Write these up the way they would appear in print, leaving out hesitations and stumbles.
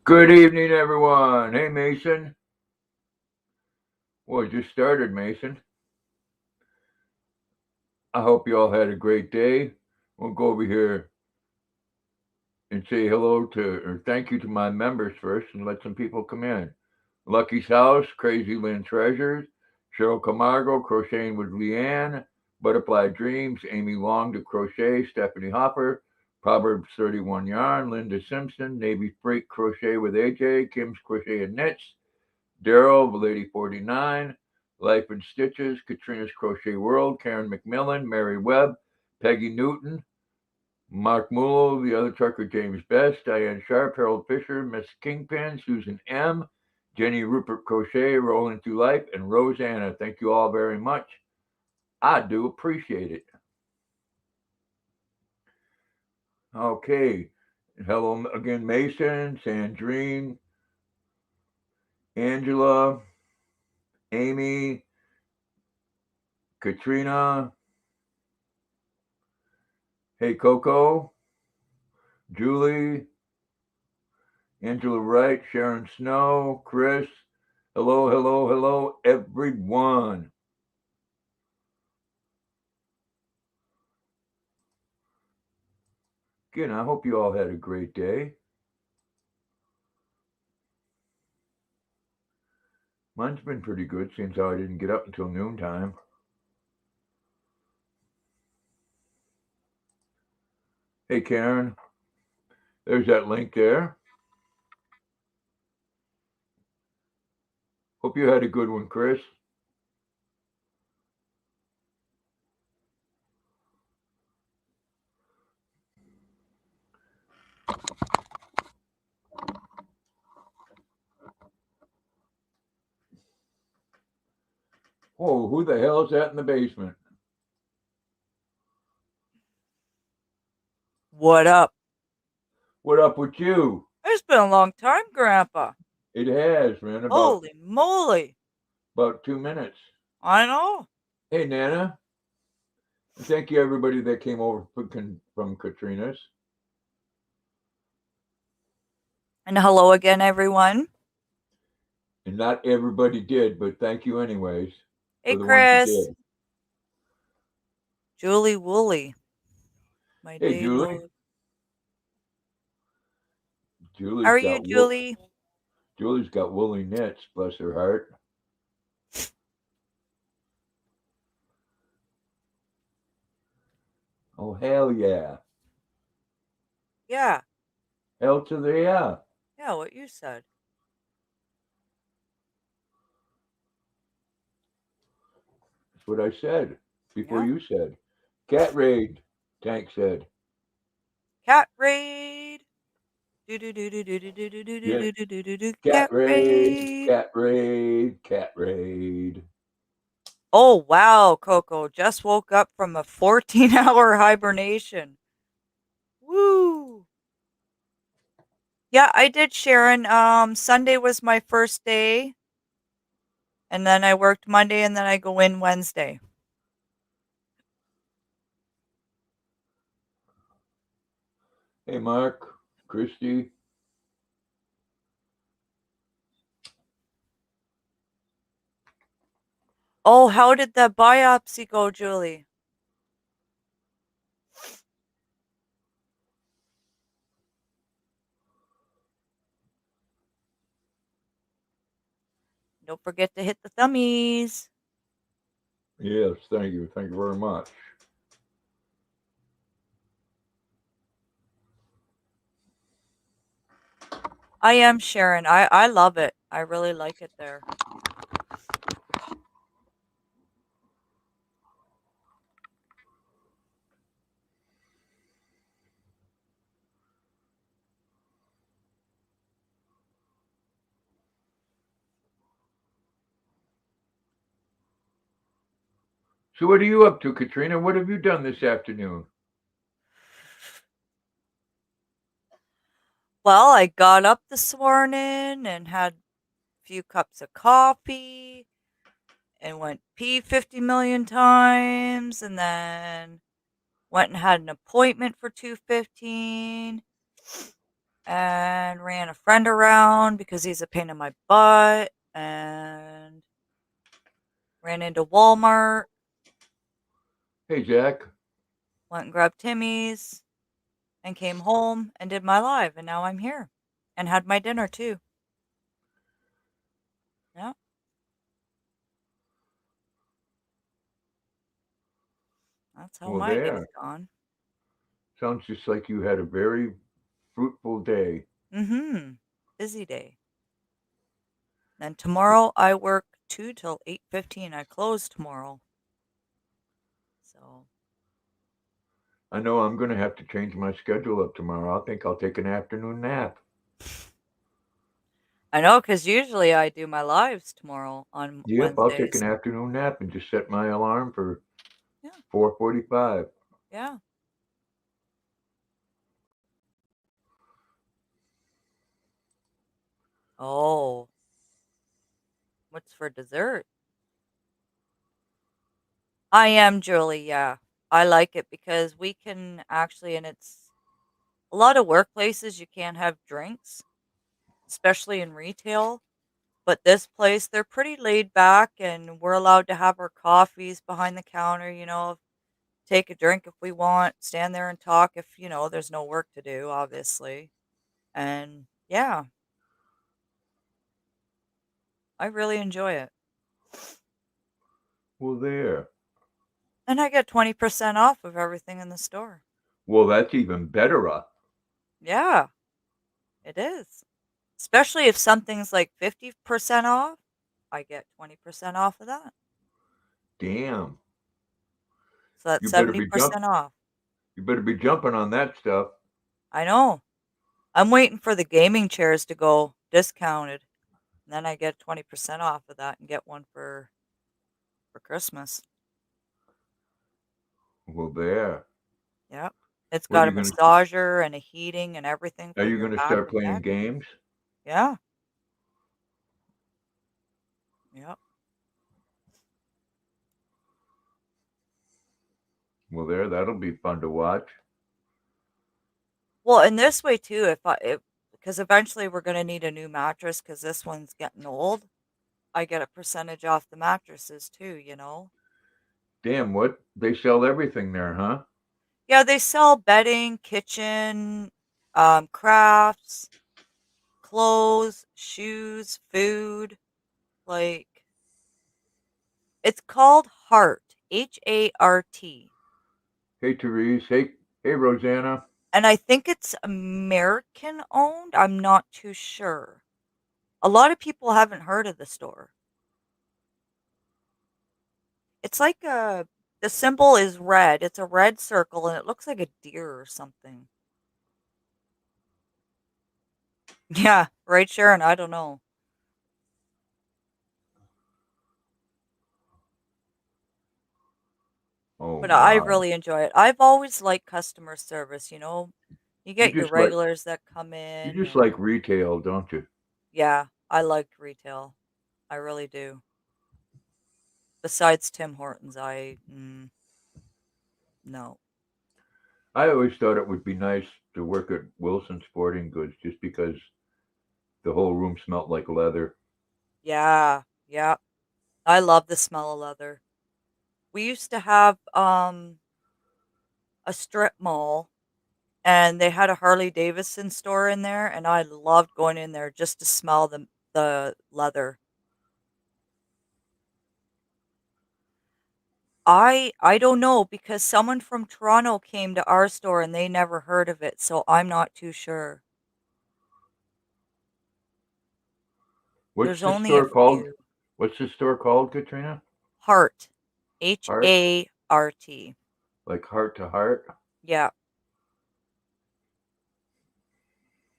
Good evening, everyone. Hey, Mason. Well, it just started, Mason. I hope you all had a great day. We'll go over here and say hello to, or thank you to my members first and let some people come in. Lucky's House, Crazy Lynn Treasures, Cheryl Camargo, Crocheting with Leanne, Butterfly Dreams, Amy Long to Crochet, Stephanie Hopper, Proverbs 31 Yarn, Linda Simpson, Navy Freak Crochet with AJ, Kim's Crochet and Knits, Daryl, Lady 49, Life in Stitches, Katrina's Crochet World, Karen McMillan, Mary Webb, Peggy Newton, Mark Mullo, the other trucker, James Best, Diane Sharp, Harold Fisher, Miss Kingpin, Susan M., Jenny Rupert Crochet, Rolling Through Life, and Rosanna. Thank you all very much. I do appreciate it. Okay. Hello again, Mason, Sandrine, Angela, Amy, Katrina. Hey, Coco, Julie, Angela Wright, Sharon Snow, Chris. Hello, hello, hello, everyone. Again, I hope you all had a great day. Mine's been pretty good, seems how I didn't get up until noontime. Hey, Karen. There's that link there. Hope you had a good one, Chris. Oh, who the hell is that in the basement? What up? What up with you? It's been a long time, Grandpa. It has, man. Holy moly. About 2 minutes. I know. Hey, Nana. Thank you, everybody that came over from Katrina's. And hello again, everyone. And not everybody did, but thank you anyways Hey, for the ones who Chris. did. Julie Woolley. My Hey, day Julie. love. How Julie's are you, got Julie? Julie's got woolly knits, bless her heart. Oh hell yeah. Yeah. Hell to the yeah. Yeah, what you said. That's what I said before Yeah. you said. Cat raid, Tank said. Cat raid. Do do do do do do do do do Yeah. do do do do do. Cat Cat raid, raid. cat raid, cat raid. Oh wow, Coco just woke up from a 14-hour hibernation. Woo! Yeah, I did, Sharon. Sunday was my first day, and then I worked Monday, and then I go in Wednesday. Hey Mark, Christy. Oh, how did that biopsy go, Julie? Don't forget to hit the thummies. Yes, thank you. Thank you very much. I am Sharon. I love it. I really like it there. So what are you up to, Katrina? What have you done this afternoon? Well, I got up this morning and had a few cups of coffee and went pee 50 million times and then went and had an appointment for 2:15 and ran a friend around because he's a pain in my butt, and ran into Walmart, Hey, Jack. went and grabbed Timmy's, and came home and did my live, and now I'm here and had my dinner too. Yeah, that's how Well, my day's there. gone. Sounds just like you had a very fruitful day. Mm-hmm. Busy day. And tomorrow I work 2 till 8:15. I close tomorrow. So I know I'm going to have to change my schedule up tomorrow. I think I'll take an afternoon nap. I know because usually I do my lives tomorrow on Yep, I'll take an Wednesdays. afternoon nap and just set my alarm for Yeah, 4:45. yeah. Oh, what's for dessert? I am Julie. Yeah, I like it because we can actually, and it's a lot of workplaces you can't have drinks, especially in retail. But this place, they're pretty laid back, and we're allowed to have our coffees behind the counter. Take a drink if we want, stand there and talk if, there's no work to do, obviously. And yeah, I really enjoy it. Well, there. And I get 20% off of everything in the store. Well, that's even better. Yeah, it is. Especially if something's like 50% off, I get 20% off of that. Damn. So that's You better be 70% off. jumping on that stuff. I know. I'm waiting for the gaming chairs to go discounted. And then I get 20% off of that and get one for Christmas. Well, there. Yep. It's What got are a you going to massager and a heating and everything Are for you your going to back start and playing neck. games? Yeah. Yep. Well, there. That'll be fun to watch. Well, in this way too, because eventually we're gonna need a new mattress because this one's getting old. I get a percentage off the mattresses too. Damn, what? They sell everything there, huh? Yeah, they sell bedding, kitchen, crafts, clothes, shoes, food. Like it's called Heart, Hart. Hey, Therese. Hey, Rosanna. And I think it's American owned. I'm not too sure. A lot of people haven't heard of the store. It's like the symbol is red. It's a red circle and it looks like a deer or something. Yeah, right, Sharon. I don't know. Oh, But I my. really enjoy it. I've always liked customer service. You You get your just like regulars that come you in just and like retail, don't you? yeah, I like retail. I really do. Besides Tim Hortons, no. I always thought it would be nice to work at Wilson Sporting Goods just because the whole room smelled like leather. Yeah, yeah. I love the smell of leather. We used to have a strip mall and they had a Harley Davidson store in there and I loved going in there just to smell the leather. I don't know because someone from Toronto came to our store and they never heard of it, so I'm not too sure. What's There's the only a store called? few. What's the store called, Katrina? Heart. Heart? Hart. Like heart to heart? Yeah.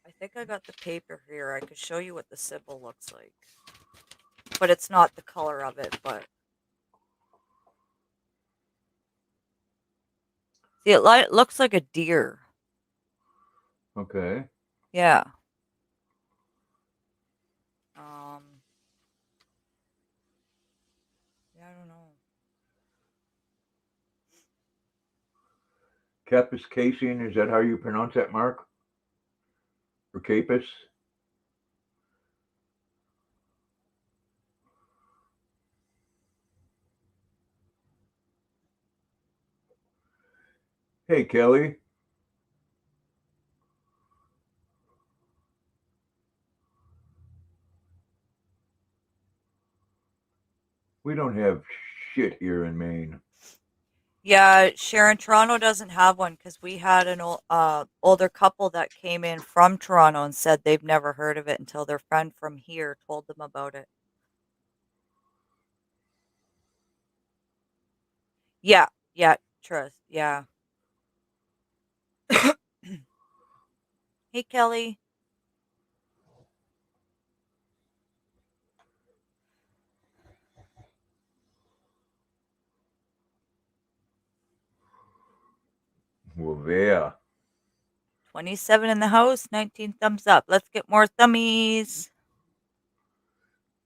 I think I got the paper here. I could show you what the symbol looks like. But it's not the color of it, but see it looks like a deer. Okay. Yeah. Um yeah, I don't know. Capus casein, is that how you pronounce that, Mark? or Capus. Hey, Kelly. We don't have shit here in Maine. Yeah, Sharon, Toronto doesn't have one because we had an older couple that came in from Toronto and said they've never heard of it until their friend from here told them about it. Yeah, yeah, trust, yeah. Hey, Kelly. Well, yeah. 27 in the house, 19 thumbs up. Let's get more thummies.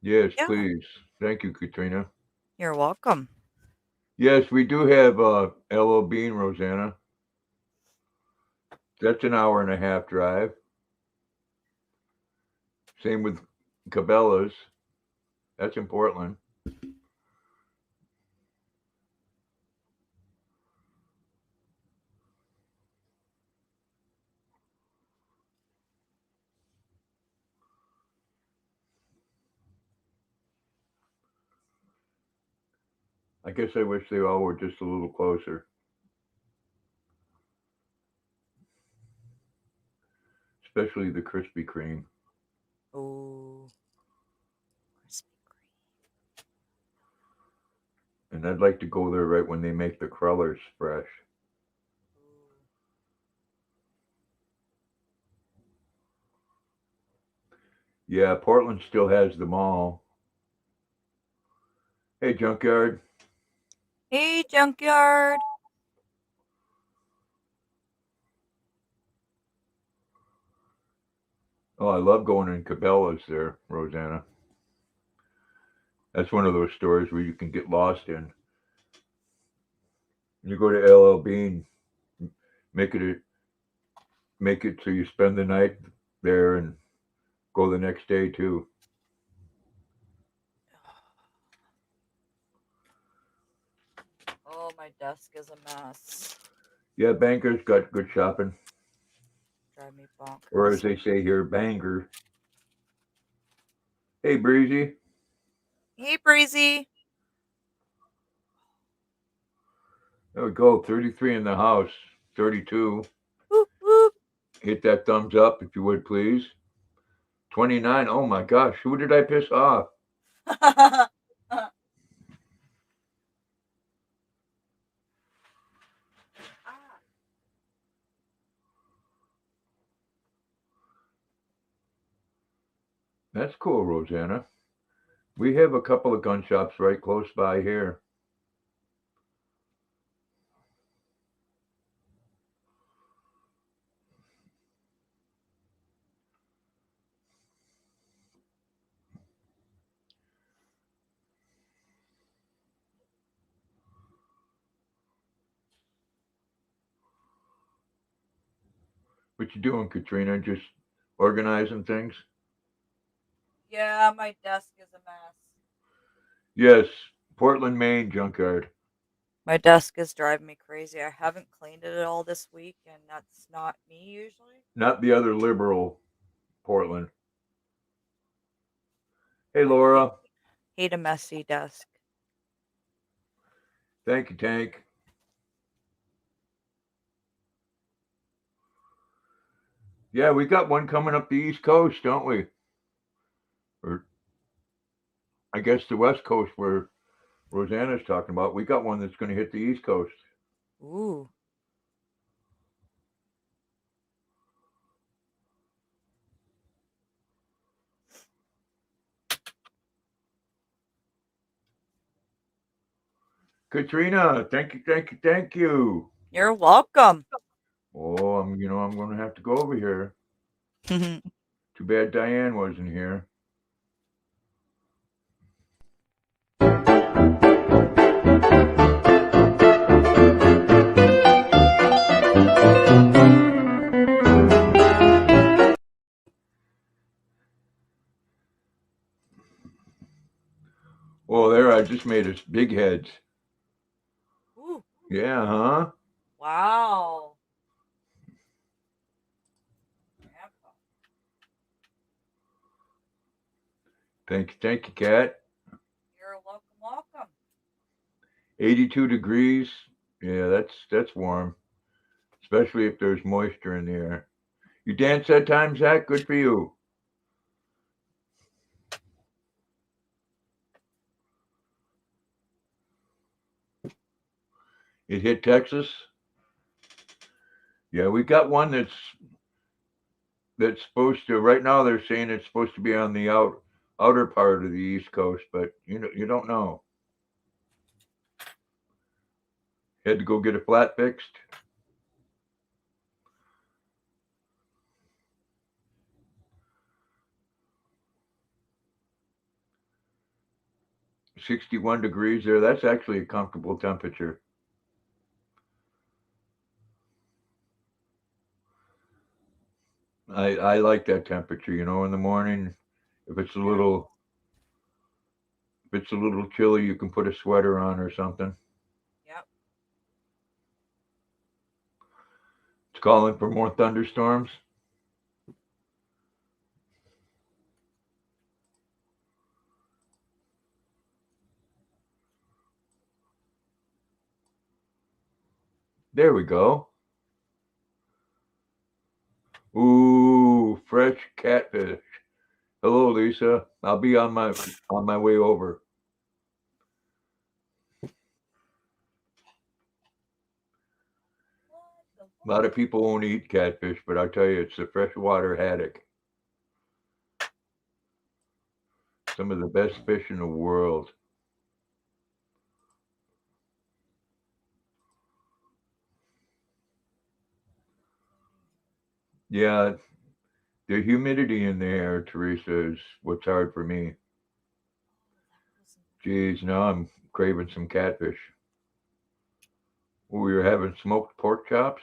Yes, Yeah, please. Thank you, Katrina. you're welcome. Yes, we do have LL Bean, Rosanna. That's an hour and a half drive. Same with Cabela's. That's in Portland. I guess I wish they all were just a little closer, especially the Krispy Kreme. Oh, Krispy Kreme. And I'd like to go there right when they make the crullers fresh. Ooh. Yeah, Portland still has the mall. Hey, Junkyard. Hey, junkyard. Oh, I love going in Cabela's there, Rosanna. That's one of those stores where you can get lost in. You go to LL Bean, make it make it so you spend the night there and go the next day too. Oh, my desk is a mess. Yeah, Banker's got good shopping, Drive me or as bonkers. they say here, Banger. Hey, Breezy. Hey, Breezy. There we go. 33 in the house. 32. Whoop, whoop. Hit that thumbs up if you would, please. 29. Oh my gosh, who did I piss off? That's cool, Rosanna. We have a couple of gun shops right close by here. What you doing, Katrina? Just organizing things? Yeah, my desk is a mess. Yes, Portland, Maine junkyard. My desk is driving me crazy. I haven't cleaned it at all this week, and that's not me usually. Not the other liberal Portland. Hey, I hate Laura. hate a messy desk. Thank you, Tank. Yeah, we got one coming up the East Coast, don't we? Or I guess the West Coast where Rosanna's talking about. We got one that's going to hit the East Coast. Ooh. Katrina, thank you, thank you, thank you. You're welcome. Oh, I'm going to have to go over here. Too bad Diane wasn't here. fish made us big heads. Ooh, Yeah, huh? wow. Grandpa. Thank you, Cat. You're welcome, welcome. 82 degrees. Yeah, that's warm, especially if there's moisture in the air. You dance that time, Zach? Good for you. It hit Texas. Yeah, we got one that's supposed to. Right now, they're saying it's supposed to be on the outer part of the East Coast, but you don't know. Had to go get a flat fixed. 61 degrees there. That's actually a comfortable temperature. I like that temperature. In the morning, if it's a Yeah, little if it's a little chilly, you can put a sweater on or something. yep. It's calling for more thunderstorms. There we go. Ooh, fresh catfish. Hello, Lisa. I'll be on my way over. What the A lot what? of people won't eat catfish, but I'll tell you, it's the freshwater haddock. Some of the best fish in the world. Yeah, the humidity in the air, Teresa, is what's hard for me. Oh, that wasn't. Geez, now I'm craving some catfish. We were having smoked pork chops.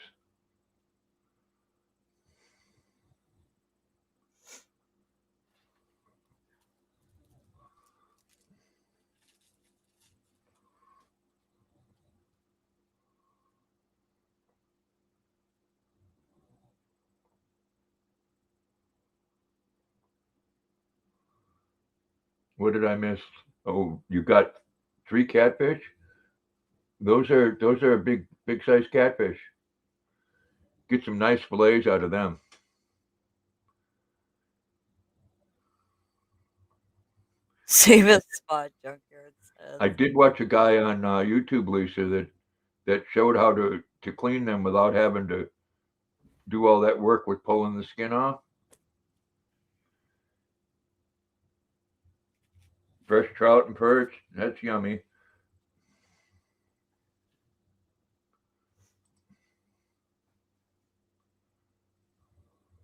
What did I miss? Oh, you got three catfish. Those are big size catfish. Get some nice fillets out of them. Save I, a spot, Junkyard says. I did watch a guy on YouTube, Lisa, that showed how to clean them without having to do all that work with pulling the skin off. Fresh trout and perch. That's yummy.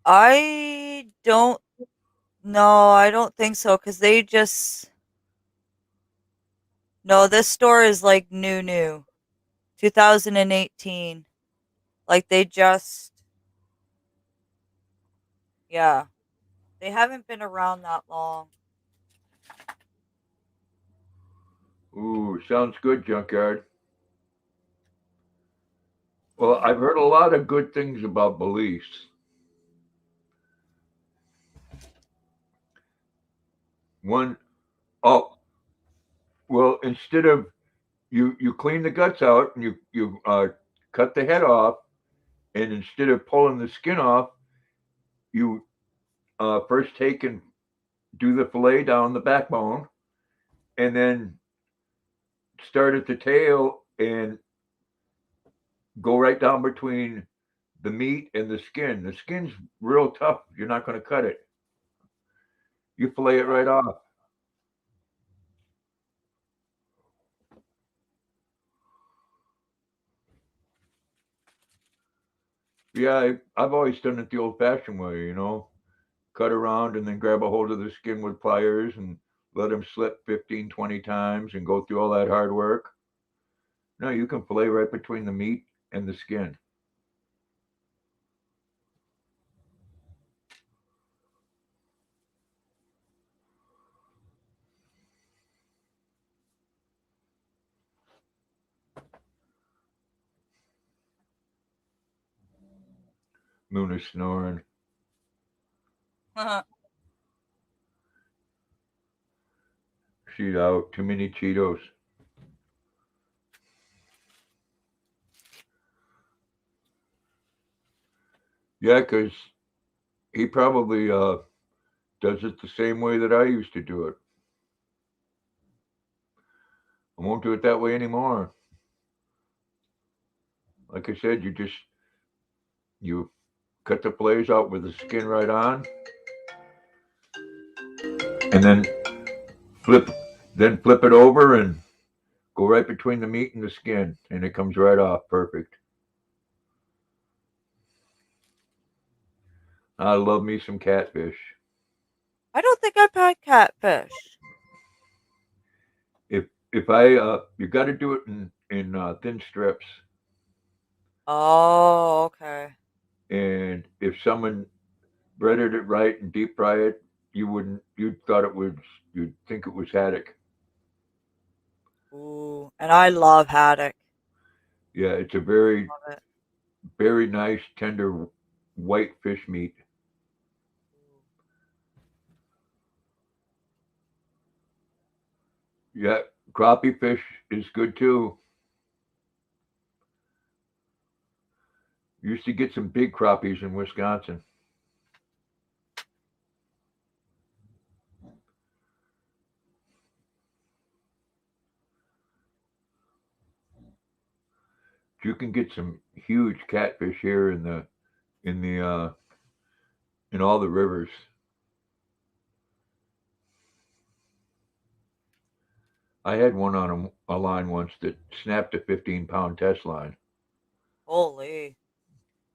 I don't know. I don't think so because they just. No, this store is like new. 2018. Like they just. Yeah. They haven't been around that long. Ooh, sounds good, junkyard. Well, Mm. I've heard a lot of good things about Belize. One, oh, well, instead of you clean the guts out and you cut the head off, and instead of pulling the skin off, you first take and do the fillet down the backbone, and then start at the tail and go right down between the meat and the skin. The skin's real tough. You're not going to cut it. You fillet it Yeah. right off. Yeah, I've always done it the old-fashioned way. Cut around and then grab a hold of the skin with pliers and let them slip 15, 20 times and go through all that hard work. No, you can fillet right between the meat and the skin. Luna's snoring. She's out. Too many Cheetos. Yeah, 'cause he probably does it the same way that I used to do it. I won't do it that way anymore. Like I said, you cut the fillets out with the skin right on, and flip flip it over and go right between the meat and the skin, and it comes right off perfect. I love me some catfish. I don't think I've had catfish. If if I you got to do it in thin strips, Oh, okay. and if someone breaded it right and deep fry it, you'd thought it was you'd think it was haddock. Ooh, and I love haddock. Yeah, it's a very Love it. very nice tender white fish meat. Ooh. Yeah, crappie fish is good too. Used to get some big crappies in Wisconsin. You can get some huge catfish here in the in all the rivers. I had one on a line once that snapped a 15-pound test line. Holy.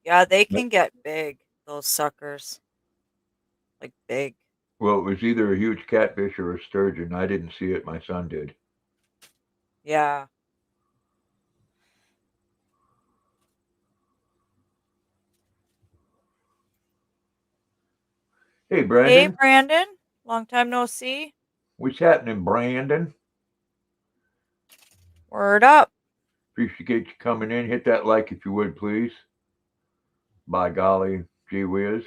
Yeah, they Yep. can get big, those suckers. Like big. Well, it was either a huge catfish or a sturgeon. I didn't see it. My son did. Yeah. Hey, Hey, Brandon, Brandon. Long time no see. what's happening, Brandon? Word up. Appreciate you coming in. Hit that like if you would, please. By golly, gee whiz.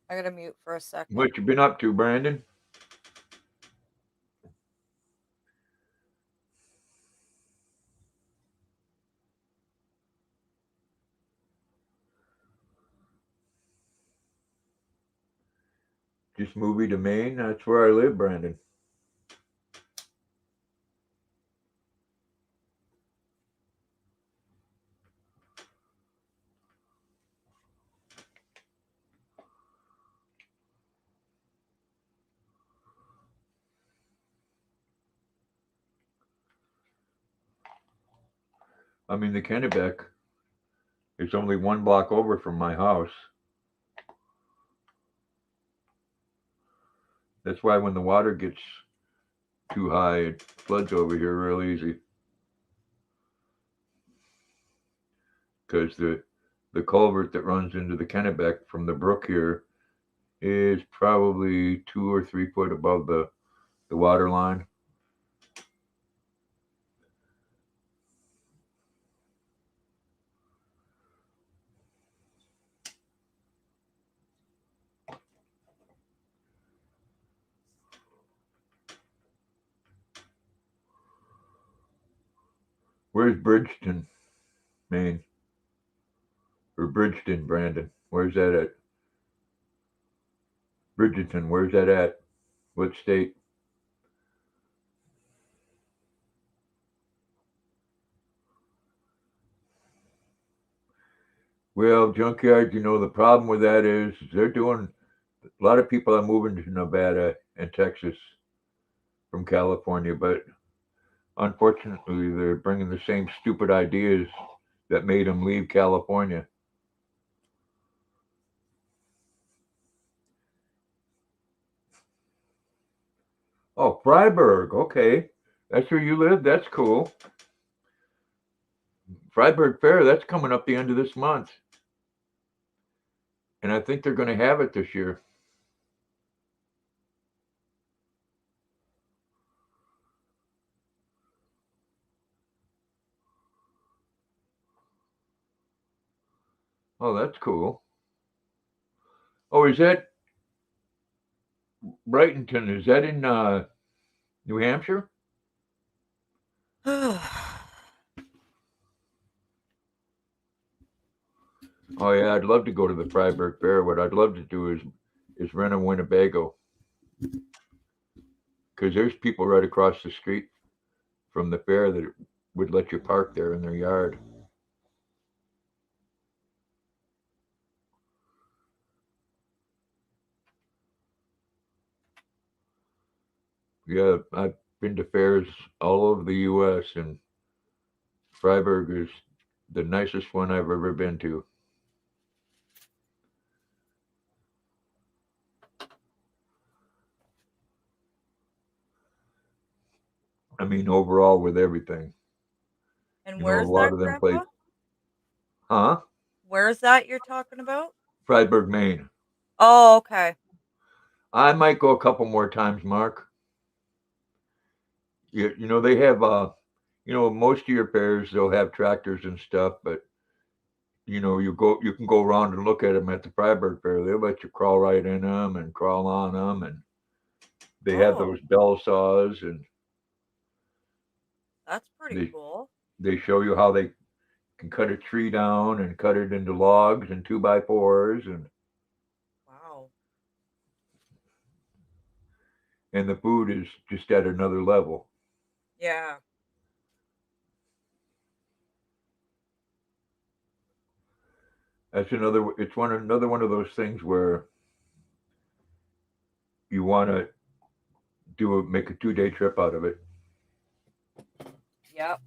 I gotta mute for a second. What you been up to, Brandon? Just movie to Maine. That's where I live, Brandon. I mean, the Kennebec is only 1 block over from my house. That's why when the water gets too high, it floods over here real easy. Because the culvert that runs into the Kennebec from the brook here is probably 2 or 3 foot above the water line. Where's Bridgeton, Maine? Or Bridgeton, Brandon? Where's that at? Bridgeton, where's that at? What state? Well, junkyard, the problem with that is they're doing, a lot of people are moving to Nevada and Texas from California, but unfortunately, they're bringing the same stupid ideas that made them leave California. Oh, Freiburg. Okay. That's where you live? That's cool. Freiburg Fair, that's coming up the end of this month. And I think they're going to have it this year. Oh, that's cool. Oh, is that Brightonton? Is that in New Hampshire? Oh yeah, I'd love to go to the Freiburg Fair. What I'd love to do is rent a Winnebago because there's people right across the street from the fair that would let you park there in their yard. Yeah, I've been to fairs all over the U.S. and Freiburg is the nicest one I've ever been to. I mean, overall with everything. And You know, a where's lot that, of them play, Grandpa? huh? Where's that you're talking about? Freiburg, Maine. Oh, okay. I might go a couple more times, Mark. You know, they have, most of your fairs, they'll have tractors and stuff, but you can go around and look at them at the Freiburg Fair. They'll let you crawl right in them and crawl on them, and they have Oh, those bell saws, and that's pretty they cool. they show you how they can cut a tree down and cut it into logs and two by fours, Wow. and the food is just at another level. Yeah. That's another. It's another one of those things where you want to make a 2 day trip out of it. Yep.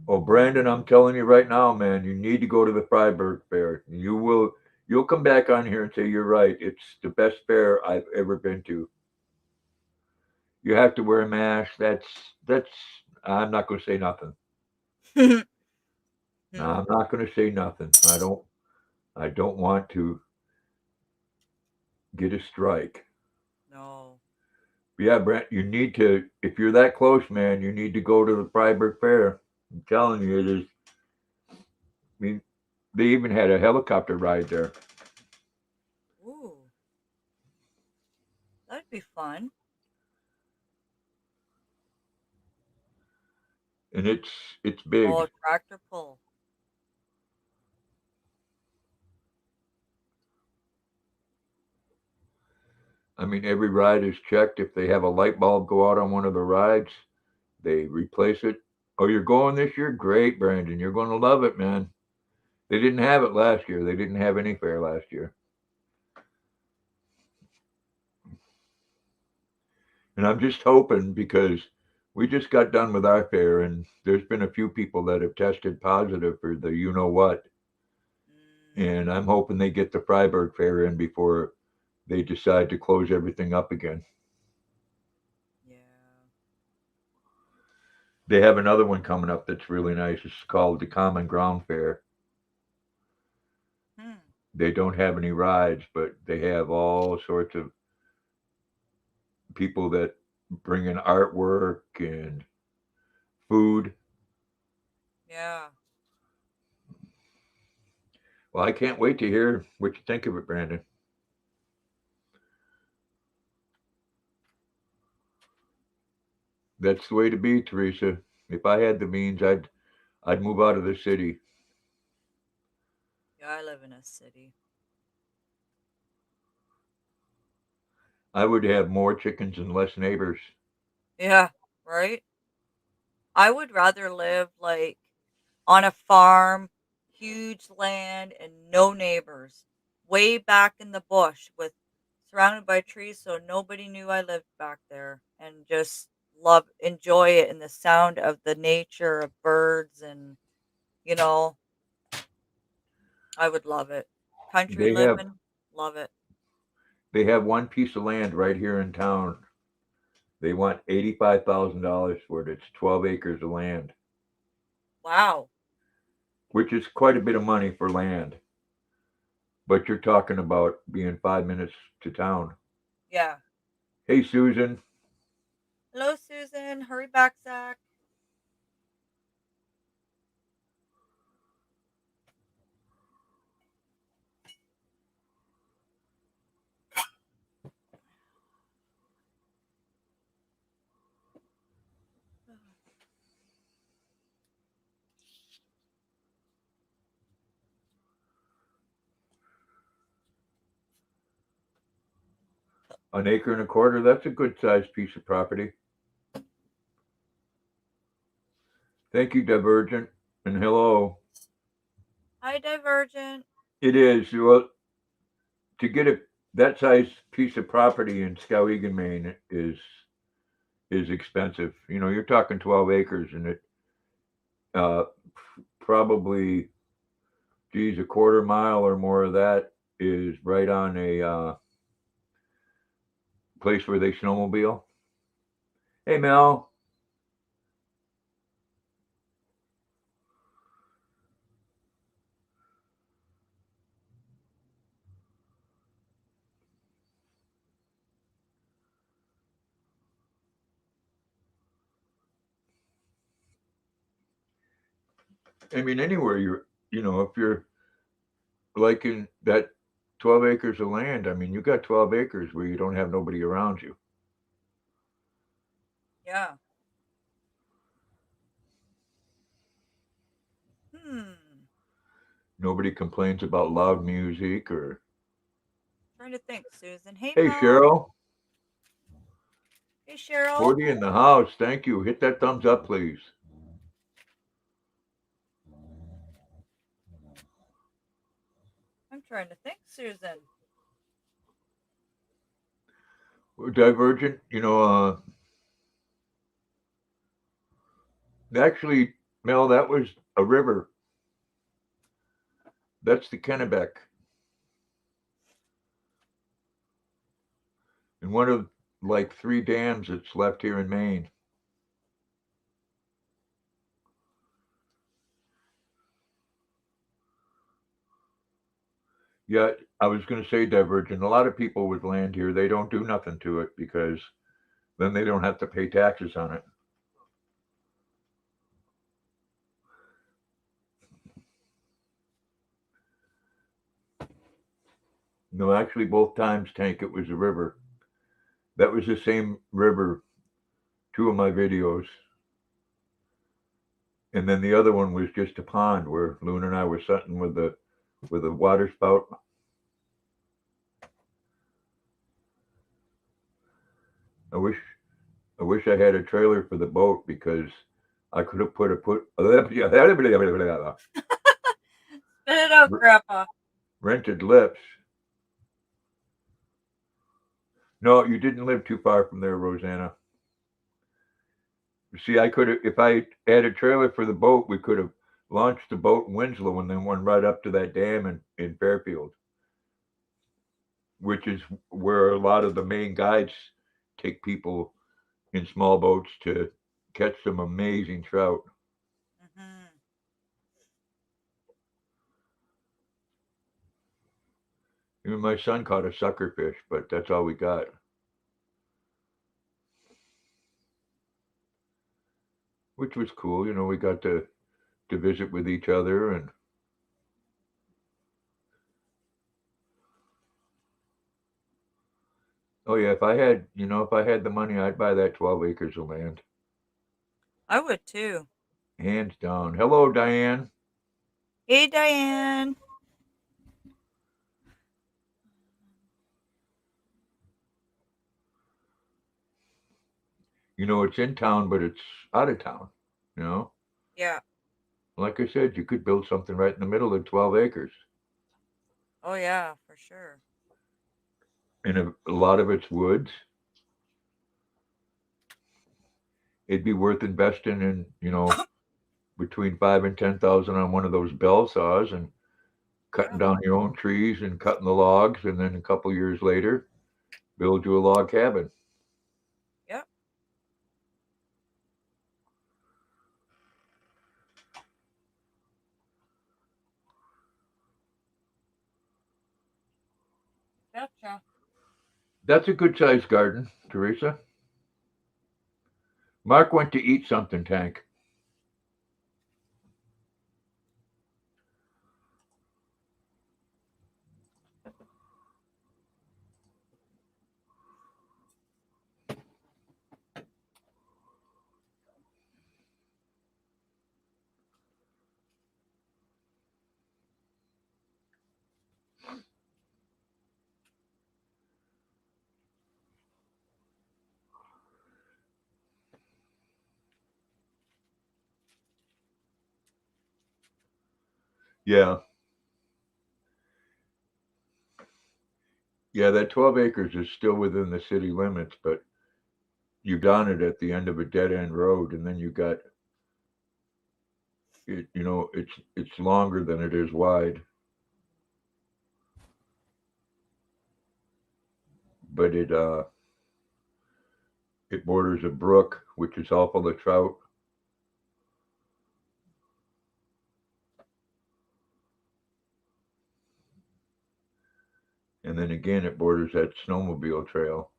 Oh, Brandon, I'm telling you right now, man, you need to go to the Freiburg Fair. You'll come back on here and say you're right. It's the best fair I've ever been to. You have to wear a mask. That's. I'm not going to say nothing. No, I'm not going to say nothing. I don't want to get a strike. No. Yeah, Brent, you need to. If you're that close, man, you need to go to the Freiburg Fair. I'm telling you, it is. I mean, they even had a helicopter ride there, Ooh, that'd be fun. and it's big. Oh, tractor pull. I mean, every ride is checked. If they have a light bulb go out on one of the rides, they replace it. Oh, you're going this year? Great, Brandon. You're going to love it, man. They didn't have it last year. They didn't have any fair last year. And I'm just hoping because we just got done with our fair and there's been a few people that have tested positive for the you know what. Mm, And I'm hoping they get the Freiburg Fair in before they decide to close everything up again. yeah. They have another one coming up that's really nice. It's called the Common Ground Fair. Hmm. They don't have any rides, but they have all sorts of people that bring in artwork and food. Yeah. Well, I can't wait to hear what you think of it, Brandon. That's the way to be, Teresa. If I had the means, I'd move out of the city. Yeah, I live in a city. I would have more chickens and less neighbors. Yeah, right? I would rather live like on a farm, huge land, and no neighbors, way back in the bush with surrounded by trees so nobody knew I lived back there and just enjoy it and the sound of the nature of birds and you know, I would love it. Country They have living, love it. they have one piece of land right here in town. They want $85,000 for it. It's 12 acres of land, Wow. which is quite a bit of money for land. But you're talking about being 5 minutes to town. Yeah. Hey, Susan. Hello, Susan. Hurry back, Zach. An acre and a quarter, that's a good sized piece of property. Thank you, Divergent. And hello. Hi, Divergent. It is. Well, to get a that size piece of property in Skowhegan, Maine is expensive. You know, you're talking 12 acres, and it uh, probably, geez, a quarter mile or more of that is right on a place where they snowmobile. Hey, Mel. I mean, anywhere you know, if you're like in that 12 acres of land, I mean, you got 12 acres where you don't have nobody around you. Yeah. Hmm. Nobody complains about loud music or, Trying to think, Susan. Hey, hey, Mel. Cheryl, Hey, Cheryl. 40 in the house. Thank you. Hit that thumbs up, please. I'm trying to think, Susan. Divergent, you know, actually, Mel, that was a river. That's the Kennebec. And one of like three dams that's left here in Maine. Yeah, I was going to say, Divergent, a lot of people with land here, they don't do nothing to it because then they don't have to pay taxes on it. No, actually, both times, Tank, it was a river. That was the same river, two of my videos. And then the other one was just a pond where Loon and I were sitting with a water spout. I wish I wish I had a trailer for the boat because I could have put Spit it out, Grandpa. rented lips. No, you didn't live too far from there, Rosanna. See, I could have if I had a trailer for the boat, we could have launched the boat in Winslow and then went right up to that dam in Fairfield, which is where a lot of the main guides take people in small boats to catch some amazing trout. Mm-hmm. Even my son caught a sucker fish, but that's all we got. Which was cool. You know, we got to visit with each other and oh yeah, if I had if I had the money, I'd buy that 12 acres of land, I would too. hands down. Hello, Diane. Hey, Diane. You know, it's in town, but it's out of town. You know, Yeah. like I said, you could build something right in the middle of 12 acres, Oh, yeah, for sure. and a lot of it's woods. It'd be worth investing in, between 5 and 10 thousand on one of those bell saws and cutting Yeah. down your own trees and cutting the logs, and then a couple years later, build you a log cabin. Yep. Gotcha. That's a good sized garden, Teresa. Mark went to eat something, Tank. Yeah, yeah. That 12 acres is still within the city limits, but you got it at the end of a dead end road, and then you got it. You know, it's longer than it is wide, but it borders a brook, which is all full of trout, and then again it borders that snowmobile trail.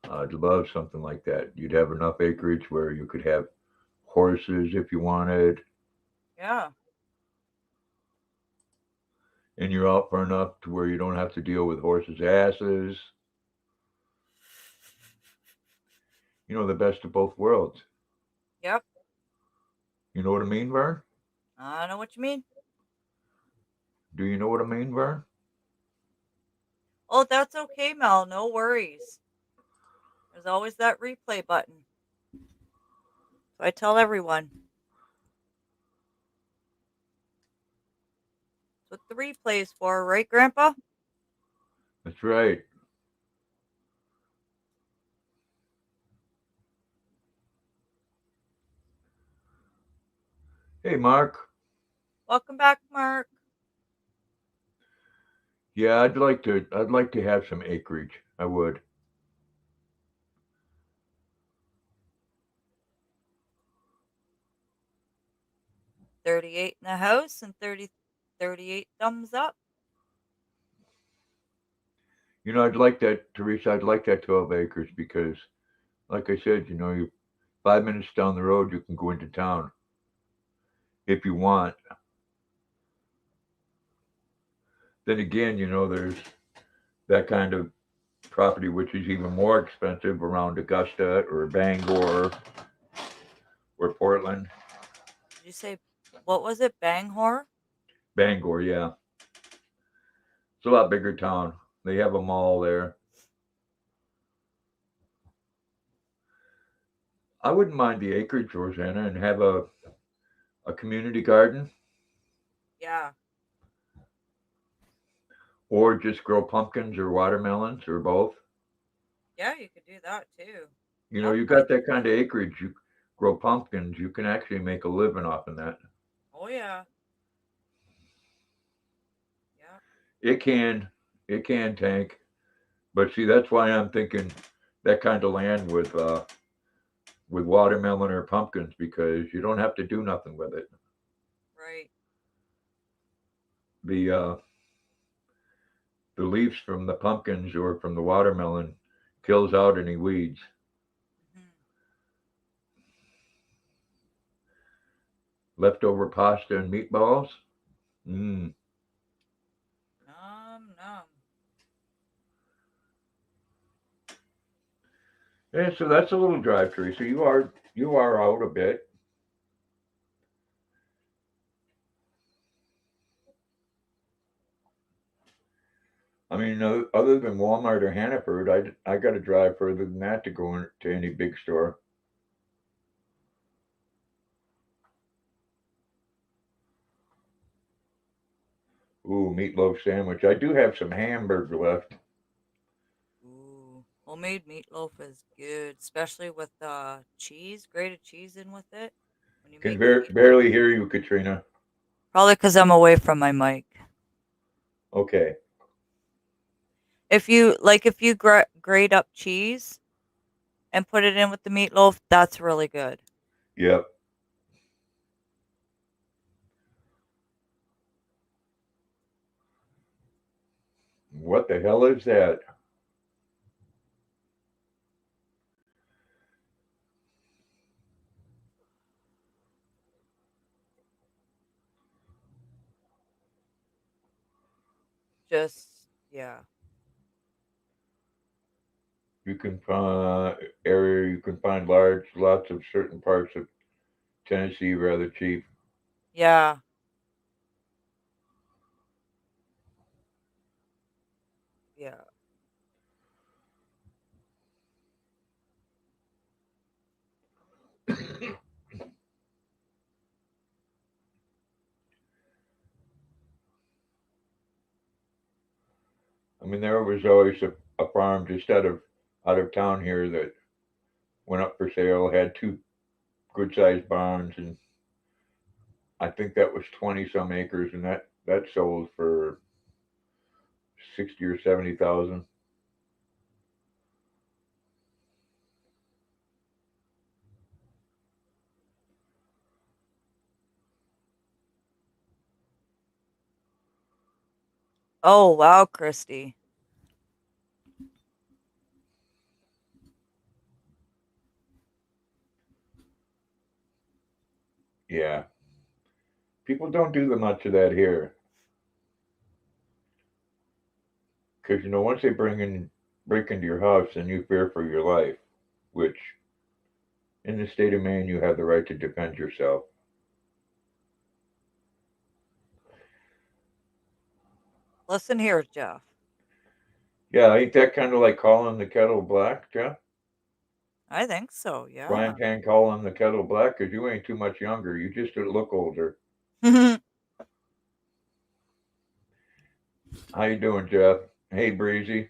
I'd love something like that. You'd have enough acreage where you could have horses if you wanted, Yeah. and you're out far enough to where you don't have to deal with horses' asses. You know, the best of both worlds. Yep. You know what I mean, Vern? I know what you mean. Do you know what I mean, Vern? Oh, that's okay, Mel. No worries. There's always that replay button. So I tell everyone, that's what the replay is for, right, Grandpa? That's right. Hey, Mark. Welcome back, Mark. Yeah, I'd like to. I'd like to have some acreage. I would. 38 in the house and 38 thumbs up. You know, I'd like that, Teresa. I'd like that 12 acres because, like I said, you know, you 5 minutes down the road, you can go into town if you want. Then again, you know, there's that kind of property which is even more expensive around Augusta or Bangor or Portland. Did you say, what was it? Banghor? Bangor, yeah, it's a lot bigger town. They have a mall there. I wouldn't mind the acreage, Rosanna, and have a community garden Yeah. or just grow pumpkins or watermelons or both. Yeah, you could do that too. You know, Yep. you got that kind of acreage, you grow pumpkins, you can actually make a living off of that. Oh, yeah. Yep. It can tank, but see, that's why I'm thinking that kind of land with watermelon or pumpkins because you don't have to do nothing with it. Right. The the leaves from the pumpkins or from the watermelon kills out any weeds. Hmm. Leftover pasta and meatballs. Mm. Nom, nom. Yeah, so that's a little drive, Teresa. You are out a bit. I mean, other than Walmart or Hannaford, I got to drive further than that to go to any big store. Ooh, meatloaf sandwich. I do have some hamburger left. Ooh. Homemade meatloaf is good, especially with cheese, grated cheese in with it. When you Can make the meatloaf. barely hear you, Katrina. Probably because I'm away from my mic. Okay. If you grate up cheese and put it in with the meatloaf, that's really good. Yep. What the hell is that? Just yeah, You can find area. You can find lots of certain parts of Tennessee rather cheap. yeah, yeah. I mean, there was always a farm just out of town here that went up for sale, had two good sized barns, and I think that was 20 some acres, and that sold for 60 or 70 thousand. Oh, wow, Christy. Yeah, people don't do the much of that here because once they break into your house, then you fear for your life, which in the state of Maine you have the right to defend yourself. Listen here, Jeff. Yeah, ain't that kind of like calling the kettle black, Jeff? I think so, Frying yeah. pan calling the kettle black because you ain't too much younger. You just look older. How you doing, Jeff? Hey, Breezy.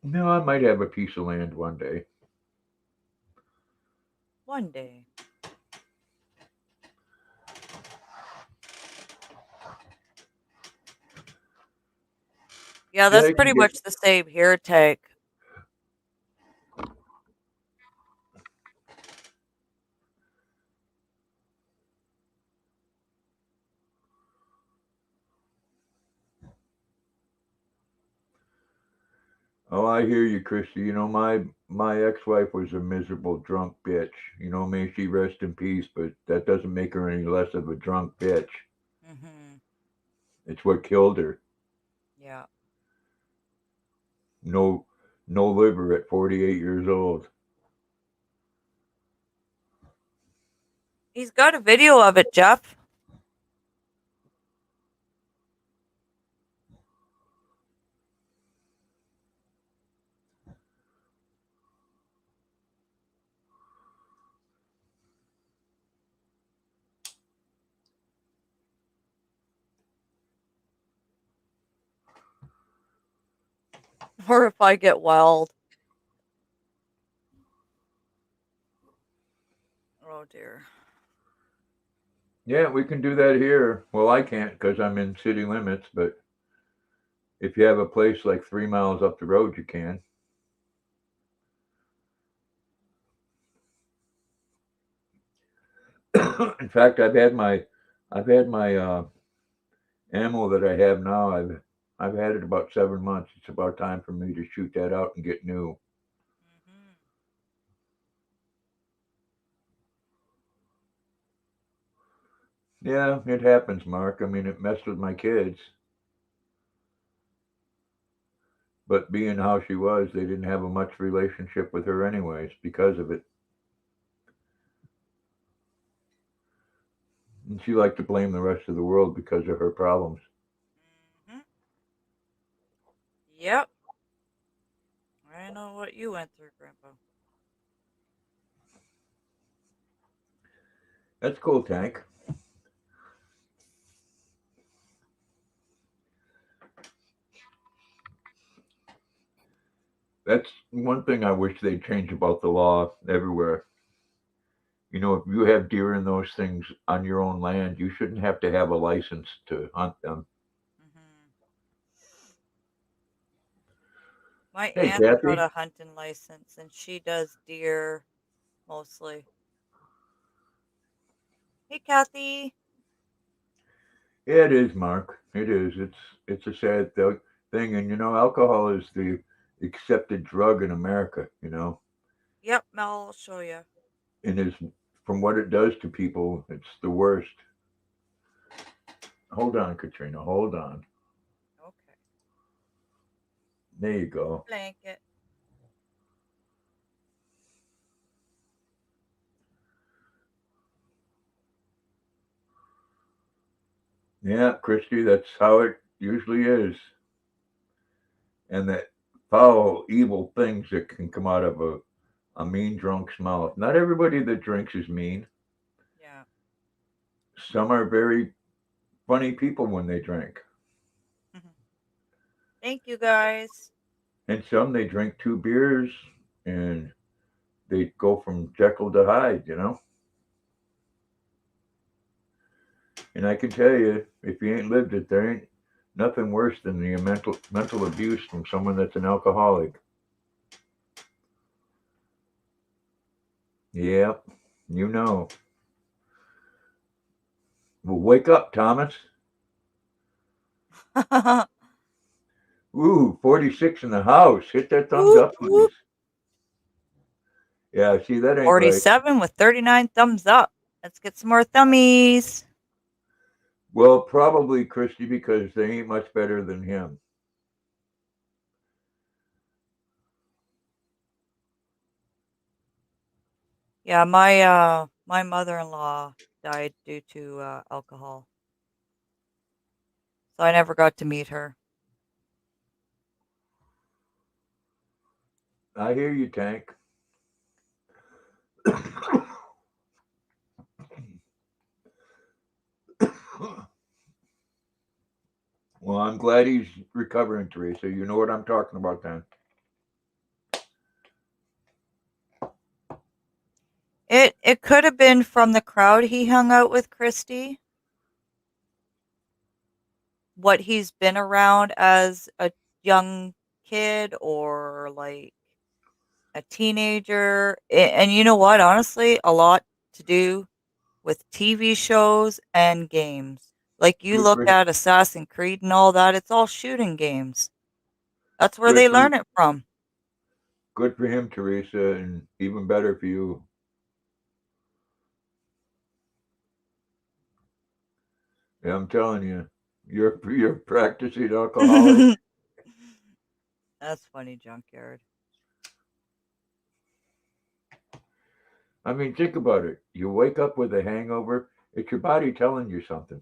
No, I might have a piece of land one day. One day. Yeah, Yeah, that's I can pretty get. much the same here, Tank. Oh, I hear you, Christy. My ex-wife was a miserable drunk bitch. May she rest in peace, but that doesn't make her any less of a drunk bitch. Hmm. It's what killed her. Yeah. No, no liver at 48 years old. He's got a video of it, Jeff. Or if I get wild. Oh, dear. Yeah, we can do that here. Well, I can't because I'm in city limits, but if you have a place like 3 miles up the road, you can. In fact, I've had my ammo that I have now. I've had it about 7 months. It's about time for me to shoot that out and get new. Hmm. Yeah, it happens, Mark. I mean, it messed with my kids, but being how she was, they didn't have a much relationship with her anyways because of it. And she liked to blame the rest of the world because of her problems. Hmm. Yep. I know what you went through, Grandpa. That's cool, Tank. That's one thing I wish they'd change about the law everywhere. If you have deer and those things on your own land, you shouldn't have to have a license to hunt them. Hmm. My Hey, aunt's got Kathy. a hunting license, and she does deer mostly. Hey, Kathy. Yeah, it is, Mark. It is. It's a sad thing, and alcohol is the accepted drug in America. Yep, Mel, I'll show you. And is from what it does to people, it's the worst. Hold on, Katrina. Hold on. Okay. There you go. Blanket. Yeah, Christy, that's how it usually is. And that foul, evil things that can come out of A mean drunk's mouth. Not everybody that drinks is mean. Yeah. Some are very funny people when they drink. Thank you guys. And some they drink 2 beers and they go from Jekyll to Hyde. And I can tell you, if you ain't lived it, there ain't nothing worse than the mental abuse from someone that's an alcoholic. Yep, you know. Well, wake up, Thomas. Ooh, 46 in the house. Hit that thumbs Whoop, up, please. whoop. Yeah, see, that ain't right. 47 with 39 thumbs up. Let's get some more thummies. Well, probably, Christy, because they ain't much better than him. Yeah, my mother-in-law died due to alcohol. So I never got to meet her. I hear you, Tank. Well, I'm glad he's recovering, Teresa. You know what I'm talking about then. It could have been from the crowd he hung out with, Christy. What he's been around as a young kid or like a teenager. And you know what? Honestly, a lot to do with TV shows and games. Like you Good look for at Assassin's Creed and all that, it's all shooting games. That's where good they for learn it from. good for him, Teresa, and even better for you. Yeah, I'm telling you, you're practicing alcoholic. That's funny, Junkyard. I mean, think about it. You wake up with a hangover. It's your body telling you something.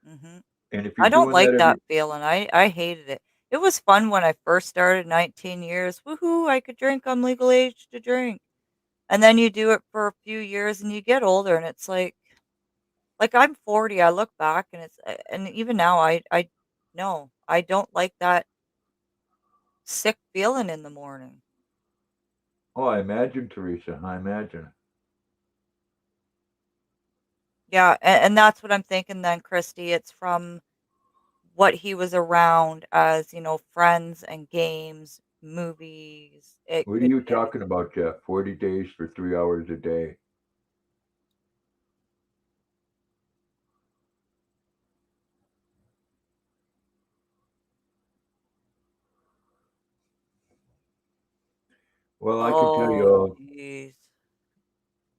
Hmm. And if you're I don't doing like that that every, feeling. I hated it. It was fun when I first started, 19 years. Woohoo, I could drink. I'm legal age to drink. And then you do it for a few years and you get older and it's like I'm 40. I look back and and even now I no, I don't like that sick feeling in the morning. oh, I imagine, Teresa. I imagine. Yeah, and that's what I'm thinking then, Christy. It's from what he was around as, friends and games, movies. It What are could you be talking about, Jeff? 40 days for 3 hours a day. Well, I can tell oh, you, jeez.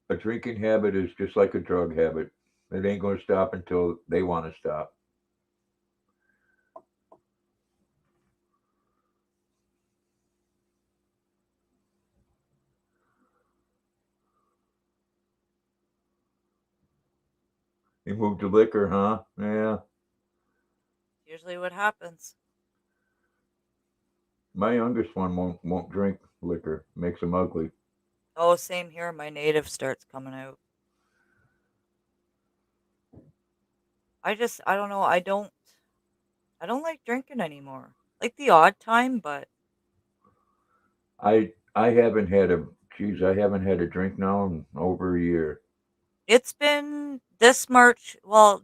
a drinking habit is just like a drug habit. It ain't going to stop until they want to stop. You moved to liquor, huh? Yeah. Usually what happens. My youngest one won't drink liquor. Makes him ugly. Oh, same here. My native starts coming out. I don't know. I don't like drinking anymore. Like the odd time, but I haven't had a I haven't had a drink now in over a year. it's been this March. Well,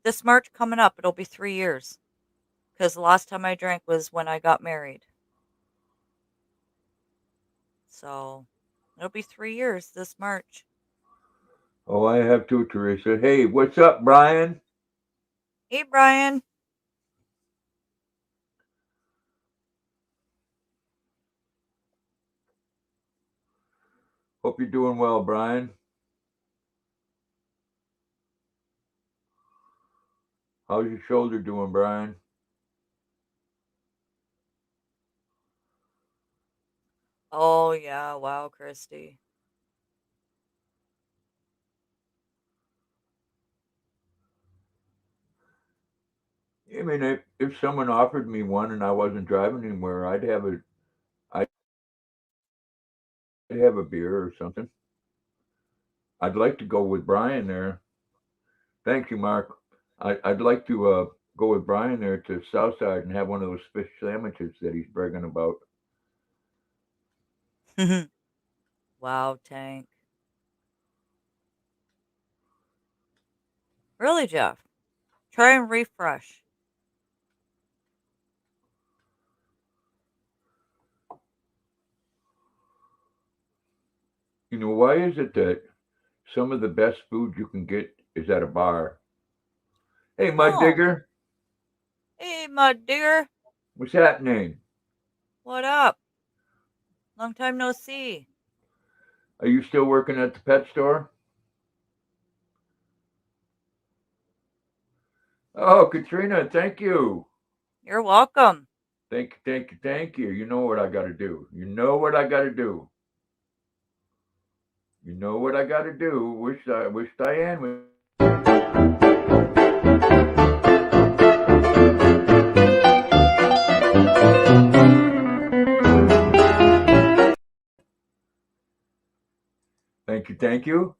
this March coming up, it'll be 3 years. Because the last time I drank was when I got married. So it'll be 3 years this March. Oh, I have too, Teresa. Hey, what's up, Brian? Hey, Brian. Hope you're doing well, Brian. How's your shoulder doing, Brian? Oh, yeah. Wow, Christy. I mean, if someone offered me one and I wasn't driving anywhere, I'd have it. I'd have a beer or something. I'd like to go with Brian there. Thank you, Mark. I'd like to go with Brian there to Southside and have one of those fish sandwiches that he's bragging about. Wow, Tank. Really, Jeff? Try and refresh. You know, why is it that some of the best food you can get is at a bar? Hey, Mud Oh, Digger, hey, my dear. what's happening? What up? Long time no see. Are you still working at the pet store? Oh, Katrina, thank you. You're welcome. Thank you, thank you, thank you. You know what I got to do. You know what I got to do. You know what I got to do. Wish Diane was. Thank you, thank you.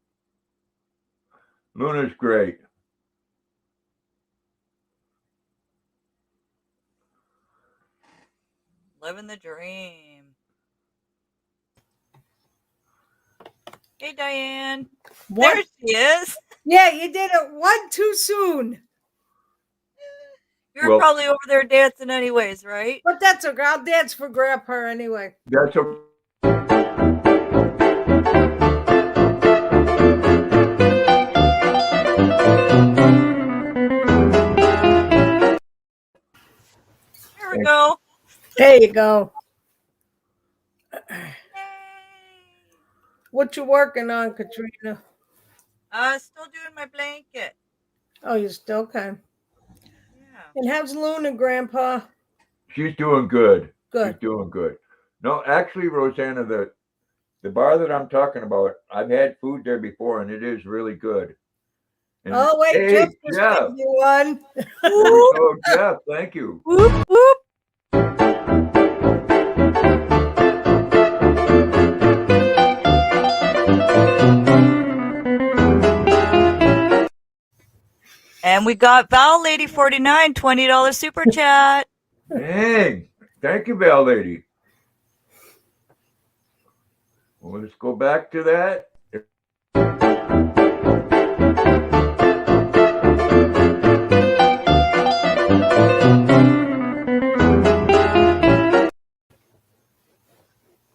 Luna's great. Living the dream. Hey, Diane. What? There she is. Yeah, you did it one too soon. You're Well, probably over there dancing anyways, right? But that's okay. I'll dance for Grandpa anyway. that's a. Here we go. There you go. Yay. What you working on, Katrina? Still doing my blanket. Oh, you still can. Yeah. And how's Luna, Grandpa? She's doing good. Good. She's doing good. No, actually, Rosanna, the bar that I'm talking about, I've had food there before, and it is really good. And Oh, wait, hey, Jeff just Jeff, gave you one. there we go, Jeff. Thank you. Whoop, whoop. And we got Val Lady 49, $20 super chat. Hey, thank you, Val Lady. Well, let's go back to that.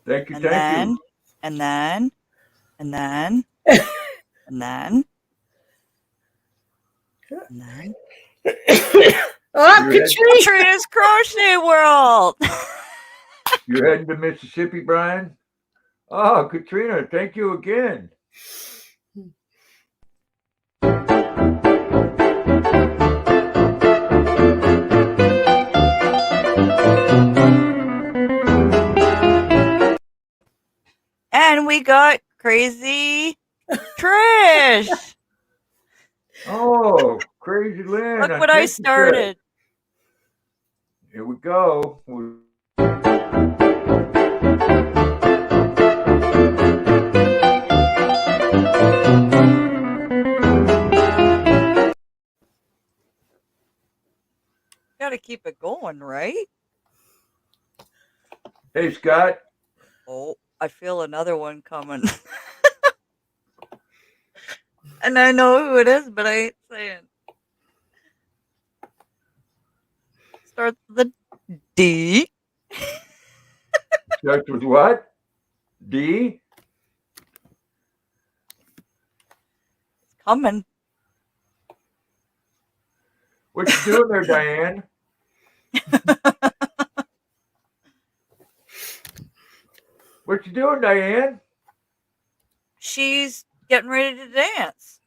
Thank you, And thank then, you. and then, and then, and then, and then. Oh, You're, head, Katrina. Katrina's Crochet World. you're heading to Mississippi, Brian? Oh, Katrina, thank you again. And we got Crazy Trish. Oh, Crazy Lynn. Look on what I Pinky Trip. started. Here we go. Gotta keep it going, right? Hey, Scott. Oh, I feel another one coming. And I know who it is, but I ain't saying. Starts with a D. Starts with what? D? It's coming. What you doing there, Diane? What you doing, Diane? She's getting ready to dance.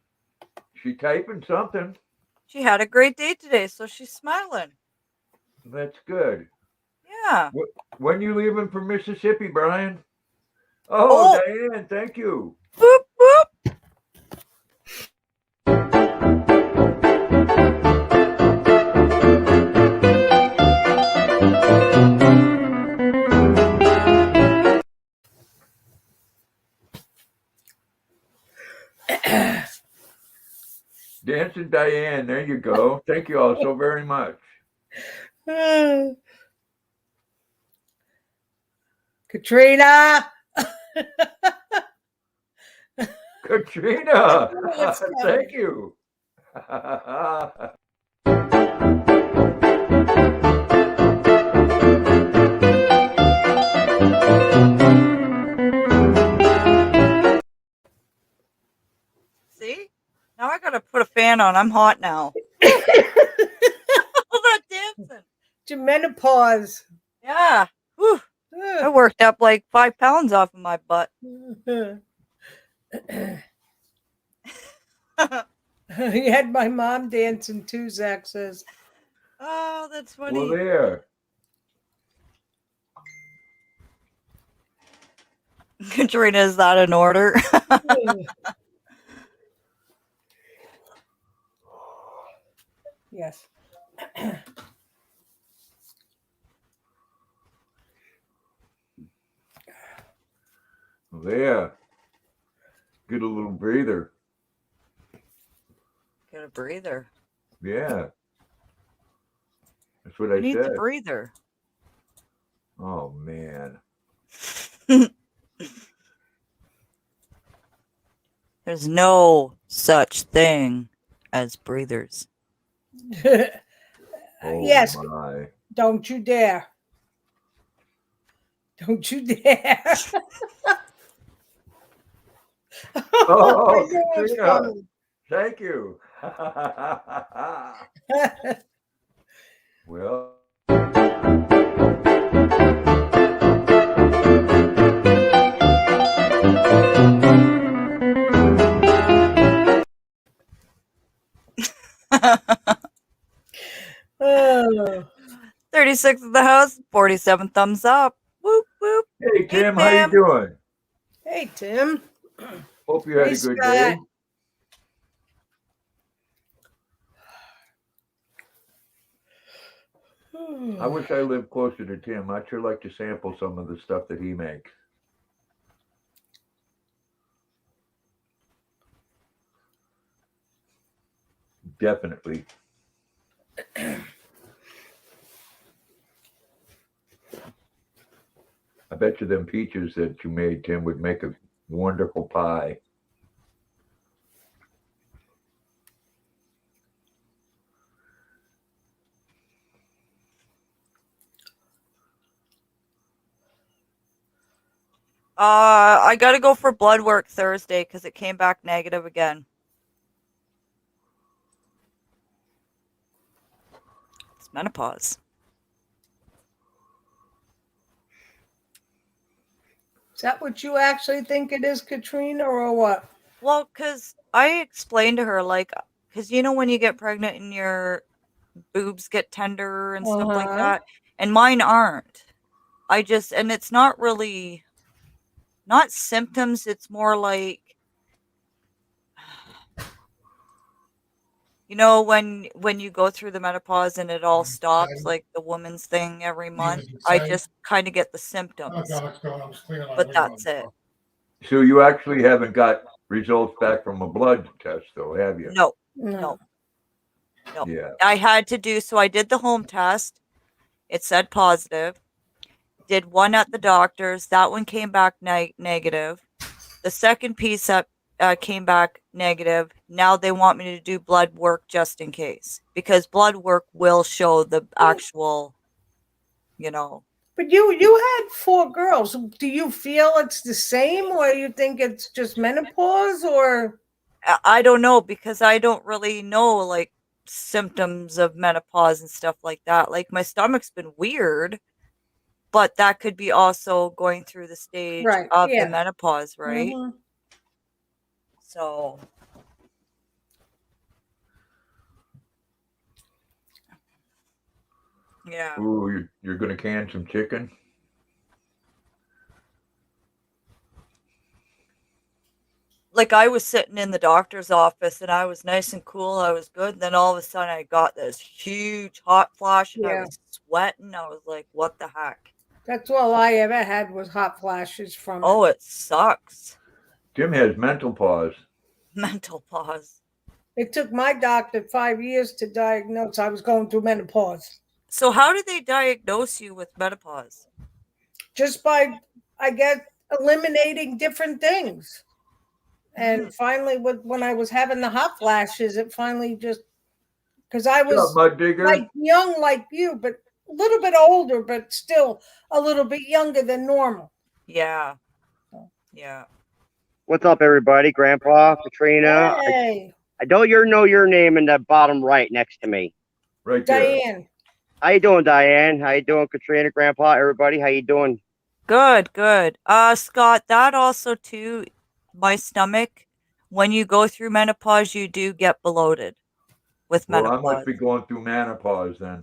She typing something. She had a great day today, so she's smiling. That's good. Yeah. When you leaving for Mississippi, Brian? Oh, Diane, thank you. Boop, boop. Dancing Diane, there you go. Thank you all so very much. Katrina. Katrina, It's thank coming. you. See? Now I gotta put a fan on. I'm hot now. All that dancing. To menopause. Yeah. Whew. I worked up like 5 pounds off of my butt. You had my mom dancing too, Zach says. Oh, that's funny. Well, there. Katrina, is that in order? Yes. There. Get a little breather. Get a breather. Yeah. That's what Who I needs said. a breather? Oh, man. There's no such thing as breathers. Oh, Yes. my. Don't you dare. Don't you dare. Oh, I knew it was Katrina. coming. Thank you. Well. Oh. 36 of the house, 47 thumbs up. Whoop, whoop. Hey, Tim, how you Tim. doing? Hey, Tim. Hope you had Hey, a good Scott. day. I wish I lived closer to Tim. I'd sure like to sample some of the stuff that he makes. Definitely. I bet you them peaches that you made, Tim, would make a wonderful pie. I gotta go for blood work Thursday because it came back negative again. It's menopause. Is that what you actually think it is, Katrina, or what? Well, because I explained to her, like, because you know when you get pregnant and your boobs get tender and stuff like that, and mine aren't. And it's not really, not symptoms. It's more like, you know, when you go through the menopause and it all stops, like the woman's thing every month. I just kind of get the symptoms, but that's it. So you actually haven't got results back from a blood test, though, have you? No. Yeah. I had to do, so I did the home test. It said positive. Did one at the doctor's. That one came back negative. The second piece that came back negative. Now they want me to do blood work just in case, because blood work will show the actual, you know. But you had 4 girls. Do you feel it's the same, or you think it's just menopause, or? I don't know, because I don't really know like symptoms of menopause and stuff like that. Like my stomach's been weird, but that could be also going through the stage of the menopause, right? Mhm. So yeah. Ooh, you're going to can some chicken? Like I was sitting in the doctor's office and I was nice and cool. I was good. And then all of a sudden I got this huge hot flash and I was sweating. I was like, what the heck? That's all I ever had was hot flashes from Oh, it sucks. Jim has mental pause. Mental pause. It took my doctor 5 years to diagnose I was going through menopause. So how did they diagnose you with menopause? Just by, I guess, eliminating different things. Mm. And finally, when I was having the hot flashes, it finally just, because I What's up, was mud digger? like young like you, but a little bit older, but still a little bit younger than normal. Yeah. Yeah. What's up, everybody? Grandpa, Katrina. Hey, I don't know your name in the bottom right next to me. Right there. Diane. How you doing, Diane? How you doing, Katrina, Grandpa, everybody? How you doing? Good, good. Scott, that also too, my stomach, when you go through menopause, you do get bloated with Well, I must menopause. be going through menopause then.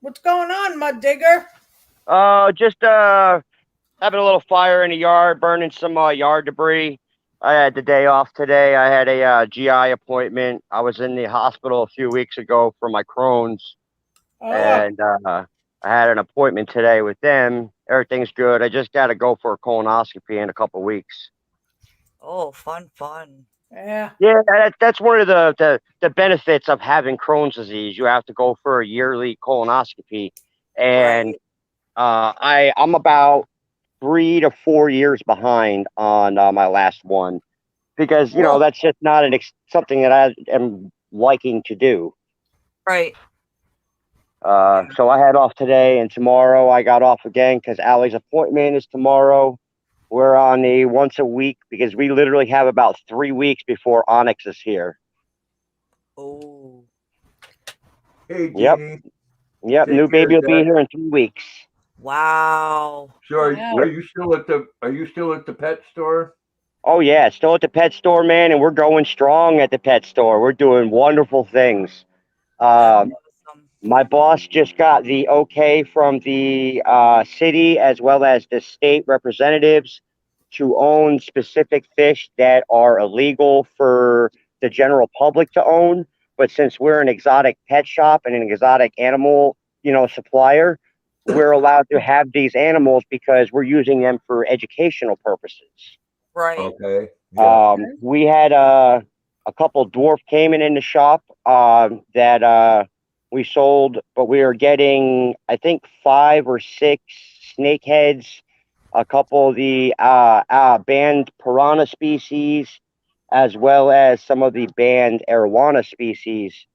What's going on, mud digger? Just having a little fire in the yard, burning some yard debris. I had the day off today. I had a GI appointment. I was in the hospital a few weeks ago for my Crohn's, Oh, and I had an appointment today with them. Everything's good. I just got to go for a colonoscopy in a couple weeks. Oh, fun, fun. yeah. Yeah, that's one of the benefits of having Crohn's disease. You have to go for a yearly colonoscopy, and Right. I'm about 3 to 4 years behind on my last one because Oh, that's just not something that I am liking to do. Right. So I had off today and tomorrow. I got off again because Allie's appointment is tomorrow. We're on the once a week because we literally have about 3 weeks before Onyx is here. Oh. Hey, Yep. Jeannie. Yep, Take new care, baby will be Dad. here in 3 weeks. Wow. So wow. are you still at the pet store? Oh yeah, still at the pet store, man, and we're going strong at the pet store. We're doing wonderful things. That's Um, awesome. my boss just got the okay from the city as well as the state representatives to own specific fish that are illegal for the general public to own. But since we're an exotic pet shop and an exotic animal, supplier, we're allowed to have these animals because we're using them for educational purposes. Right. Okay. Yeah. We had a couple dwarf caiman in the shop that we sold, but we are getting, I think, 5 or 6 snakeheads, a couple of the banned piranha species, as well as some of the banned arowana species.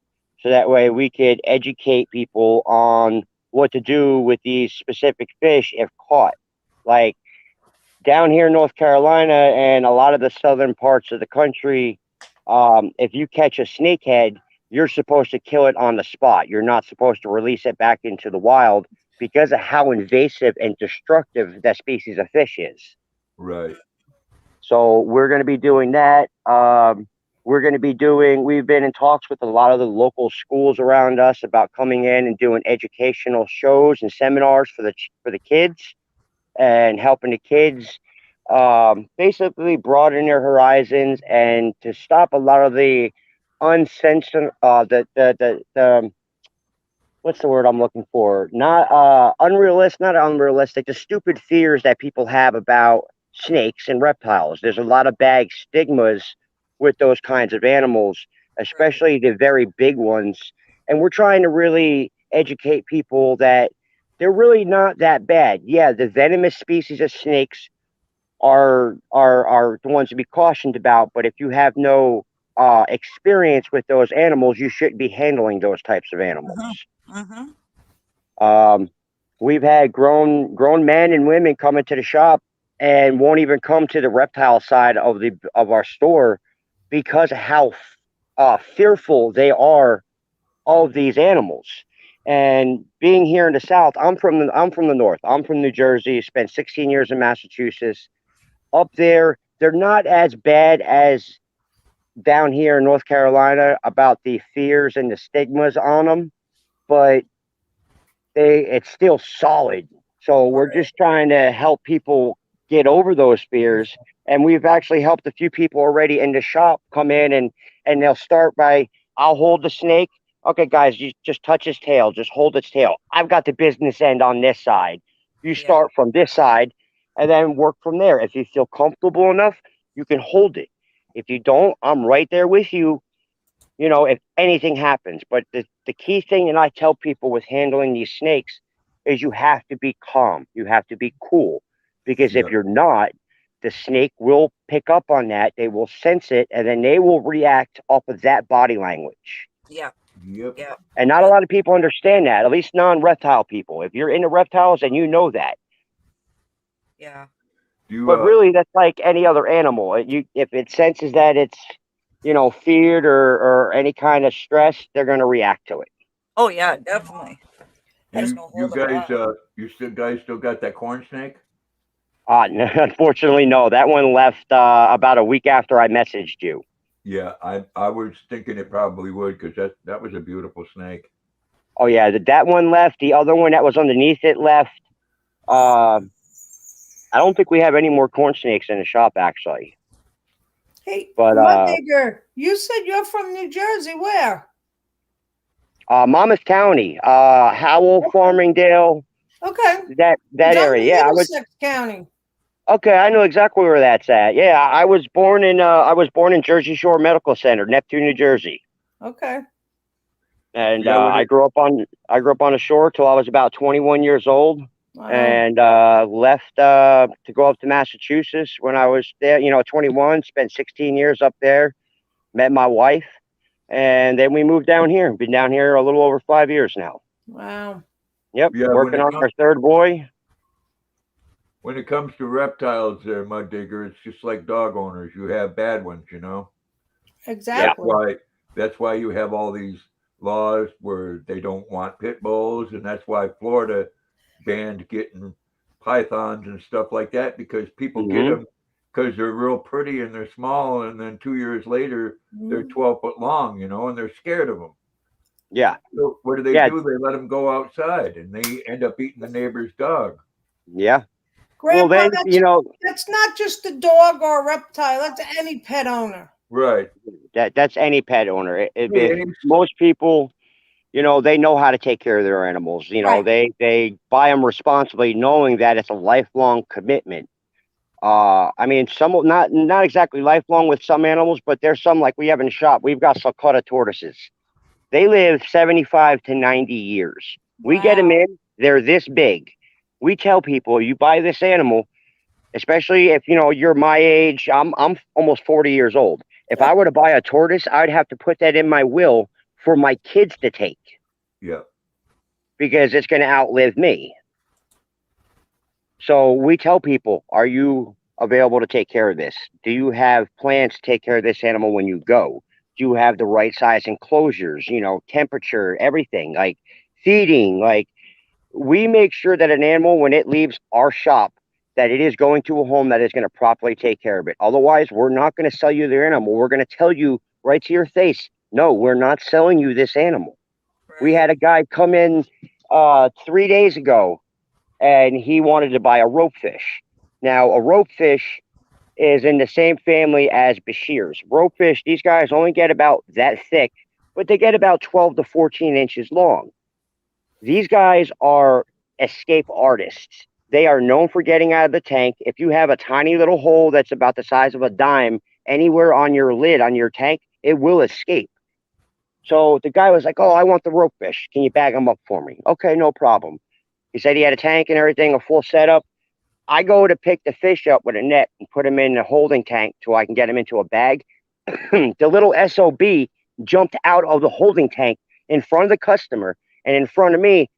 So that way we could educate people on what to do with these specific fish if caught. Like, down here in North Carolina and a lot of the southern parts of the country, if you catch a snakehead, you're supposed to kill it on the spot. You're not supposed to release it back into the wild because of how invasive and destructive that species of fish is. Right. So we're going to be doing that. We've been in talks with a lot of the local schools around us about coming in and doing educational shows and seminars for the kids and helping the kids basically broaden their horizons and to stop a lot of the uncensored the what's the word I'm looking for? Not unrealistic, the stupid fears that people have about snakes and reptiles. There's a lot of bad stigmas with those kinds of animals, Right. especially the very big ones. And we're trying to really educate people that they're really not that bad. Yeah, the venomous species of snakes are the ones to be cautioned about, but if you have no experience with those animals, you shouldn't be handling those types of animals. Mm-hmm. Mm-hmm. Um, we've had grown men and women come into the shop and won't even come to the reptile side of our store because of how fearful they are of these animals. And being here in the South, I'm from the North. I'm from New Jersey. Spent 16 years in Massachusetts. Up there, they're not as bad as down here in North Carolina about the fears and the stigmas on them, but it's still solid. So we're Right. just trying to help people get over those fears. And we've actually helped a few people already in the shop come in and they'll start by, I'll hold the snake. Okay, guys, you just touch his tail, just hold its tail. I've got the business end on this side. You Yeah. start from this side and then work from there. If you feel comfortable enough, you can hold it. If you don't, I'm right there with you, if anything happens. But the key thing that I tell people with handling these snakes is you have to be calm. You have to be cool. Because if Yep. you're not, the snake will pick up on that. They will sense it, and then they will react off of that body language. Yeah. Yep. Yeah. And not a lot of people understand that, at least non-reptile people. If you're into reptiles, and you know that. Yeah. You But really, that's like any other animal. If it senses that it's, feared or any kind of stress, they're going to react to it. Oh yeah, definitely. There's you no you holding guys back. still got that corn snake? Unfortunately, no. That one left about a week after I messaged you. Yeah, I was thinking it probably would because that was a beautiful snake. Oh yeah, that one left. The other one that was underneath it left. Uh, I don't think we have any more corn snakes in the shop actually. Hey, But Mud Digger, you said you're from New Jersey. Where? Monmouth County, Howell, Farmingdale, Okay. that It's under area. Yeah, I was. Middlesex County. Okay, I know exactly where that's at. Yeah, I was born in Jersey Shore Medical Center, Neptune, New Jersey. Okay. And Yeah, I grew up on the shore till I was about 21 years old, Wow. and left to go up to Massachusetts when I was there. 21. Spent 16 years up there. Met my wife, and then we moved down here. Been down here a little over 5 years now. Wow. Yep, yeah. working on our third boy. When it comes to reptiles, there, Mud Digger, it's just like dog owners. You have bad ones, Yeah. Exactly. That's why you have all these laws where they don't want pit bulls, and that's why Florida banned getting pythons and stuff like that because people get Hmm. them because they're real pretty and they're small, and then 2 years later they're Mhm. 12 foot long, and they're scared of them. Yeah. So what do? They Yeah. let them go outside, and they end up eating the neighbor's dog. Yeah. Well, Grandpa, then that's not just a dog or a reptile. That's any pet owner. Right. that's any pet owner. If Hey, most people, they know how to take care of their animals. Right. They buy them responsibly, knowing that it's a lifelong commitment. I mean, some not exactly lifelong with some animals, but there's some like we have in the shop. We've got Sulcata tortoises. They live 75 to 90 years. We get them Wow. in, they're this big. We tell people, you buy this animal, especially if you're my age. I'm almost 40 years old. If I Yep. were to buy a tortoise, I'd have to put that in my will for my kids to take yeah. because it's going to outlive me. So we tell people, are you available to take care of this? Do you have plans to take care of this animal when you go? Do you have the right size enclosures, temperature, everything, like feeding? Like we make sure that an animal, when it leaves our shop, that it is going to a home that is going to properly take care of it. Otherwise, we're not going to sell you the animal. We're going to tell you right to your face, no, we're not selling you this animal. We Right. had a guy come in 3 days ago and he wanted to buy a rope fish. Now, a rope fish is in the same family as Bashirs. Rope fish, these guys only get about that thick, but they get about 12 to 14 inches long. These guys are escape artists. They are known for getting out of the tank. If you have a tiny little hole that's about the size of a dime anywhere on your lid on your tank, it will escape. So the guy was like, "Oh, I want the rope fish. Can you bag them up for me?" Okay, no problem. He said he had a tank and everything, a full setup. I go to pick the fish up with a net and put them in a holding tank so I can get them into a bag. The little SOB jumped out of the holding tank in front of the customer and in front of me,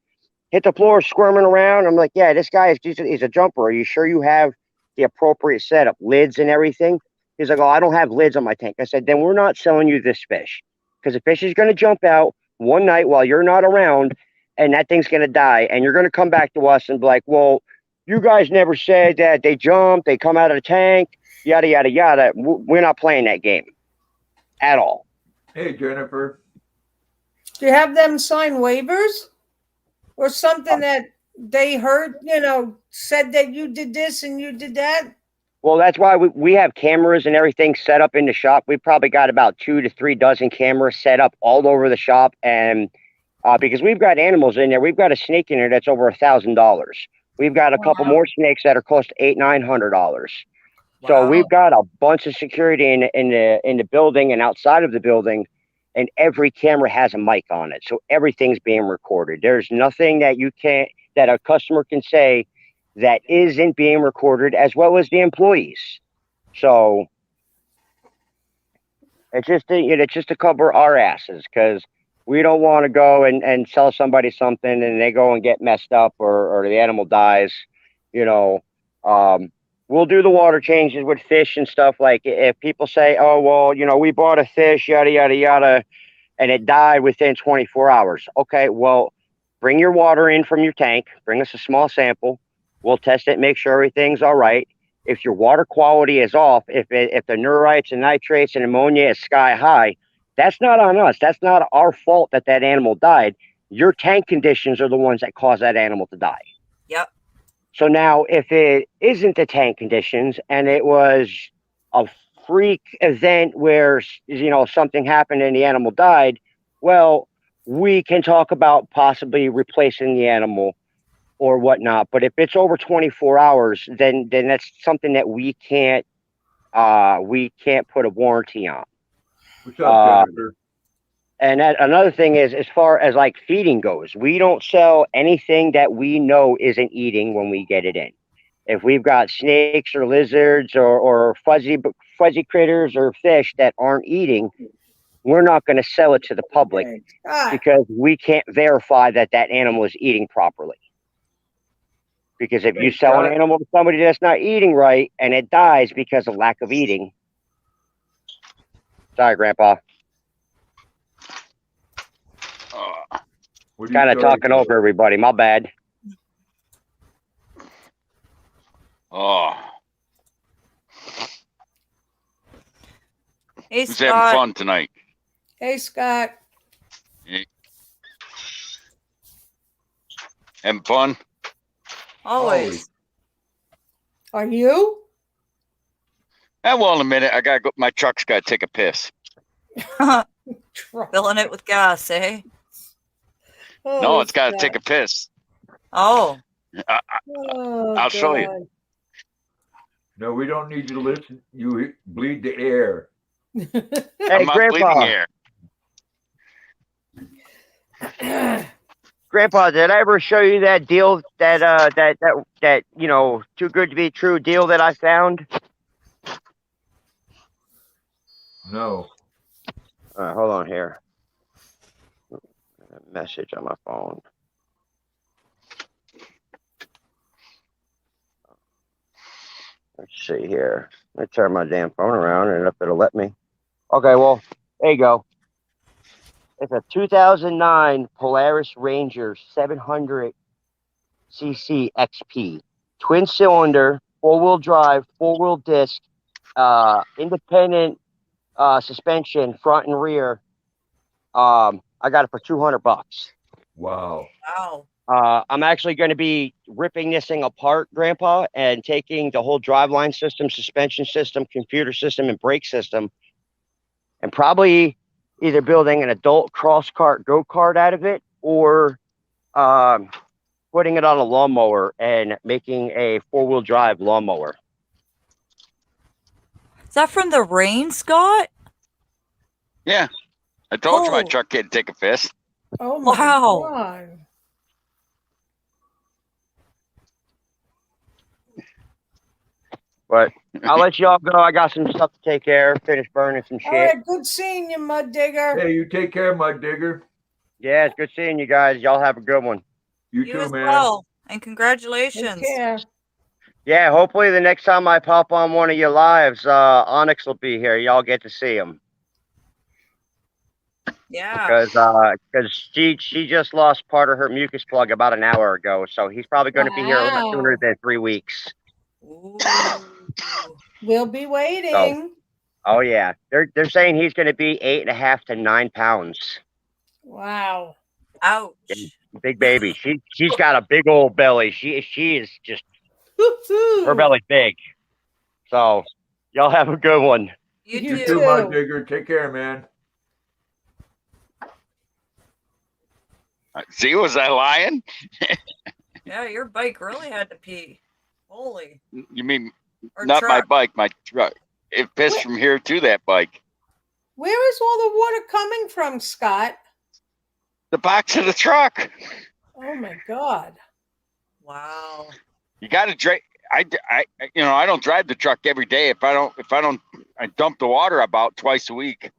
hit the floor squirming around. I'm like, yeah, this guy is a jumper. Are you sure you have the appropriate setup, lids and everything? He's like, oh, I don't have lids on my tank. I said, then we're not selling you this fish because the fish is going to jump out one night while you're not around and that thing's going to die. And you're going to come back to us and be like, well, you guys never said that they jump, they come out of the tank, yada, yada, yada. We're not playing that game at all. Hey, Jennifer. Do you have them sign waivers or something that they heard, said that you did this and you did that? Well, that's why we have cameras and everything set up in the shop. We've probably got about 2 to 3 dozen cameras set up all over the shop. And because we've got animals in there, we've got a snake in there that's over $1,000. We've got a couple Wow. more snakes that are close to $800-900. So Wow. we've got a bunch of security in the building and outside of the building, and every camera has a mic on it. So everything's being recorded. There's nothing that a customer can say that isn't being recorded, as well as the employees. So it's just to cover our asses, because we don't want to go and sell somebody something and they go and get messed up, or the animal dies. You know, we'll do the water changes with fish and stuff. Like if people say, oh, well, we bought a fish, yada, yada, yada, and it died within 24 hours. Okay, well, bring your water in from your tank, bring us a small sample. We'll test it, make sure everything's all right. If your water quality is off, if the neurites and nitrates and ammonia is sky high, that's not on us. That's not our fault that animal died. Your tank conditions are the ones that cause that animal to die. Yep. So now, if it isn't the tank conditions and it was a freak event where something happened and the animal died, well, we can talk about possibly replacing the animal or whatnot. But if it's over 24 hours, then that's something that we can't put a warranty on. What's up, Jennifer? And another thing is, as far as like feeding goes, we don't sell anything that we know isn't eating when we get it in. If we've got snakes or lizards or fuzzy critters or fish that aren't eating, we're not going to sell it to the public because we can't verify that animal is eating properly. Because if you sell an animal to somebody that's not eating right and it dies because of lack of eating, sorry, Grandpa. Kind of talking over everybody. My bad. Oh. Hey, Who's Scott. having fun tonight? Hey, Scott. Having fun? Always. Are you? Well, in a minute. My truck's got to take a piss. Filling it with gas, eh? Oh, No, it's got to Scott. take a piss. Oh. I'll show you. No, we don't need to listen. You bleed the air. Hey, I'm not Grandpa. bleeding air. Grandpa, did I ever show you that deal that too good to be true deal that I found? No. Hold on here. Message on my phone. Let's see here. Let me turn my damn phone around and if it'll let me. Okay, well, there you go. It's a 2009 Polaris Ranger 700cc XP. Twin cylinder, four-wheel drive, four-wheel disc, independent suspension, front and rear. I got it for $200. Wow. Wow. I'm actually going to be ripping this thing apart, Grandpa, and taking the whole driveline system, suspension system, computer system, and brake system, and probably either building an adult cross kart go-kart out of it, or putting it on a lawnmower and making a four-wheel drive lawnmower. Is that from the rain, Scott? Yeah. I told you my Oh. truck can't take a piss. Oh, my Wow. God. But I'll let y'all go. I got some stuff to take care of, finish burning some All shit. right, good seeing you, Mud Digger. Hey, you take care, Mud Digger. Yeah, it's good seeing you guys. Y'all have a good one. You You too, as man. well. And Take congratulations. care. Yeah, hopefully the next time I pop on one of your lives, Onyx will be here. Y'all get to see him. Yeah. Because she just lost part of her mucus plug about an hour ago, so he's probably going to be here a lot sooner than 3 weeks. Ooh. We'll be waiting. Oh yeah, they're saying he's going to be 8.5 to 9 pounds. Wow. Ouch. Big baby. She's got a big old belly. She is just her belly's big. So y'all have a good one. You You You too. too, Mud Digger. Take care, man. See, was I lying? Yeah, your bike really had to pee. Holy. You mean Or Not my truck? bike, my truck. It pissed Where- from here to that bike. Where is all the water coming from, Scott? The box of the truck. Oh my God. Wow. You got to drive. I don't drive the truck every day. If I don't, I dump the water about twice a week.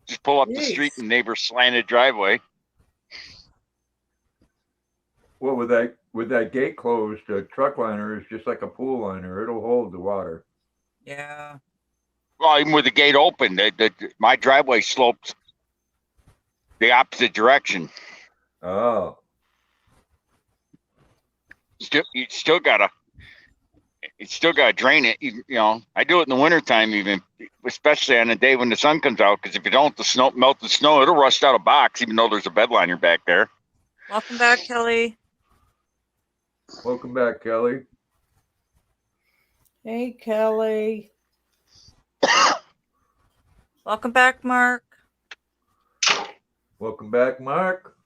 Just pull up the street Jeez. in neighbor's slanted driveway. Well, with that gate closed, a truck liner is just like a pool liner. It'll hold the water. Yeah. Well, even with the gate open, my driveway slopes the opposite direction. Oh, You still gotta drain it. I do it in the wintertime, even especially on a day when the sun comes out. Because if you don't, melt the snow, it'll rust out a box, even though there's a bed liner back there. Welcome back, Kelly. welcome back, Kelly. Hey, Kelly. Welcome back, Mark. Welcome back, Mark.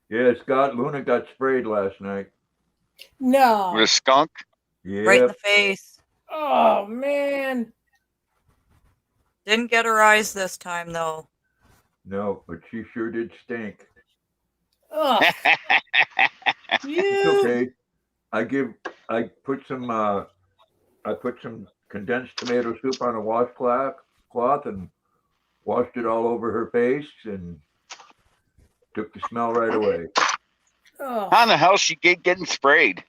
Yeah, Scott, Luna got sprayed last night. No. With a skunk. Right in Yeah, the face. Oh man. Didn't get her eyes this time, though. no, but she sure did stink. Oh, It's you. okay. I put some condensed tomato soup on a washcloth and washed it all over her face and took the smell right away. Oh, How in the hell she getting sprayed?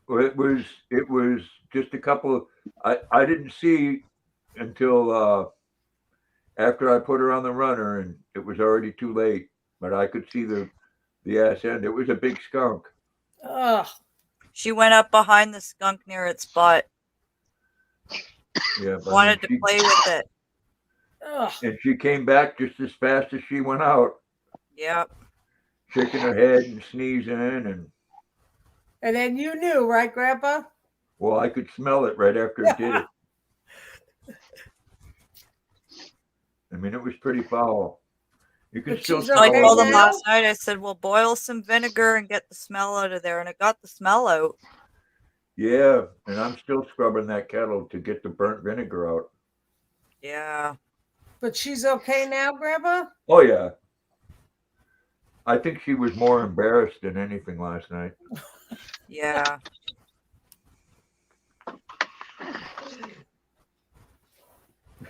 Well, it was just a couple of, I didn't see until after I put her on the runner, and it was already too late, but I could see the ass end. It was a big skunk. oh. She went up behind the skunk near its butt. Yeah, but Wanted to play with it. Oh. and she came back just as fast as she went out, Yep. shaking her head and sneezing, And then you knew, right, Grandpa? well, I could smell it right after it did it. I mean, it was pretty foul. You can But still she's smell So I okay told them it. now? last night, I said, well, boil some vinegar and get the smell out of there. And it got the smell out. Yeah, and I'm still scrubbing that kettle to get the burnt vinegar out. Yeah. But she's okay now, Grandpa? Oh yeah. I think she was more embarrassed than anything last night. Yeah.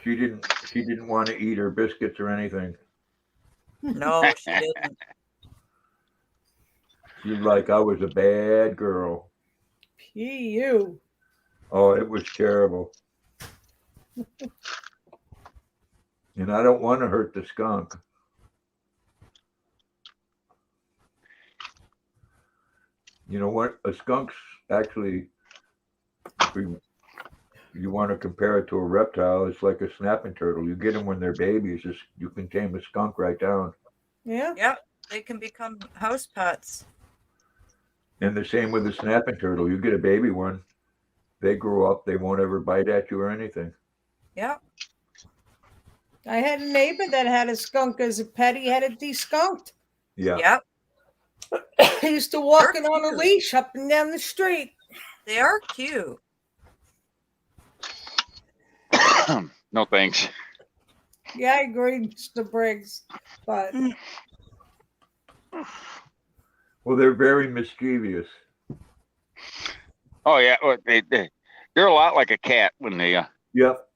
She didn't want to eat her biscuits or anything. No, she didn't. She's like, I was a bad girl. You. Oh, it was terrible. And I don't want to hurt the skunk. You know what? A skunk's actually, if you want to compare it to a reptile, it's like a snapping turtle. You get them when they're babies. You can tame a skunk right down. Yeah. Yep. They can become house pets. And the same with the snapping turtle. You get a baby one, they grow up, they won't ever bite at you or anything. Yep. I had a neighbor that had a skunk as a pet. He had it deskunked. Yeah. Yep. He used to walk They're it on a cute. leash up and down the street. They are cute. No thanks. Yeah, I agree, Mr. Briggs. But Well, they're very mischievous. Oh yeah, well, they're a lot like a cat when they Yep.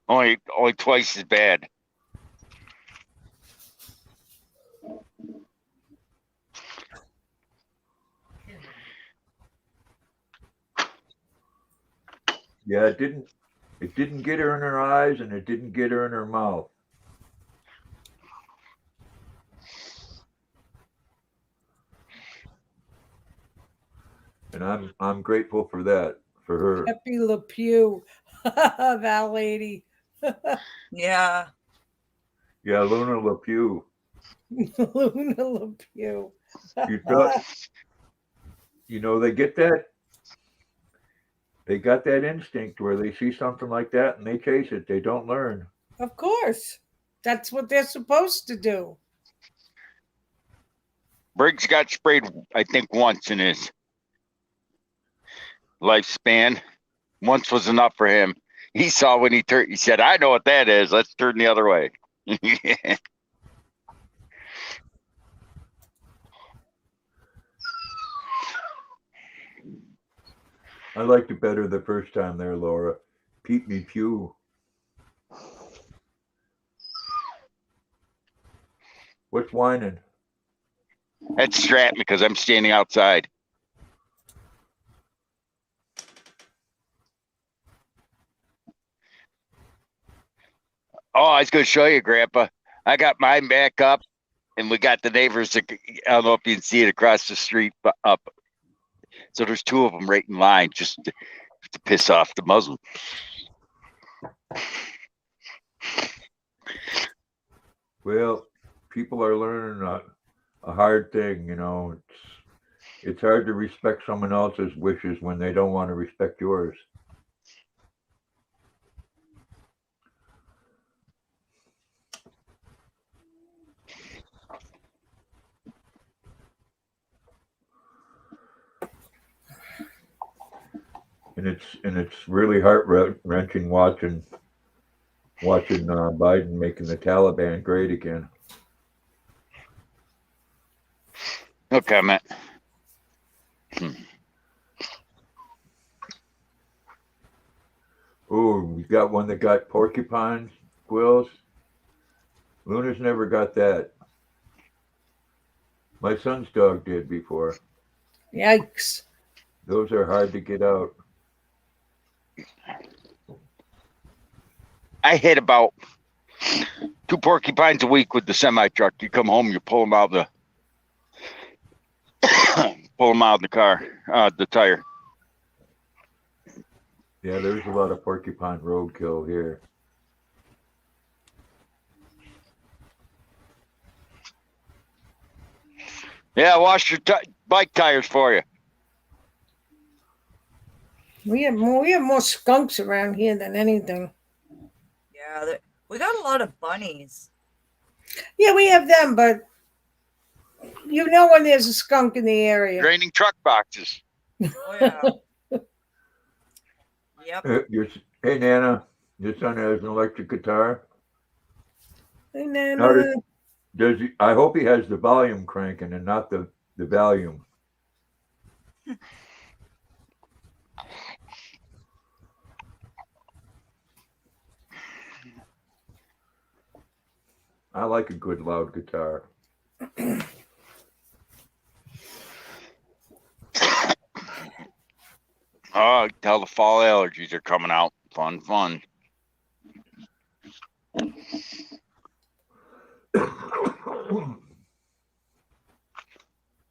only twice as bad. Yeah, it didn't get her in her eyes and it didn't get her in her mouth. And I'm grateful for that, for her. Pepe Le Pew, that lady. Yeah. Yeah, Luna LePew. Luna Le Pew. You thought, they got that instinct where they see something like that and they chase it. They don't learn. Of course. That's what they're supposed to do. Briggs got sprayed, I think, once in his lifespan. Once was enough for him. He saw when he turned. He said, "I know what that is. Let's turn the other way." I liked it better the first time there, Laura. Peep me pew. What's whining? That's Stratton because I'm standing outside. Oh, I was going to show you, Grandpa. I got mine back up, and we got the neighbors. I don't know if you can see it across the street, but up. So there's two of them right in line just to piss off the Muslim. Well, people are learning a hard thing, you know. It's hard to respect someone else's wishes when they don't want to respect yours. And it's really heart wrenching watching Biden making the Taliban great again. No comment. Oh, we got one that got porcupine quills. Luna's never got that. My son's dog did before. Yikes. Those are hard to get out. I hit about 2 porcupines a week with the semi truck. You come home, you pull them out of the car, the tire. Yeah, there's a lot of porcupine roadkill here. Yeah, wash your bike tires for you. We have more skunks around here than anything. Yeah, we got a lot of bunnies. Yeah, we have them, but you know when there's a skunk in the area. Draining truck boxes. Oh yeah. Yep. Hey, Nana, your son has an electric guitar. Hey, Nana. Does he? I hope he has the volume cranking and not the volume. I like a good loud guitar. Oh, tell the fall allergies are coming out. Fun. Of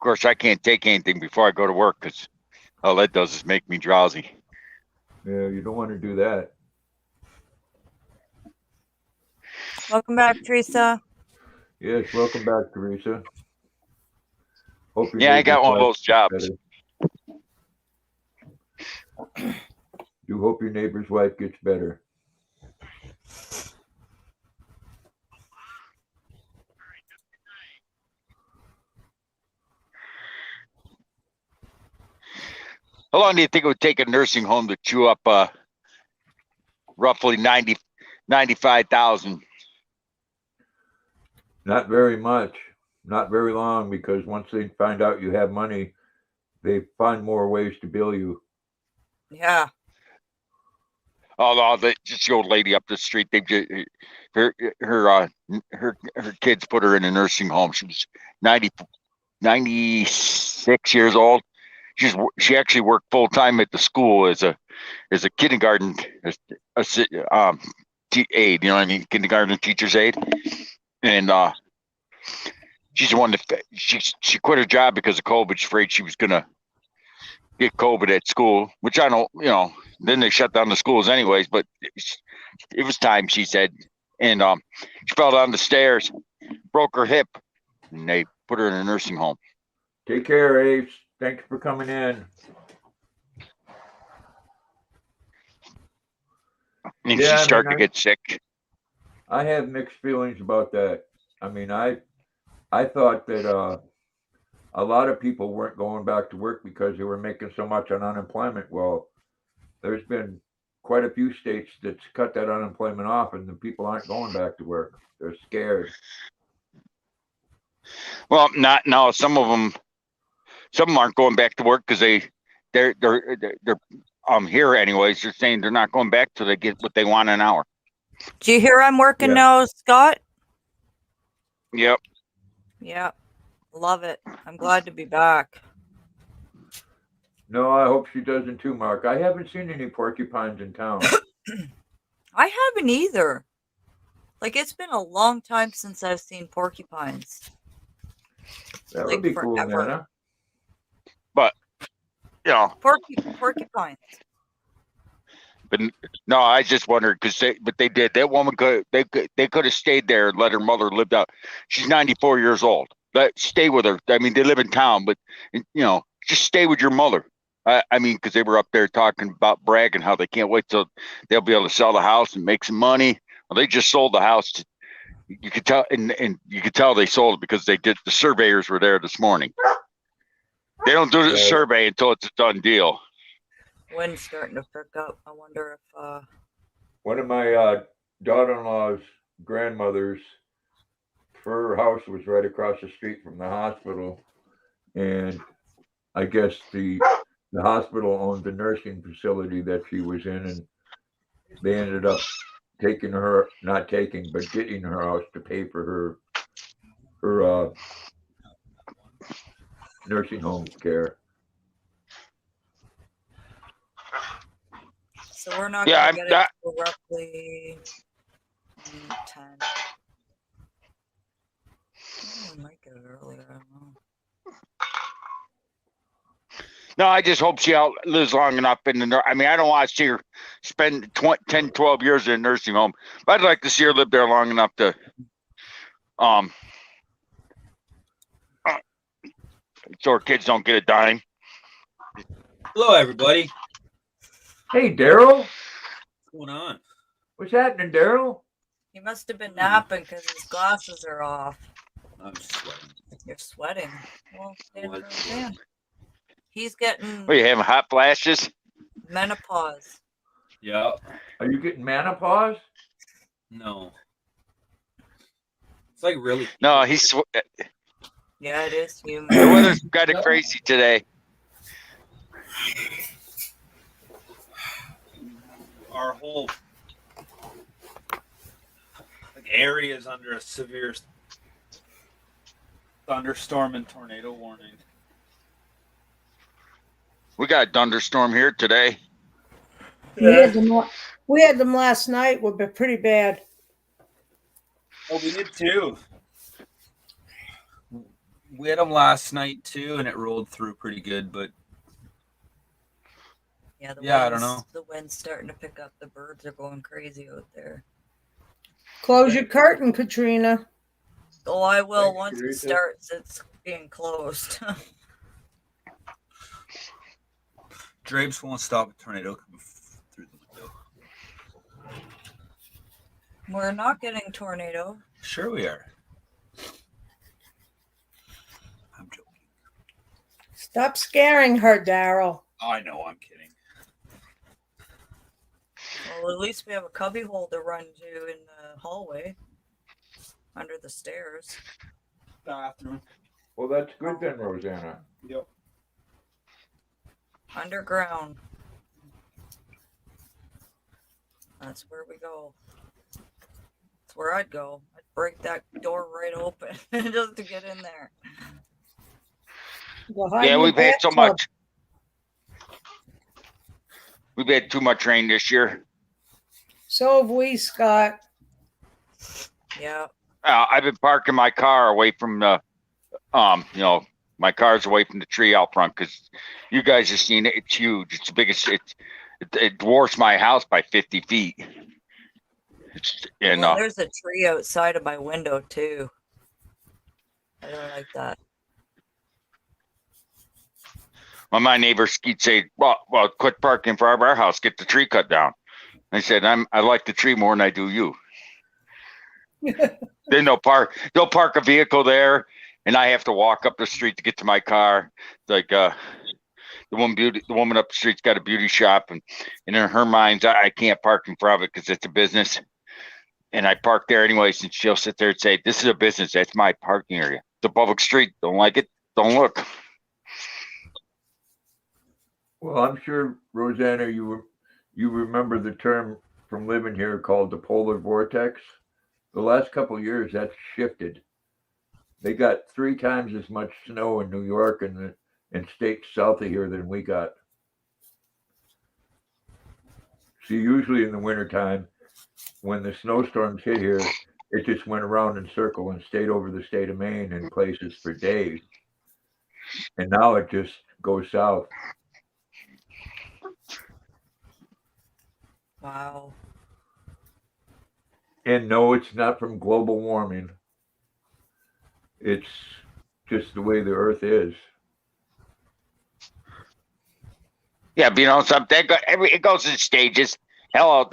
course, I can't take anything before I go to work because all that does is make me drowsy. Yeah, you don't want to do that. Welcome back, Teresa. Yes, welcome back, Teresa. Hope your Yeah, I got neighbor's one of wife those gets jobs. better. You hope your neighbor's wife gets better. How long do you think it would take a nursing home to chew up roughly 95,000? Not very much. Not very long, because once they find out you have money, they find more ways to bill you. Yeah. Oh, just the old lady up the street. They just, her kids put her in a nursing home. She was 96 years old. She actually worked full time at the school as a kindergarten aide. You know what I mean? Kindergarten teacher's aide. And she's the one that she quit her job because of COVID. She's afraid she was gonna get COVID at school, which I don't. You know, then they shut down the schools anyways. But it was time, she said. And she fell down the stairs, broke her hip, and they put her in a nursing home. Take care, Ace. Thanks for coming in. And she started to get sick. I have mixed feelings about that. I mean, I thought that a lot of people weren't going back to work because they were making so much on unemployment. Well, there's been quite a few states that's cut that unemployment off, and the people aren't going back to work. They're scared. Well, not now. Some of them aren't going back to work because they're here anyways. They're saying they're not going back till they get what they want an hour. Do you hear I'm working Yeah. now, Scott? Yep. Yeah. Love it. I'm glad to be back. No, I hope she doesn't too, Mark. I haven't seen any porcupines in town. I haven't either. Like, it's been a long time since I've seen porcupines. That Like would be cool, forever. Nana. But Porcupines. But no, I just wondered because they did. That woman they could have stayed there and let her mother live out. She's 94 years old. Stay with her. I mean, they live in town, but just stay with your mother. I mean, because they were up there talking about bragging how they can't wait till they'll be able to sell the house and make some money. Well, they just sold the house. You could tell, and you could tell they sold it because they did. The surveyors were there this morning. They don't do the survey until it's a done deal. Wind's starting to pick up. I wonder if One of my daughter-in-law's grandmothers, her house was right across the street from the hospital, and I guess the hospital owned the nursing facility that she was in, and they ended up getting her house to pay for her nursing home care. so. We're not Yeah, going to get it till roughly 10. I might get it earlier. I don't know. No, I just hope she lives long enough in the. I mean, I don't want to see her spend 10, 12 years in a nursing home, but I'd like to see her live there long enough to, so her kids don't get a dime. Hello, everybody. Hey, Daryl. What's going on? What's happening, Daryl? He must have been napping because his glasses are off. I'm sweating. You're sweating. Well, stand What? for a fan. He's getting Are you having hot flashes? menopause. Yeah. Are you getting menopause? No. It's like really. No, he's. Yeah, it is humid. The weather's kind of crazy today. Our whole area is under a severe thunderstorm and tornado warning. We got a thunderstorm here today. We had them last night. Were pretty bad. Oh, we did too. We had them last night too, and it rolled through pretty good. But Yeah, I don't know. The wind's starting to pick up. The birds are going crazy out there. Close your curtain, Katrina. Oh, I will Thanks, once it Teresa. starts. It's being closed. drapes won't stop a tornado coming through the window. We're not getting tornado. Sure, we are. I'm joking. Stop scaring her, Daryl. I know, I'm kidding. Well, at least we have a cubby hole to run to in the hallway, under the stairs. Bathroom. Well, that's good then, Rosanna. Yep. Underground. That's where we go. That's where I'd go. I'd break that door right open just to get in there. Behind Yeah, your we've had so bathtub. much. We've had too much rain this year. So have we, Scott. Yeah. I've been parking my car away from the, my car's away from the tree out front because you guys have seen it. It's huge. It's the biggest. It dwarfs my house by 50 feet. Well, there's a tree outside of my window too. I don't like that. Well, my neighbors keep say, well, quit parking in front of our house. Get the tree cut down. I said, I like the tree more than I do you. Then they'll park a vehicle there, and I have to walk up the street to get to my car. Like the woman up the street's got a beauty shop, and in her mind, I can't park in front of it because it's a business. And I park there anyways, and she'll sit there and say, "This is a business. That's my parking area. It's a public street. Don't like it? Don't look." Well, I'm sure, Rosanna, you remember the term from living here called the Polar Vortex. The last couple of years, that's shifted. They got 3 times as much snow in New York and states south of here than we got. See, usually in the wintertime, when the snowstorms hit here, it just went around in circle and stayed over the state of Maine in places for days. And now it just goes south. Wow. And no, it's not from global warming. It's just the way the earth is. Yeah, but something it goes in stages. Hello,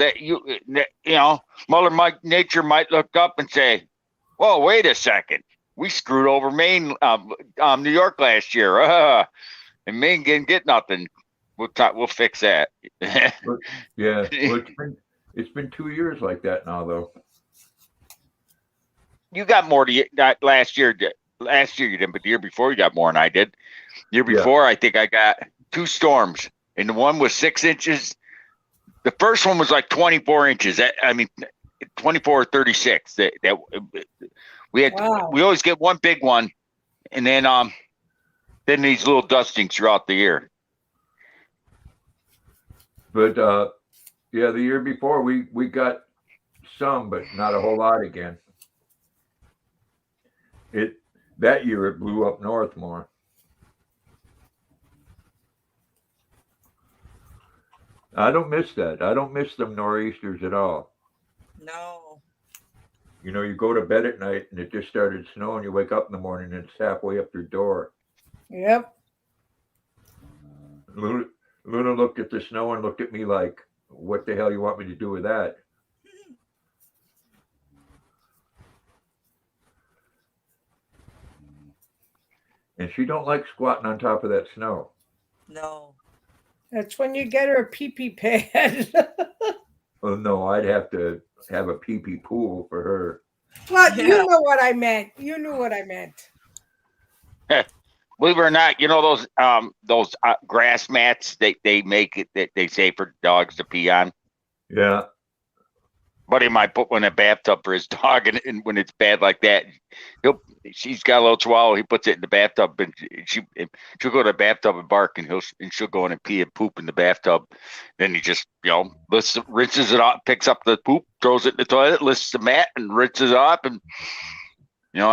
Mother Nature might look up and say, "Whoa, wait a second, we screwed over Maine, New York last year, and Maine didn't get nothing. We'll fix that." Yeah, well, it's been 2 years like that now, though. You got more to not last year. Last year you didn't, but the year before you got more than I did. The year before, I think I got 2 storms, and the one was 6 inches. The first one was like 24 inches. 24 or 36. We had we always get one big one, and then these little dustings throughout the year. But the year before we got some, but not a whole lot again. That year it blew up north more. I don't miss that. I don't miss them nor'easters at all. No. You go to bed at night and it just started snowing. You wake up in the morning and it's halfway up your door. Yep. Luna looked at the snow and looked at me like, "What the hell you want me to do with that?" And she don't like squatting on top of that snow. No. That's when you get her a pee-pee pad. Oh no, I'd have to have a pee-pee pool for her. Well, you know what I meant. You knew what I meant. Believe it or not, those grass mats they make it that they say for dogs to pee on. Yeah. Buddy might put one in a bathtub for his dog, and when it's bad like that, she's got a little chihuahua. He puts it in the bathtub, and she'll go to the bathtub and bark, and she'll go in and pee and poop in the bathtub. Then he just rinses it off, picks up the poop, throws it in the toilet, lifts the mat, and rinses it off. And he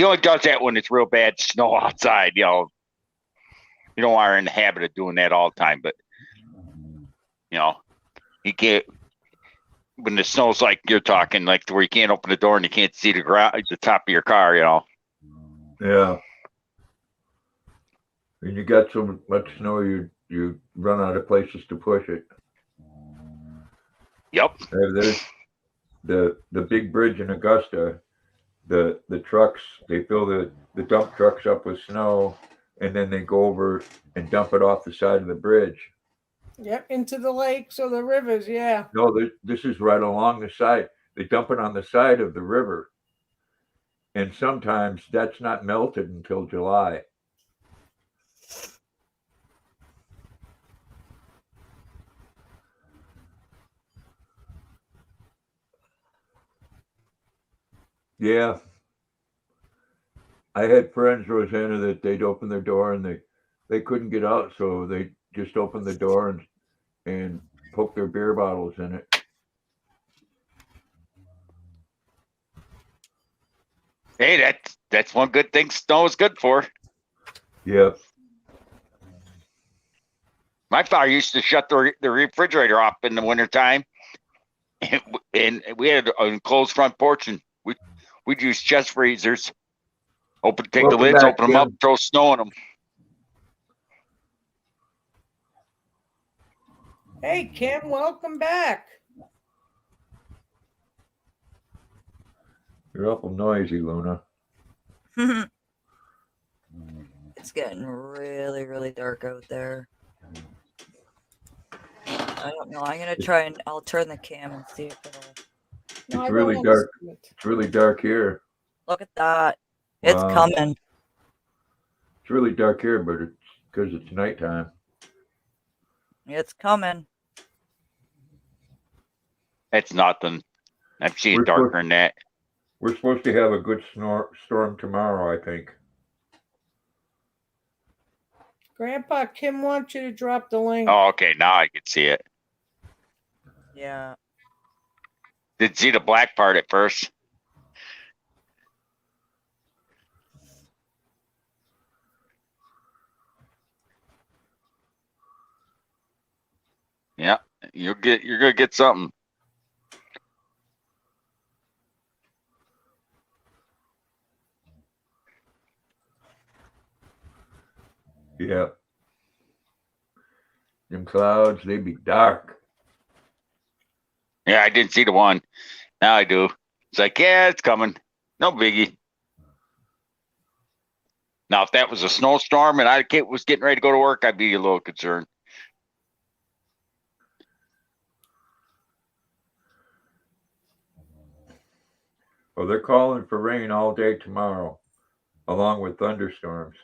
only does that when it's real bad snow outside. You don't want her in the habit of doing that all the time, but he can't when the snow's like you're talking, like where you can't open the door and you can't see the ground, the top of your car. Yeah. And you got so much snow, you run out of places to push it. Yep. There's the big bridge in Augusta. The trucks, they fill the dump trucks up with snow, and then they go over and dump it off the side of the bridge. Yep, into the lakes or the rivers, yeah. No, this is right along the side. They dump it on the side of the river. And sometimes that's not melted until July. Yeah. I had friends, Rosanna, that they'd open their door and they couldn't get out, so they just opened the door and poke their beer bottles in it. Hey, that's one good thing snow is good for. Yeah. My father used to shut the refrigerator off in the wintertime, and we had an enclosed front porch, and we'd use chest freezers. Take the lids, open them up, throw snow in them. Hey, Kim, welcome back. You're awful noisy, Luna. It's getting really, really dark out there. I don't know. I'm gonna try and I'll turn the cam and see if it'll. No, It's I really don't dark. understand it. It's really dark here. Look at that. It's Wow. coming. It's really dark here, but it's because it's nighttime. It's coming. It's nothing. I've seen We're it darker supposed, than that. we're supposed to have a good storm tomorrow, I think. Grandpa, Kim wants you to drop the link. Oh, okay. Now I can see it. Yeah. Didn't see the black part at first. Yeah, you're gonna get something. Yeah. Them clouds, they be dark. Yeah, I didn't see the one. Now I do. It's like, yeah, it's coming. No biggie. Now, if that was a snowstorm and I was getting ready to go to work, I'd be a little concerned. Well, they're calling for rain all day tomorrow, along with thunderstorms.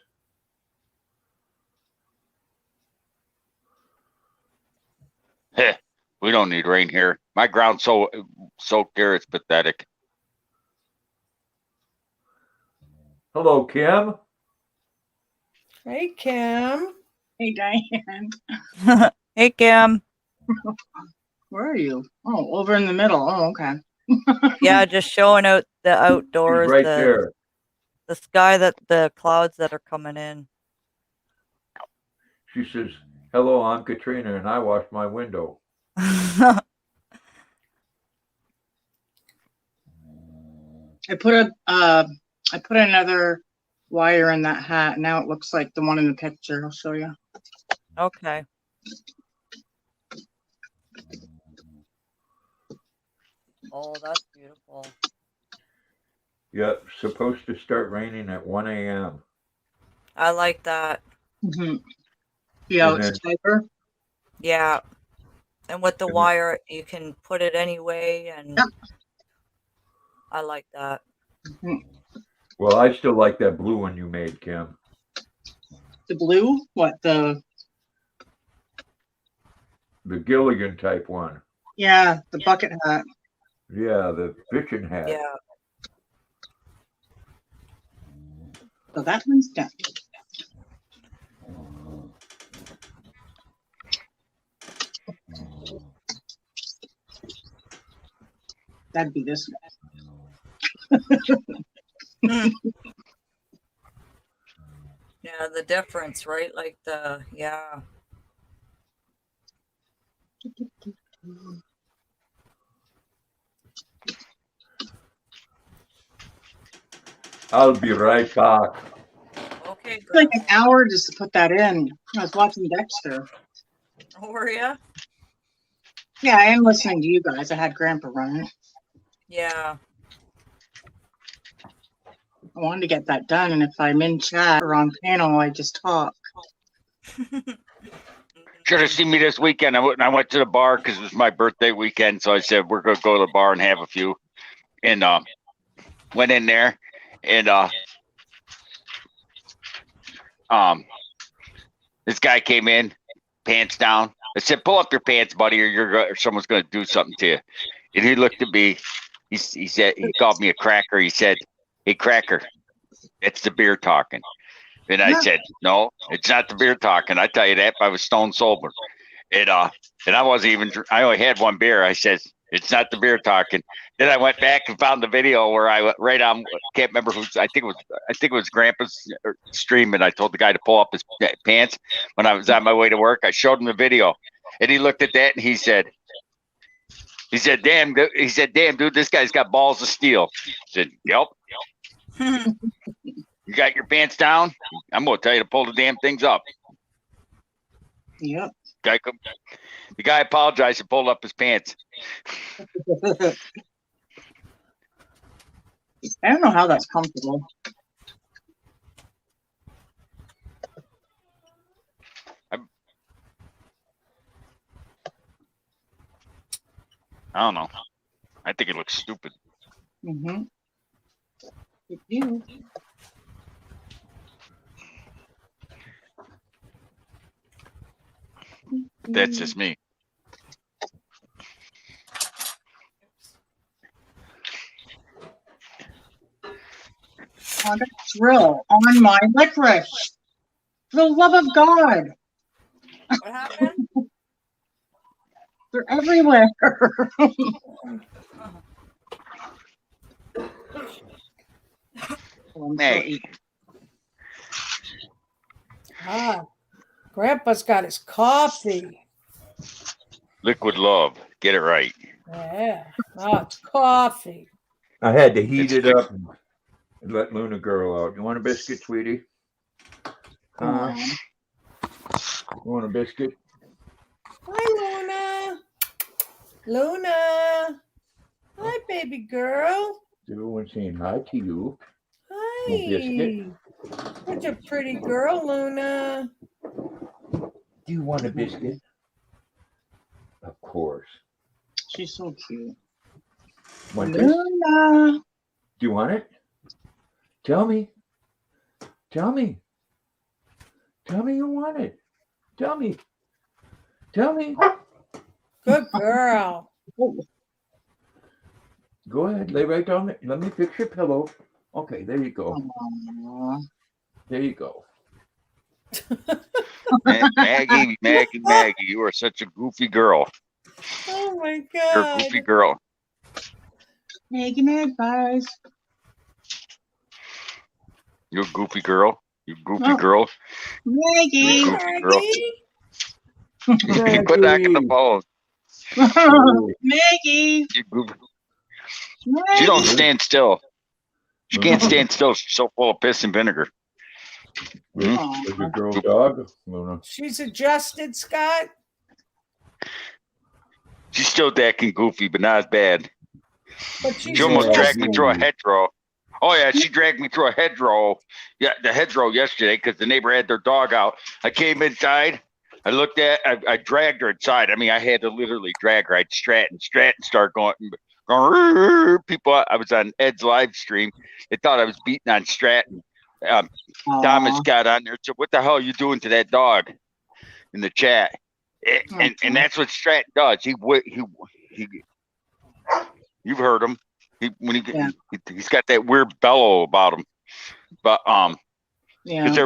Heh, we don't need rain here. My ground's so here, it's pathetic. Hello, Kim. Hey, Kim. Hey, Diane. Hey, Kim. Where are you? Oh, over in the middle. Oh, okay. Yeah, just showing out the She's outdoors, right the there. the sky, the clouds that are coming in. She says, hello, I'm Katrina, and I washed my window. I put another wire in that hat. Now it looks like the one in the picture. I'll show you. Okay. Oh, that's beautiful. Yep, supposed to start raining at 1 a.m. I like that. Mm-hmm. See how And it's tighter? Yeah. And with the And- wire, you can put it anyway, and Yep. I like that. Well, I still like that blue one you made, Kim. The blue? What, the... The Gilligan type one. Yeah, the bucket hat. Yeah, the fishing hat. Yeah. So that one's done. That'd be this one. Yeah, the difference, right? Like yeah. I'll be right back. Okay, It's like girl. an hour just to put that in. I was watching Dexter. How are ya? Yeah, I am listening to you guys. I had Grandpa running. Yeah. I wanted to get that done, and if I'm in chat or on panel, I just talk. Should have seen me this weekend. I went to the bar because it was my birthday weekend. So I said, we're going to go to the bar and have a few. And went in there and this guy came in, pants down. I said, pull up your pants, buddy, or someone's going to do something to you. And he looked at me. He said, he called me a cracker. He said, hey, cracker, it's the beer talking. And I said, no, it's not the beer talking. I tell you that if I was stone sober. And I wasn't even, I only had one beer. I said, it's not the beer talking. Then I went back and found the video where I went right on, can't remember who's, I think it was Grandpa's stream. And I told the guy to pull up his pants when I was on my way to work. I showed him the video and he looked at that and he said, damn, dude, this guy's got balls of steel. I said, yep. You got your pants down? I'm going to tell you to pull the damn things up. Yep. The guy apologized and pulled up his pants. I don't know how that's comfortable. I don't know. I think it looks stupid. Mm-hmm. You do. That's just me. On a drill on my licorice. For the love of God. What happened? They're everywhere. Oh, I'm still Hey, eating. Grandpa's got his coffee. liquid love. Get it right. Yeah. Oh, it's coffee. I had to heat It's it up and let Luna girl out. You want a biscuit, sweetie? Aw. You want a biscuit? Hi, Luna. Luna. Hi, baby girl. Everyone's saying hi to you. Hi. biscuit? Such a pretty girl, Luna. Do you want a biscuit? Of course. She's so cute. Want this? Do Luna. you want it? Tell me. Tell me. Tell me you want it. Tell me. Tell me. Good girl. Go ahead. Lay right down there. Let me fix your pillow. Okay, there you go. Aw. There you go. Maggie, you are such a goofy girl. Oh my You're a God. goofy girl. Making advice. You're a goofy girl. You goofy Oh. girl. Maggie. You goofy girl. Maggie. Quit knocking the phone. Maggie. You goofy. Maggie. She don't stand still. She can't stand still. She's so full of piss and vinegar. Aw. Is your girl dog? Luna. She's adjusted, Scott. She's still acting goofy, but not as bad. But she's She almost dragged me adjusted. through a hedgerow. Oh yeah, she dragged me through a hedgerow. Yeah, the hedgerow yesterday because the neighbor had their dog out. I came inside. I looked at. I dragged her inside. I mean, I had to literally drag her. I'd Stratton start going. People. I was on Ed's live stream. They thought I was beating on Stratton. Thomas got on there. So what the hell are you doing to that dog? In the chat, and that's what Stratton does. You've heard him. He's got that weird bellow about him. But Yeah. because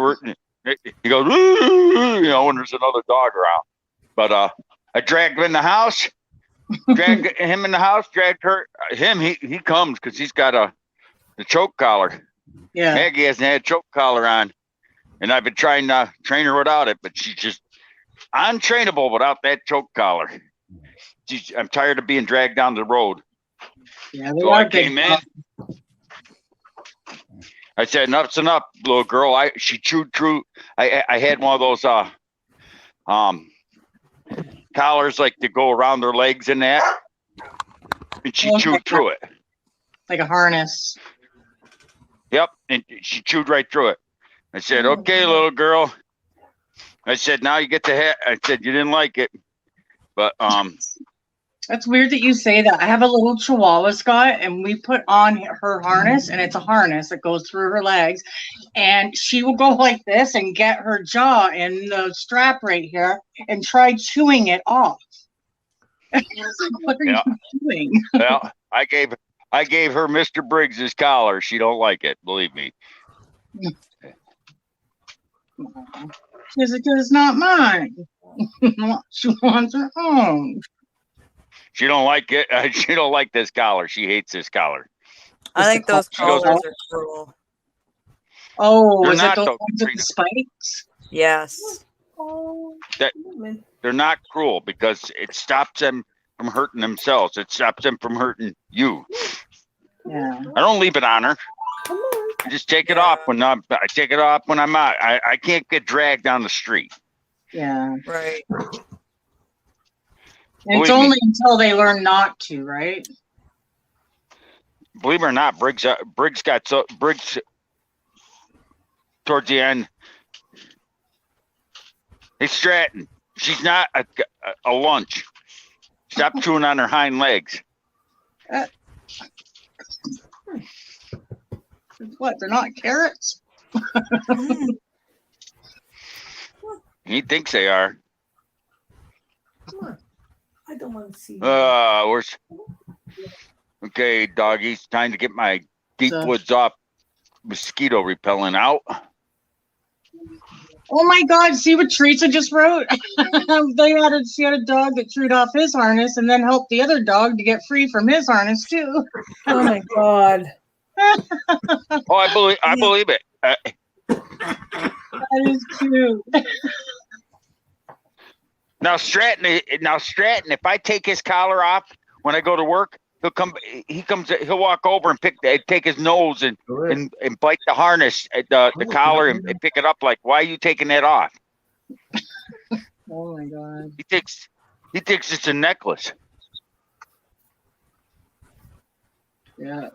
he goes, you know, when there's another dog around. But I dragged him in the house. Dragged him in the house. Dragged him. He comes because he's got the choke collar. Yeah. Maggie hasn't had a choke collar on, and I've been trying to train her without it, but she's just untrainable without that choke collar. I'm tired of being dragged down the road. Yeah. So I came in. I said, "Enough's enough, little girl." She chewed through. I had one of those collars like to go around their legs and that, and she chewed through it. Like a harness. Yep, and she chewed right through it. I said, "Okay, little girl." I said, "Now you get the head." I said, "You didn't like it, but That's weird that you say that. I have a little Chihuahua, Scott, and we put on her harness, and it's a harness that goes through her legs, and she will go like this and get her jaw in the strap right here and try chewing it off. I was like, what are you doing? Well, I gave her Mr. Briggs's collar. She don't like it, believe me. She's like, it's not mine. She wants her own. She don't like it. She don't like this collar. She hates this collar. I think those She goes, collars are cruel. Oh, They're is it not, those though, ones with the spikes? Yes. They're not cruel because it stops them from hurting themselves. It stops them from hurting you. Yeah. I don't leave it on her. I just take it off when I take it off when I'm out. I can't get dragged down the street. Yeah. Right. And it's only until they learn not to, right? believe it or not, Briggs towards the end. Hey, Stratton, she's not a lunch. Stop chewing on her hind legs. What? They're not carrots? He thinks they are. Come on. I don't want to see. Okay, doggies, time to get my deep woods off mosquito repellent out. Oh my God! See what Teresa just wrote? She had a dog that chewed off his harness and then helped the other dog to get free from his harness too. Oh my God! Oh, I believe it. That is cute. Now Stratton, if I take his collar off when I go to work, he'll walk over and take his nose and bite the harness, the collar and pick it up like, why are you taking that off? Oh my God. He thinks it's a necklace. Yeah.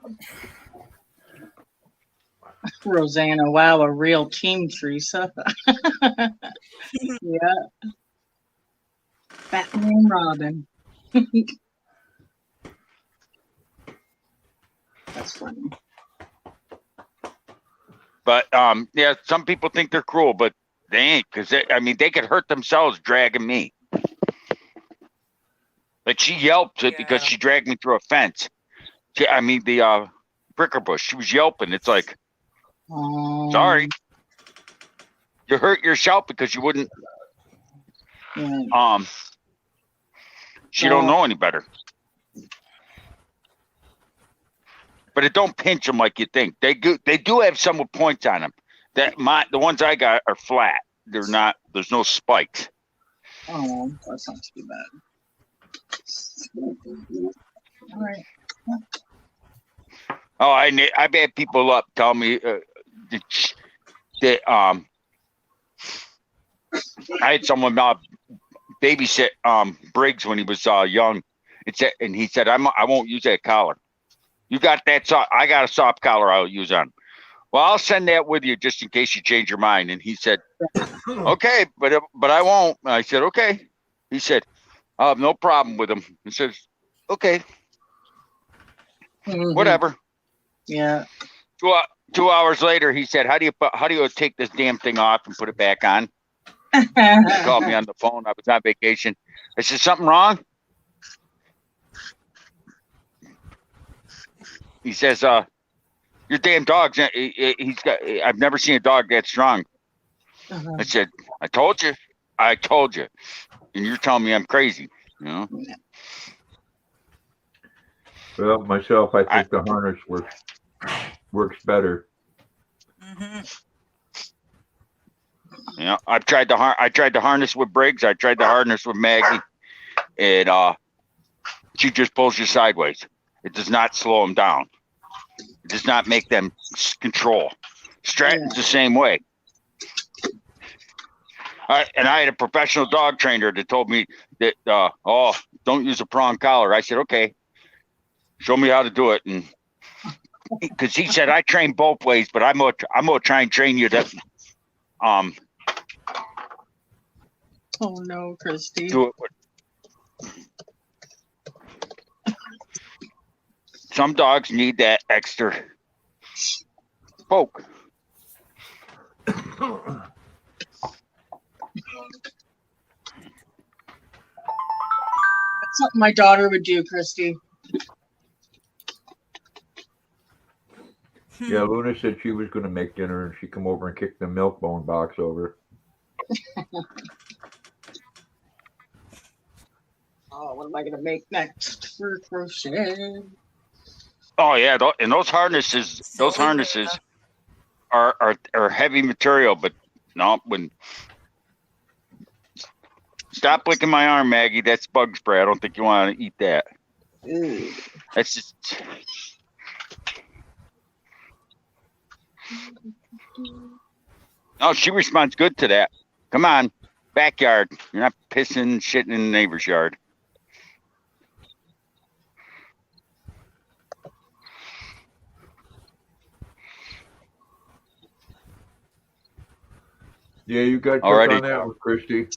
Rosanna, wow, a real team, Teresa. Yeah. Batman and Robin. That's funny. But yeah, some people think they're cruel, but they ain't, because they could hurt themselves dragging me. Like she yelped because she dragged me through a fence. The pricker bush. She was yelping. It's like, sorry, you hurt yourself because you wouldn't. She don't know any better. But it don't pinch them like you think. They do have some with points on them. The ones I got are flat. They're not. There's no spikes. Oh, that's not too bad. All right. Oh, I've had people up tell me that I had someone babysit Briggs when he was young. And he said, I won't use that collar. You got that soft? I got a soft collar I'll use on. Well, I'll send that with you just in case you change your mind. And he said, okay, but I won't. I said, okay. He said, I have no problem with him. He says, okay, whatever. Yeah. 2 hours later, he said, how do you take this damn thing off and put it back on? He called me on the phone. I was on vacation. I said, something wrong? He says, your damn dog's, I've never seen a dog that strong. I said, I told you. And you're telling me I'm crazy, you know? Well, myself, I think the harness works better. Yeah, I tried the harness with Briggs. I tried the harness with Maggie, and she just pulls you sideways. It does not slow them down. It does not make them control. Stratton's the same way. And I had a professional dog trainer that told me that, don't use a prong collar. I said, okay, show me how to do it. And because he said, I train both ways, but I'm gonna try and train you to, oh no, Christy. Do it with. Some dogs need that extra poke. That's something my daughter would do, Christy. Yeah, Luna said she was going to make dinner, and she come over and kick the milk bone box over. Oh, what am I going to make next for crochet? Oh yeah, and those harnesses are heavy material, but no, stop licking my arm, Maggie. That's bug spray. I don't think you want to eat that. Ooh. That's just. Oh, she responds good to that. Come on, backyard. You're not pissing, shitting in the neighbor's yard. Yeah, you got took Alrighty. on that with Christy.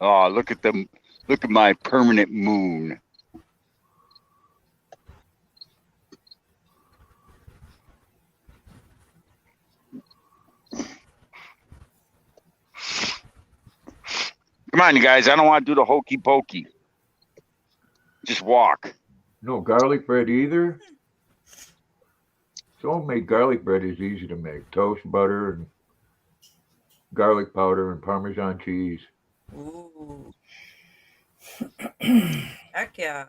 Oh, look at them. Look at my permanent moon. Come on, you guys. I don't want to do the hokey pokey. Just walk. No garlic bread either. Homemade garlic bread is easy to make. Toast, butter, and garlic powder and Parmesan cheese. Ooh. Heck yeah.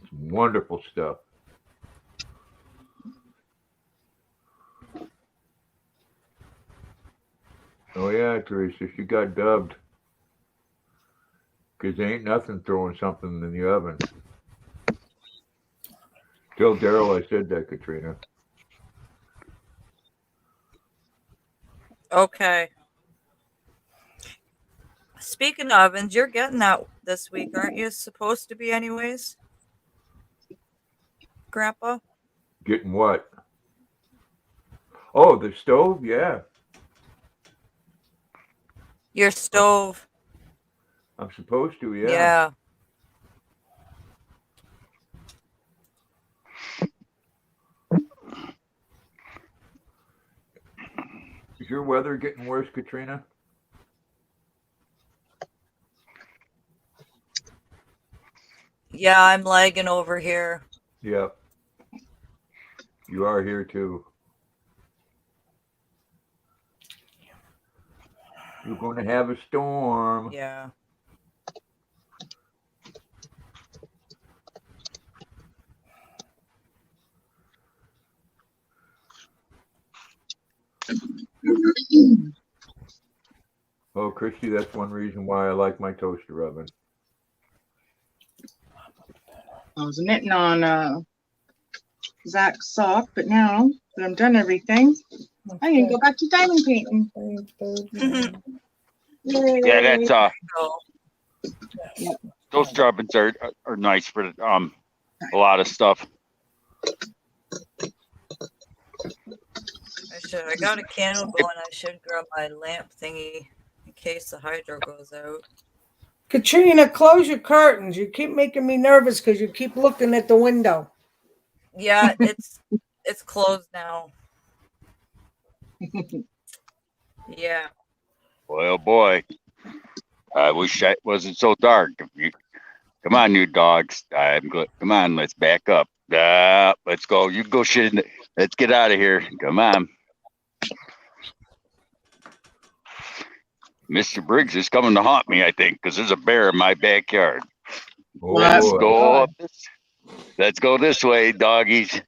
It's wonderful stuff. Oh yeah, Teresa, she got dubbed. Because there ain't nothing throwing something in the oven. Tell Daryl I said that, Katrina. Okay. Speaking of ovens, you're getting that this week, aren't you? Supposed to be, anyways, Grandpa? Getting what? Oh, the stove? Yeah. Your stove. I'm supposed to, yeah. Yeah. Is your weather getting worse, Katrina? Yeah, I'm lagging over here. Yep. You are here too. You're going to have a storm. Yeah. Oh, Christy, that's one reason why I like my toaster oven. I was knitting on Zach's sock, but now that I'm done everything, I can go back to diamond painting. Yeah, that's So, those ovens are nice for a lot of stuff. I got a candle going. I should grab my lamp thingy in case the hydro goes out. Katrina, close your curtains. You keep making me nervous because you keep looking at the window. Yeah, it's closed now. Yeah. Well, boy, I wish it wasn't so dark. Come on, you dogs. I'm good. Come on, let's back up. Let's go. You go shit. Let's get out of here. Come on. Mr. Briggs is coming to haunt me, I think, because there's a bear in my backyard. Oh, Let's boy. go up this. Let's go this way, doggies.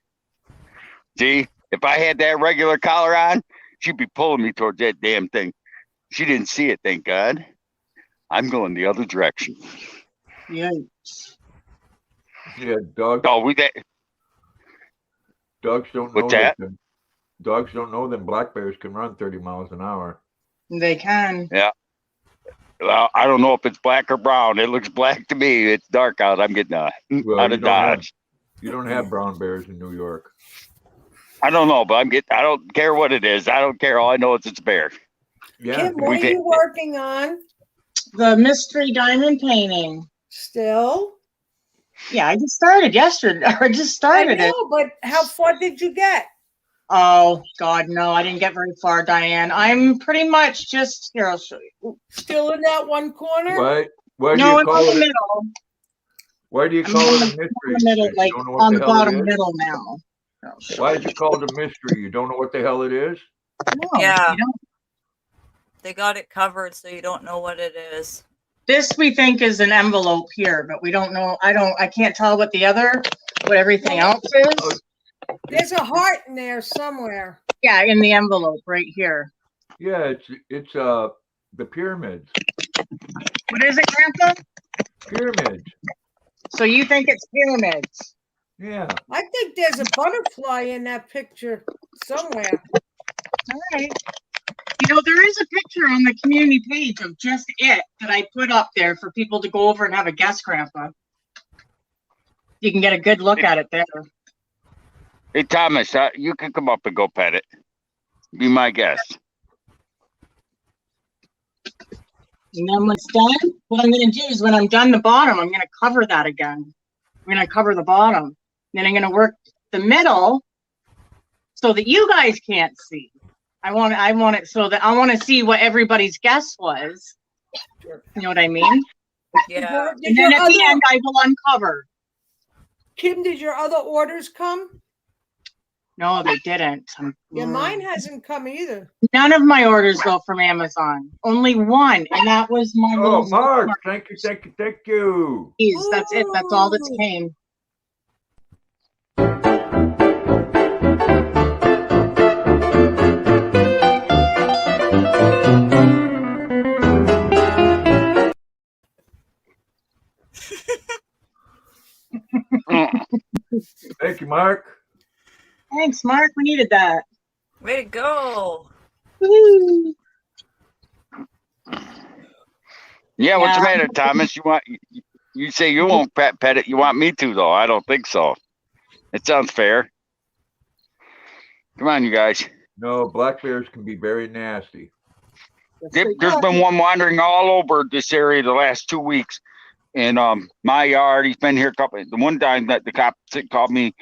See, if I had that regular collar on, she'd be pulling me towards that damn thing. She didn't see it, thank God. I'm going the other direction. Yeah. Yeah, dogs. Oh, Dogs don't know What's that? Dogs don't know that black bears can run 30 miles an hour. They can. Yeah. Well, I don't know if it's black or brown. It looks black to me. It's dark out. I'm getting out of Dodge. You don't have brown bears in New York. I don't know, but I don't care what it is. I don't care. All I know is it's a bear. Yeah. Kim, what are you working on? The mystery diamond painting. Still? Yeah, I just started yesterday. I just started I know, it. but how far did you get? Oh, God, no. I didn't get very far, Diane. I'm pretty much just, here, I'll show you. Still in that one corner? Why do No, you it's call in the it? middle. Why do you I'm call in it a the mystery? middle, You like don't know what on the hell it bottom is? middle now. I'll show Why you. is it called a mystery? You don't know what the hell it is? No, Yeah. you don't. They got it covered so you don't know what it is. This we think is an envelope here, but we don't know. I can't tell what everything else is. There's a heart in there somewhere. Yeah, in the envelope right here. Yeah, it's the pyramids. What is it, Grandpa? Pyramids. So you think it's pyramids? Yeah. I think there's a butterfly in that picture somewhere. All right. You know, there There's a picture on the community page of just it that I put up there for people to go over and have a guest, Grandpa. You can get a good look at it there. Hey, Thomas, you can come up and go pet it. Be my guest. And then when it's done, what I'm going to do is when I'm done the bottom, I'm going to cover that again. I'm going to cover the bottom. Then I'm going to work the middle so that you guys can't see. I want it so that I want to see what everybody's guess was. You know what I mean? Yeah. And then at the end, I will uncover. Kim, did your other orders come? No, they didn't. Yeah, mine hasn't come either. None of my orders go from Amazon. Only one, and that was my Oh, little Mark, store. thank you. Jeez, that's it. That's all that's came. Thank you, Mark. Thanks, Mark. We needed that. Way to go. Woo. Yeah, what's the Yeah. matter, Thomas? You say you won't pet it. You want me to, though. I don't think so. It sounds fair. Come on, you guys. No, black bears can be very nasty. There's been one wandering all over this area the last 2 weeks. In my yard, he's been here a couple. The one time that the cop called me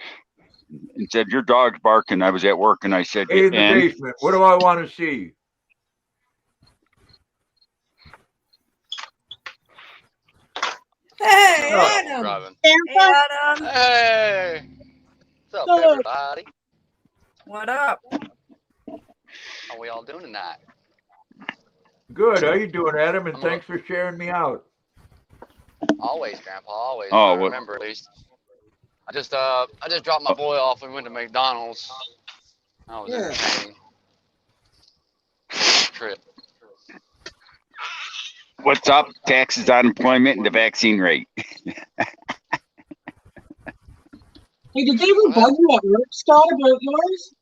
and said, "Your dog's barking." I was at work, and I said, Hey, in the "And basement. What do I want to see? Hey, Oh, Adam. Robin. Hey, Santa? Adam. Hey, what's up, Hello. everybody? What up? How we all doing tonight? Good. How you doing, Adam? And I'm thanks for sharing me out. Always, Grandpa. Always. Oh, I what- remember at least. I just dropped my boy off and went to McDonald's. That was entertaining. Trip. what's up? Taxes, unemployment, and the vaccine rate." Hey, did they ever bug you at work, Scott, about yours?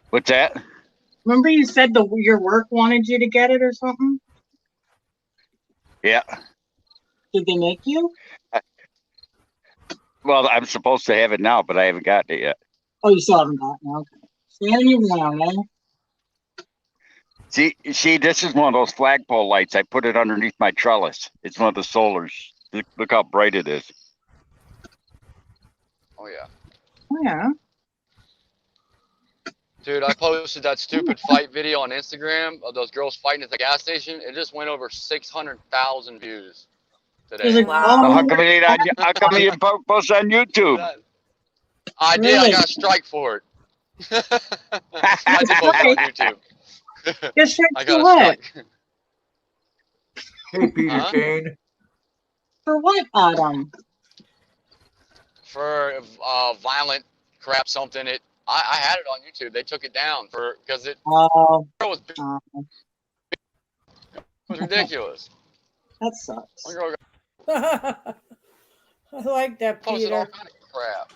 What's that? Remember you said your work wanted you to get it or something? Yeah. Did they make you? Well, I'm supposed to have it now, but I haven't gotten it yet. Oh, you still haven't gotten it. Okay. Standing you around, eh? See, this is one of those flagpole lights. I put it underneath my trellis. It's one of the solars. Look how bright it is. Oh yeah, Oh, yeah. dude. I posted that stupid fight video on Instagram of those girls fighting at the gas station. It just went over 600,000 views today. Is it Wow. How come it ain't on? How come you didn't post on YouTube? I did. I Really? got a strike for it. I did post it on YouTube. Just check I for got a what? strike. Hey, Peter Huh? Kane. For what, Adam? For violent crap, something. I had it on YouTube. They took it down because it Oh, was ridiculous. that sucks. One girl I like that, posted all Peter. kind of crap.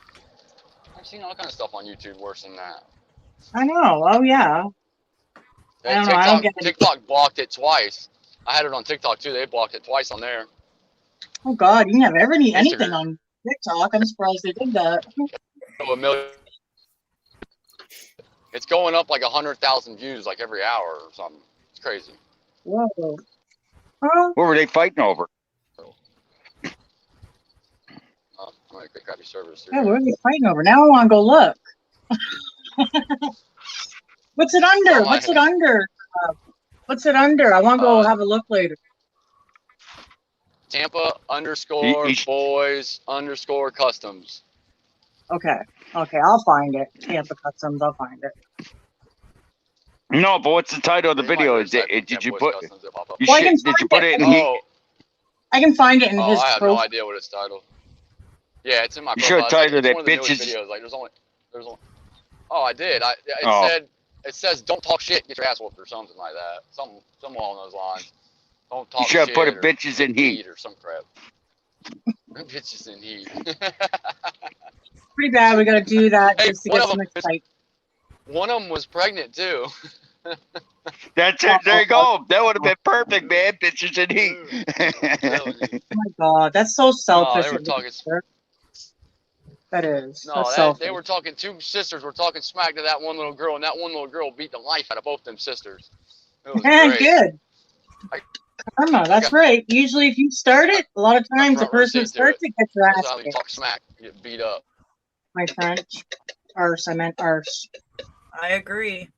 I've seen all kind of stuff on YouTube worse than that. I know. Oh, yeah. I don't know, I don't get it. TikTok blocked it twice. I had it on TikTok too. They blocked it twice on there. Oh, God. You can have anything Instagram. on TikTok. I'm surprised they did that. So a million. It's going up like 100,000 views like every hour or something. It's crazy. Whoa. Well, What were they fighting over? I'm gonna get crappy service. yeah, what are they fighting over? Now I want to go look. What's it under? What's it under? What's it under? I want to go have a look later. Tampa _ boys _ customs. Okay. Okay, I'll find it. Tampa Customs, I'll find it. No, but what's the title of the You might video? just type in Did Tampa you Boys put? Customs, it'll pop up. Well, I can Did you find put it. it in heat? Oh, I can find it in his I have no profile. idea what it's titled. Yeah, it's in my You should profile. title It's that one of the newest bitches. videos. Like there's only. Oh, I did. Oh. It says don't talk shit, get your ass whooped or something like that. Something along those lines. Don't talk You should shit. put it or bitches in heat. or some crap. Bitches in heat. Pretty bad. We got to do that Hey, just to one get of some them- excitement. One of them was pregnant too. That's it. There you go. That would have been perfect, man. Bitches and heat. Oh my God, that's so selfish. they were talking. That is. No, That's selfish. they were talking. Two sisters were talking smack to that one little girl, and that one little girl beat the life out of both them sisters. It was great. Good. Karma. That's right. Usually, if you start it, a lot of times the front row person that seat to starts it gets their ass That's how you kicked. talk smack. You get beat up. My French. Arse. I meant arse. I agree.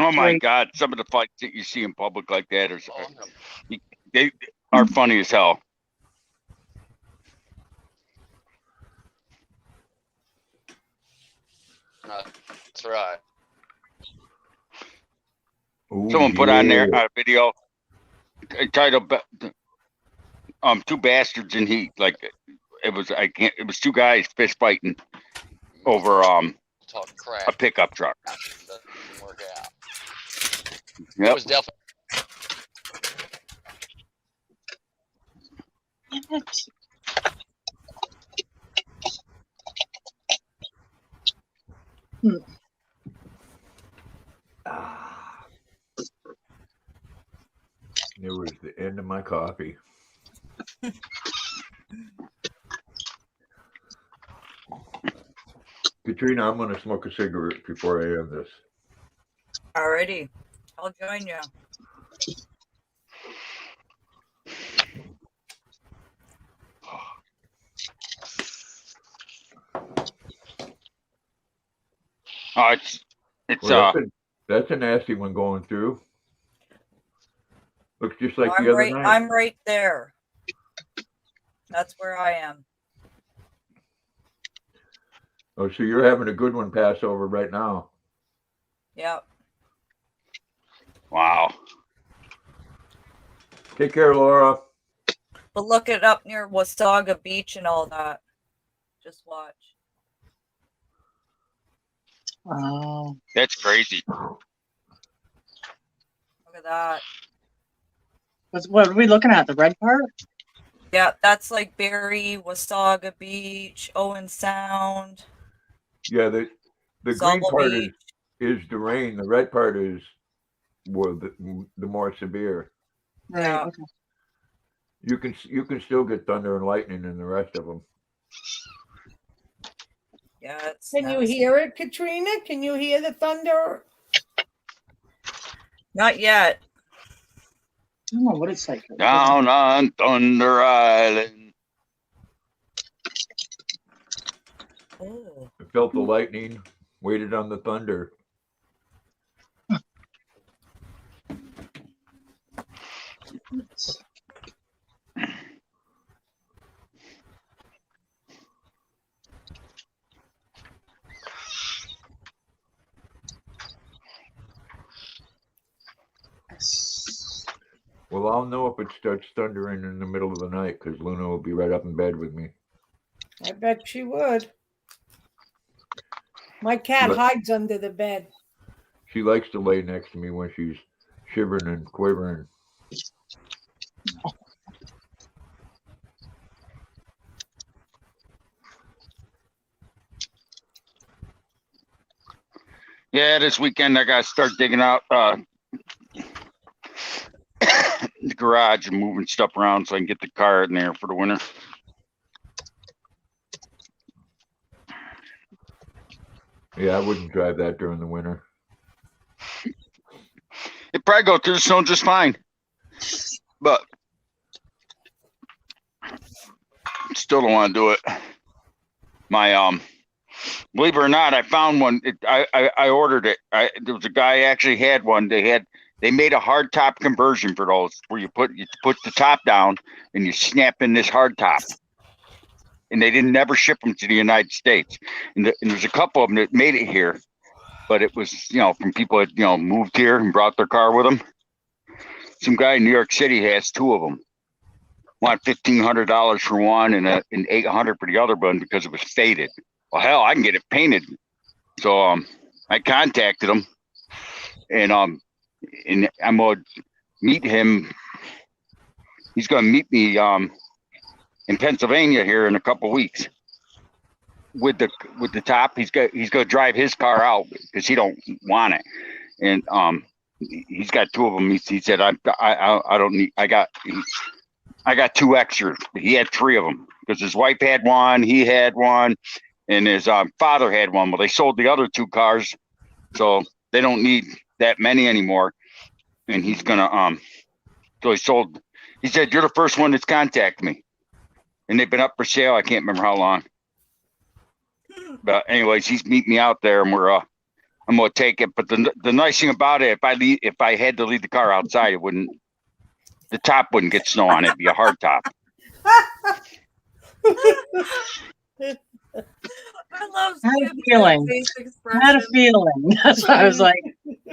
Oh my Right. God! Some of the fights that you see in public like that are Oh, they are funny as hell. that's right. Ooh, Someone put on there yeah. a video titled "Two Bastards in Heat." Like it was, it was two guys fist fighting over Talk crap. a pickup truck. Doesn't work out. It Yep. was definitely. Ah. It was the end of my coffee. Katrina, I'm going to smoke a cigarette before I end this. Alrighty. I'll join you. It's Well, that's a nasty one going through. Looks just like the other night. I'm right there. That's where I am. Oh, so you're having a good one pass over right now. Yep. wow. Take care, Laura. But look it up near Wasaga Beach and all that. Just watch. Oh. That's crazy. Look at that. What are we looking at? The red part? Yeah, that's like Barry, Wasaga Beach, Owen Sound. Yeah, the green Zobble part Beach. is the rain. The red part is the more severe. Right. Yeah. Okay. You can still get thunder and lightning in the rest of them. Yeah, it's Can you nasty. hear it, Katrina? Can you hear the thunder? Not yet. I don't know what it's like. Down on Thunder Island. Oh. I felt the lightning, waited on the thunder. Well, I'll know if it starts thundering in the middle of the night because Luna will be right up in bed with me. I bet she would. My cat hides under the bed. She likes to lay next to me when she's shivering and quivering. Yeah, this weekend I got to start digging out the garage and moving stuff around so I can get the car in there for the winter. Yeah, I wouldn't drive that during the winter. It'd probably go through the snow just fine, but still don't want to do it. My believe it or not, I found one. I ordered it. There was a guy actually had one. They made a hard top conversion for those where you put the top down and you snap in this hard top. And they didn't never ship them to the United States. And there's a couple of them that made it here, but it was from people that moved here and brought their car with them. Some guy in New York City has two of them. Want $1,500 for one and $800 for the other one because it was faded. Well, hell, I can get it painted. So I contacted him, and I'm gonna meet him. He's gonna meet me in Pennsylvania here in a couple weeks with the top. He's gonna drive his car out because he don't want it, and he's got 2 of them. He said, I don't need, I got 2 extras. He had 3 of them because his wife had one, he had one, and his father had one. Well, they sold the other 2 cars, so they don't need that many anymore. And he's gonna so he said, you're the first one that's contacted me, and they've been up for sale. I can't remember how long, but anyways, he's meeting me out there, and I'm gonna take it. But the nice thing about it, if I had to leave the car outside, the top wouldn't get snow on it. It'd be a hard top. I love Had a Skip's feeling. face I had a expression. feeling. That's why I was like,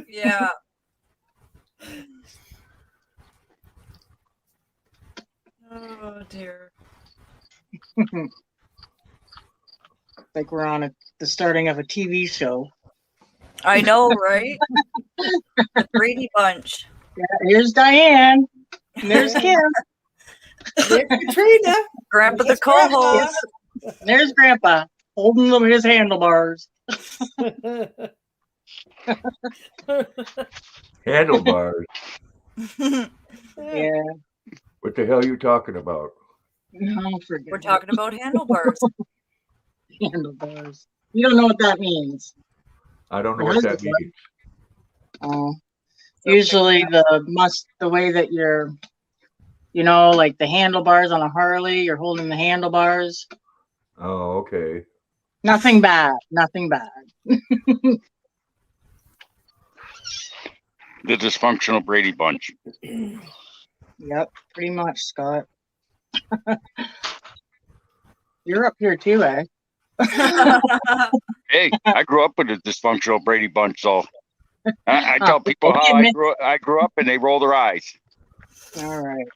Yeah. Oh dear. like we're on the starting of a TV show. I know, right? The Brady Bunch. Yeah, here's Diane. And there's Kim. There's Katrina. Grandpa the There's Grandpa. co-host. And there's Grandpa holding his handlebars. Handlebars. Yeah. What the hell are you talking about? No, forget We're it. talking about handlebars. handlebars. You don't know what that means. I don't know My what that husband means. Oh, usually the way that you're, like the handlebars on a Harley, you're holding the handlebars. Oh, okay. Nothing bad. Nothing bad. The dysfunctional Brady Bunch. Yep, pretty much, Scott. You're up here too, eh? Hey, I grew up with a dysfunctional Brady Bunch, so I tell people how I grew up, and they roll their eyes. All right.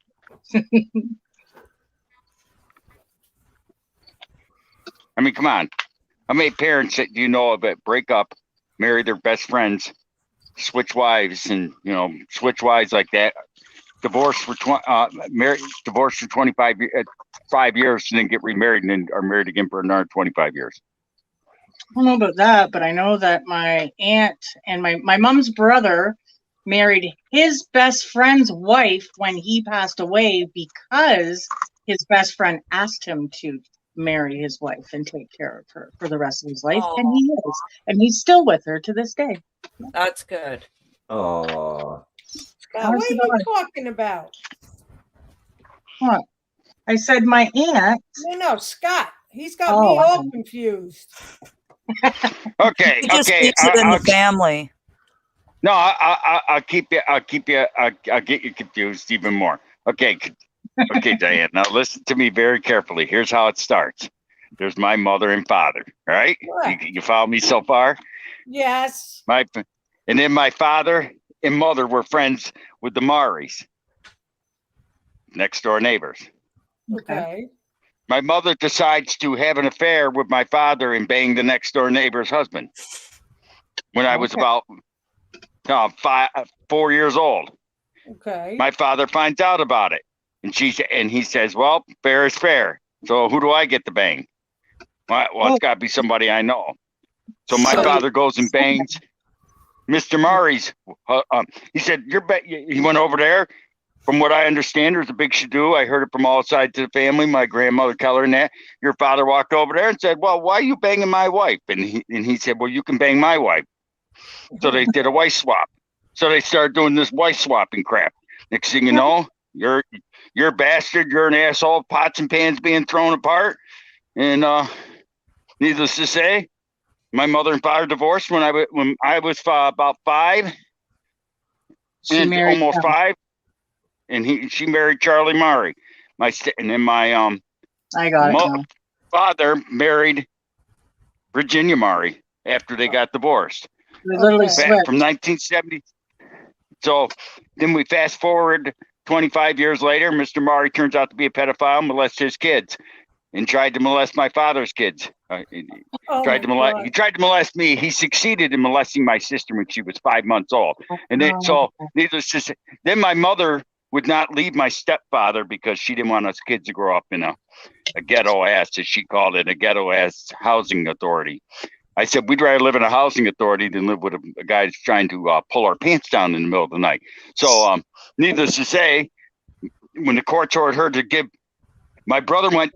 I mean, come on. How many parents that you know of that break up, marry their best friends, switch wives, and switch wives like that, divorced for 25 years, and then get remarried, and then are married again for another 25 years. I don't know about that, but I know that my aunt and my mom's brother married his best friend's wife when he passed away because his best friend asked him to marry his wife and take care of her for the rest of his life. Aw. And he is. And he's still with her to this day. That's good. Oh, Scott, what are you talking about? What? I said my aunt. No, Scott. He's got Oh, me all okay. confused. Okay, He just okay. keeps it in the family. No, I'll get you confused even more. Okay, Diane. Now listen to me very carefully. Here's how it starts. There's my mother and father. All right, Right. you follow me so far? Yes. And then my father and mother were friends with the Maris, next door neighbors. Okay. My mother decides to have an affair with my father and bang the next door neighbor's husband when I was about 4 years old. Okay. My father finds out about it, and he says, "Well, fair is fair. So who do I get to bang? Well, it's got to be somebody I know." So my father goes and bangs Mr. Mari's. He said, he went over there. From what I understand, there's a big shadoo. I heard it from all sides of the family, my grandmother Keller and that. Your father walked over there and said, "Well, why are you banging my wife?" And he said, "Well, you can bang my wife." So they did a wife swap. So they started doing this wife swapping crap. Next thing you know, you're a bastard. You're an asshole. Pots and pans being thrown apart. And needless to say, my mother and father divorced when I was about 5, and almost him. 5. And she married Charlie Murray. And then my I got it now. father married Virginia Murray after they got divorced. We literally Okay. switched. From 1970. So then we fast forward 25 years later, Mr. Murray turns out to be a pedophile, molest his kids, and tried to molest my father's kids. He tried to molest me. He succeeded in molesting my sister when she was 5 months old. And then, needless to say, then my mother would not leave my stepfather because she didn't want us kids to grow up in a ghetto ass, as she called it, a ghetto ass housing authority. I said, we'd rather live in a housing authority than live with a guy that's trying to pull our pants down in the middle of the night. So, needless to say, when the court ordered her to give, my brother went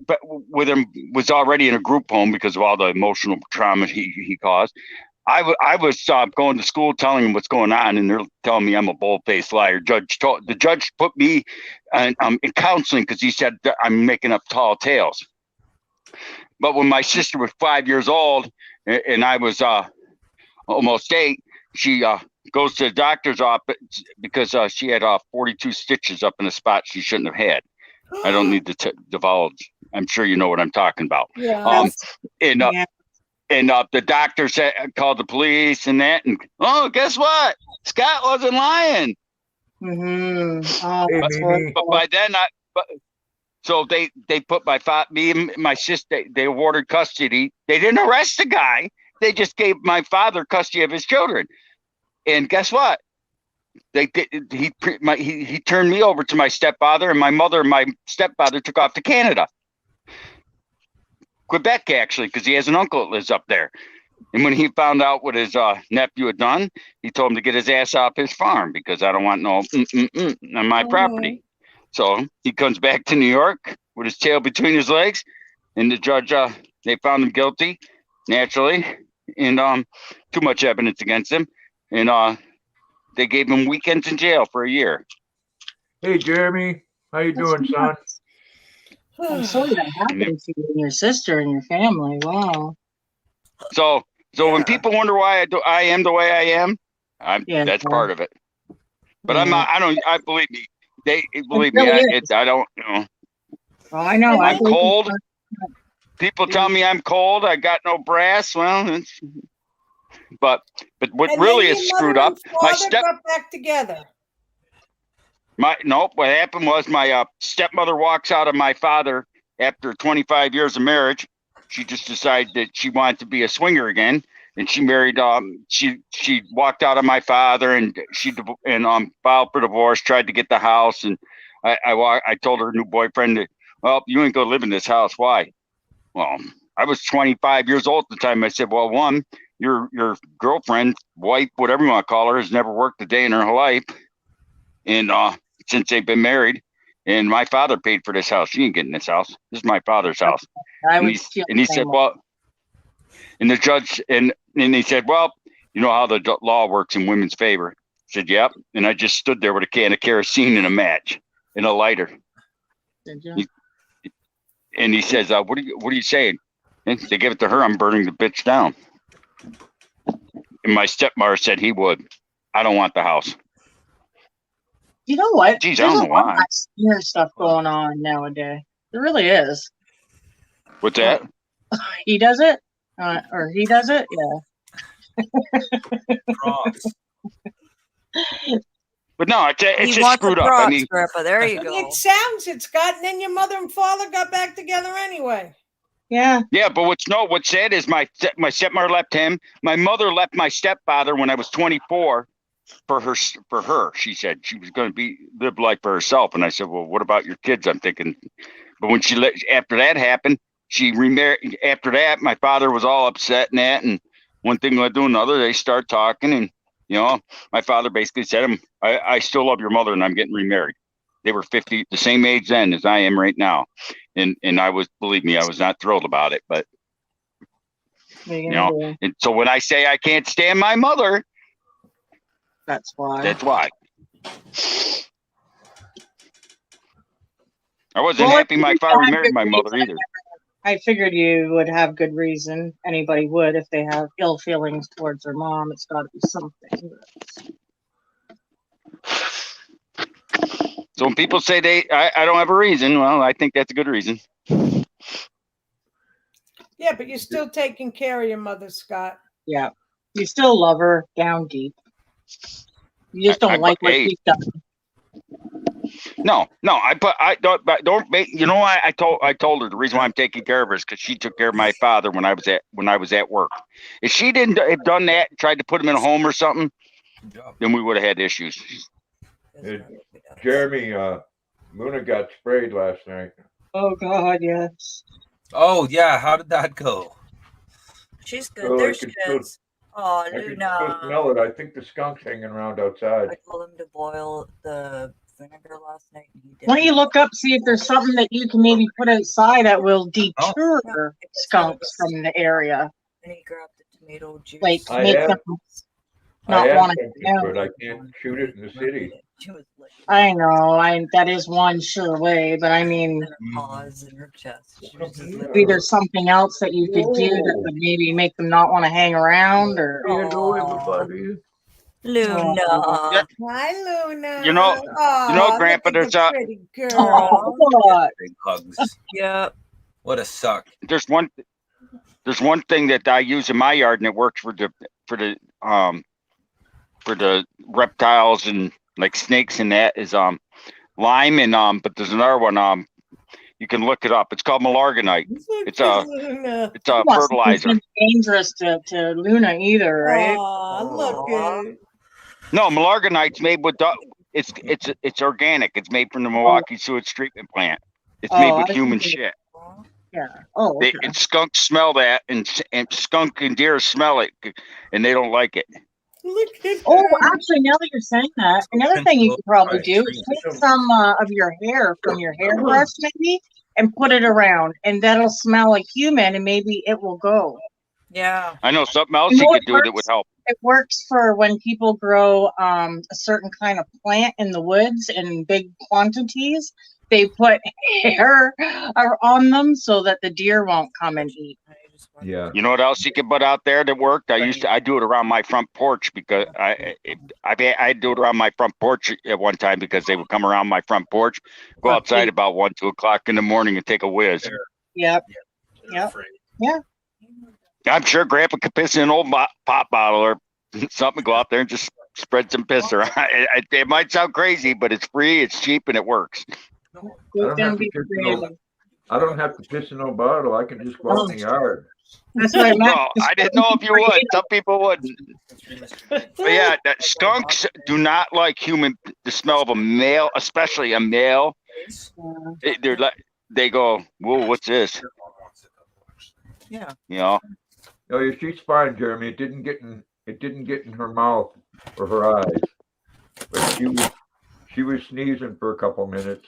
with him, was already in a group home because of all the emotional trauma he caused. I was going to school telling him what's going on, and they're telling me I'm a bold-faced liar. The judge put me in counseling because he said that I'm making up tall tales. But when my sister was 5 years old and I was almost 8, she goes to the doctor's office because she had 42 stitches up in a spot she shouldn't have had. I don't need to divulge. I'm sure you know what I'm talking about. Yeah. And the doctor called the police and that, and guess what? Scott wasn't lying. Mm-hmm. Oh, Hey, that's Mimi. But by then, so they put me and my sister. They awarded custody. They didn't arrest the guy. They just gave my father custody of his children. And guess what? They did. He turned me over to my stepfather, and my mother and my stepfather took off to Canada, Quebec, actually, because he has an uncle that lives up there. And when he found out what his nephew had done, he told him to get his ass off his farm because I don't want no on my property. So he comes back to New York with his tail between his legs, and the judge, they found him guilty, naturally, and too much evidence against him, and they gave him weekends in jail for a year. Hey, Jeremy, how you doing, son? I'm sorry that happened to you and your sister and your family. Wow. So when people wonder why I am the way I am, that's part of it. But I'm not. I believe me. Believe me. I don't. You know. Oh, I know. I'm cold. People tell me I'm cold. I got no brass. Well, but what And really then is your screwed mother up. and father got back together. What happened was my stepmother walks out of my father after 25 years of marriage. She just decided that she wanted to be a swinger again, and she married. She walked out of my father, and she filed for divorce. Tried to get the house, and I told her new boyfriend that, well, you ain't gonna live in this house. Why? Well, I was 25 years old at the time. I said, well, one, your girlfriend, wife, whatever you want to call her, has never worked a day in her life, and since they've been married. And my father paid for this house. She ain't getting this house. This is my father's house. And he said, well, and the judge, and he said, well, you know how the law works in women's favor. I said, yep. And I just stood there with a can of kerosene and a match and a lighter. And he says, what are you saying? And they give it to her. I'm burning the bitch down. And my stepmother said he would. I don't want the house. You know what? Geez, There's I don't know why. a lot of smear stuff going on nowadays. There really is. What's that? He does it? Or he does it? Yeah. But no, it's just screwed up. I mean, there you go. It sounds it's got, and then your mother and father got back together anyway. Yeah. Yeah, but what's sad is my stepmother left him. My mother left my stepfather when I was 24 for her. She said she was going to live life for herself. And I said, well, what about your kids? I'm thinking, but when after that happened, she remarried. After that, my father was all upset and that, and one thing led to another. They start talking, and my father basically said, I still love your mother, and I'm getting remarried. They were 50, the same age then as I am right now. And believe me, I was not thrilled about it, but and so when I say I can't stand my mother, that's why. I wasn't happy my father married my mother either. I figured you would have good reason. Anybody would if they have ill feelings towards their mom. It's got to be something. So when people say I don't have a reason, well, I think that's a good reason. Yeah, but you're still taking care of your mother, Scott. Yeah, you still love her down deep. You just don't like what she's done. No, I don't make. You know why I told her the reason why I'm taking care of her is because she took care of my father when I was at work. If she didn't have done that, tried to put him in a home or something, then we would have had issues. Jeremy, Luna got sprayed last night. Oh God, yes. Oh yeah, how did that go? She's good. Oh, There I she can still, is. Oh, I can still Luna. smell it. I think the skunk's hanging around outside. I told him to boil the vinegar last night, and he did. Why don't you look up, see if there's something that you can maybe put outside that will deter skunks from the area, And he grabbed the tomato juice. like I make have- them I not have want to. something, but I can't shoot it in the city. She was licking I know, that is one sure way, but I mean, her paws in her chest. She was just Yeah. maybe there's something else that you could do that would maybe make them not want to hang around, or Hello, everybody. Luna. Yeah. Hi, Luna. You know- Aw, Grandpa, look at there's the a- pretty girl. oh, what? Big hugs. Yep. What a suck. There's one thing that I use in my yard, and it works for the reptiles and like snakes and that is lime and but there's another one you can look it up. It's called Malargonite. It's a Luna. it's a It mustn't fertilizer. be dangerous to Luna either, right? Aw, look at it. No, Malargonite's made with it's organic. It's made from the Milwaukee sewage treatment plant. It's made Oh, with I human see. shit. Yeah. Oh, okay. And skunks smell that, and skunk and deer smell it, and they don't like it. Look at Oh, her. actually, now that you're saying that, another thing you could probably do is take some of your hair from your hairbrush, maybe, and put it around, and that'll smell like human, and maybe it will go. Yeah. I know something else You know you what could do that would works? help. It works for when people grow a certain kind of plant in the woods in big quantities. They put hair on them so that the deer won't come and eat. Yeah. You know what else you could put out there that worked? I do it around my front porch because I do it around my front porch at one time because they would come around my front porch, go outside about 1, 2 o'clock in the morning and take a whiz. Yep. Yep. Yeah. I'm sure Grandpa could piss in an old pop bottle or something, go out there and just spread some piss around. It might sound crazy, but it's free, it's cheap, and it works. It's gonna be creative. I don't have to piss in no bottle. I can just go out in the yard. That's what I meant. No, I didn't know if you would. Some people wouldn't. But yeah, that skunks do not like the smell of a male, especially a male. They go, whoa, what's this? Yeah. You know? Oh, yeah, she's fine, Jeremy. It didn't get in her mouth or her eyes, but she was sneezing for a couple minutes,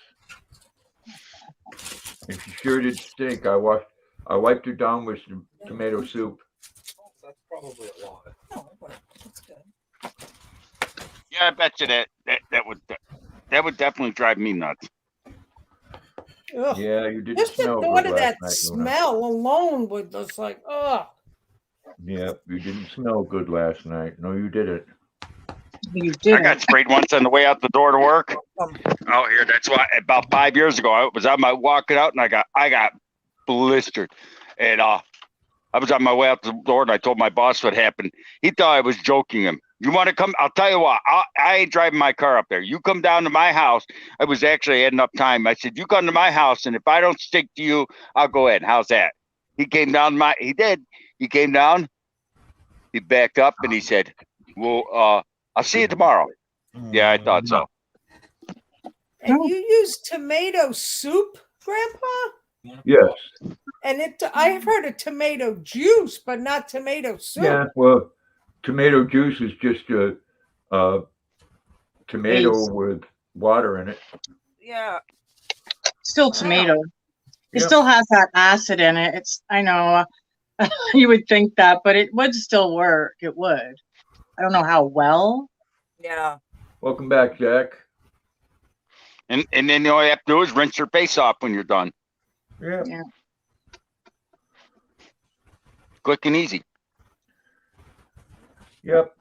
and she sure did stink. I wiped her down with some tomato soup. That's probably a lot. No, but that's good. Yeah, I bet you that would definitely drive me nuts. Ugh. Yeah, you didn't Just the smell thought good of that last night, Luna. smell alone was just like, oh. Yeah, you didn't smell good last night. No, you didn't. You I did. got sprayed once on the way out the door to work. Out here, that's why about 5 years ago I was on my walking out and I got blistered, and I was on my way out the door and I told my boss what happened. He thought I was joking him. You want to come? I'll tell you what. I ain't driving my car up there. You come down to my house. I was actually had enough time. I said, you come to my house, and if I don't stick to you, I'll go ahead. How's that? He came down. He did. He came down. He backed up and he said, well, I'll see you tomorrow. Yeah, I thought so. And you use tomato soup, Grandpa? Yes. And I've heard of tomato juice, but not tomato soup. Yeah. Well, tomato juice is just a tomato Base. with water in it. Yeah. Still tomato. It Yeah. still has that acid in it. I know you would think that, but it would still work. It would. I don't know how well. Yeah. Welcome back, Jack. And then all you have to do is rinse your face off when you're done. Yeah. Yeah. Quick and easy. Yep.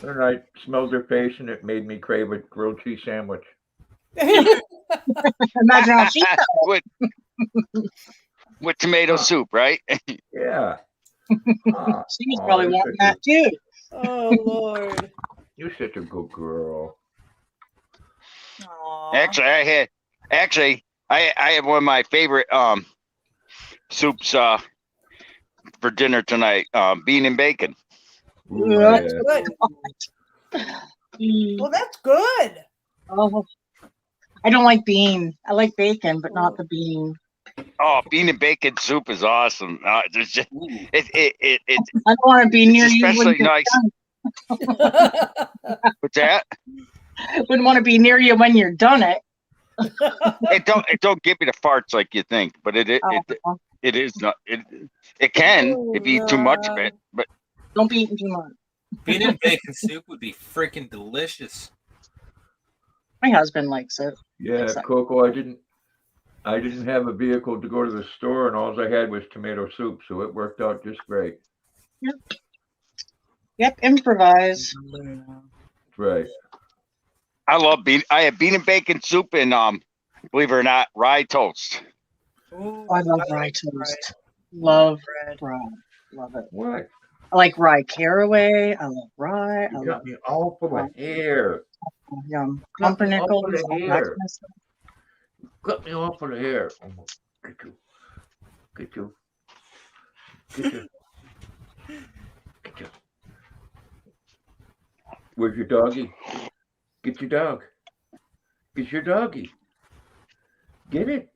And I smelled her face, and it made me crave a grilled cheese sandwich. Imagine how she felt. with tomato soup, right? Yeah. She was probably wanting that too. Oh, Lord. You're such a good girl. Aww. Actually, I had one of my favorite soups for dinner tonight. Bean and bacon. Ooh, Yeah. That's good. Mm. Well, that's good. Oh, I don't like bean. I like bacon, but not the bean. Oh, bean and bacon soup is awesome. There's just Ooh. it's I don't want to be near you when especially you're nice. What's that? done. Wouldn't want to be near you when you're done it. It don't give me the farts like you think, but it is not. It can if you eat too much of it, but Don't be eating too much. Bean and bacon soup would be freaking delicious. My husband likes it. Yeah, Exactly. Coco, I didn't have a vehicle to go to the store, and all I had was tomato soup, so it worked out just great. Yep, improvise. Right. I love bean. I have bean and bacon soup and believe it or not, rye toast. Ooh, I love I rye like toast. Love bread. rye. Love it. What? I like rye caraway. I love rye. I You love got me all full of hair. yum. Got me all Pumpernickels. full of All that hair. kind of stuff. Got me all full of hair. Oh, get you. Get you. Get you. Get you. Where's your doggy? Get your dog. Get your doggy. Get it.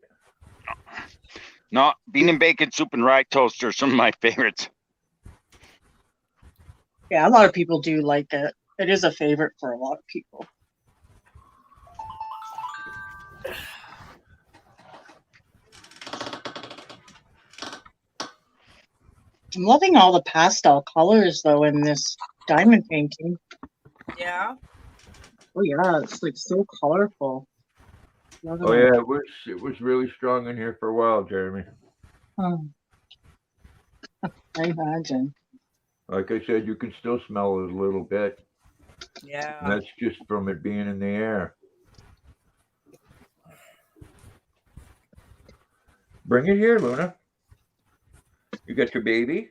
No, bean and bacon soup and rye toast are some of my favorites. Yeah, a lot of people do like it. It is a favorite for a lot of people. I'm loving all the pastel colors though in this diamond painting. Yeah. Oh yeah, it's like so colorful. Loving Oh it. yeah, it was really strong in here for a while, Jeremy. Oh, I imagine. Like I said, you can still smell it a little bit. And Yeah. that's just from it being in the air. Bring it here, Luna. You got your baby?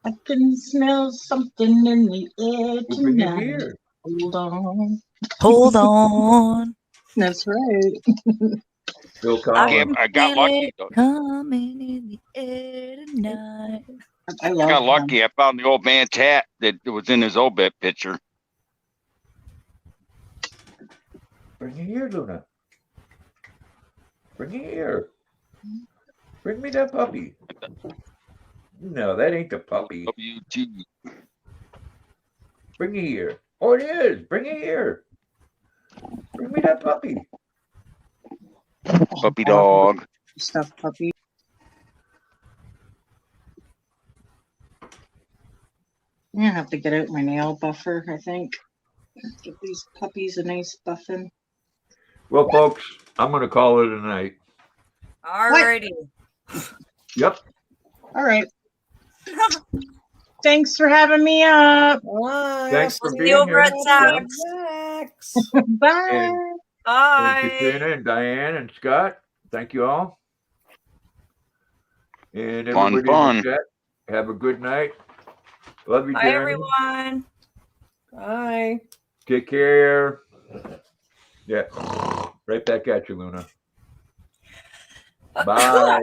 I can smell something in the air Well, bring it tonight. here. Hold on. Hold on. That's right. Phil I Collins. can I got feel lucky it though. coming in the air tonight. I I love got them. lucky. I found the old man's hat that was in his obit picture. Bring it here, Luna. Bring it here. Bring me that puppy. No, that ain't the puppy. WT Bring it here. Oh, it is. Bring it here. Bring me that puppy. puppy dog. Stuffed puppy. I'm gonna have to get out my nail buffer, I think. Give these puppies a nice buffing. Well, folks, I'm going to call it a night. Alrighty. Yep. All right. Thanks for having me up. Bye. Thanks I'll for see being you over here. at at Zach's. Zach's. Bye. And Bye. Katrina and Diane and Scott, thank you all. And Fun, everybody fun. in the chat, have a good night. Love you, Bye, Jeremy. everyone. Bye. Take care. Yeah. Right back at you, Luna. Bye.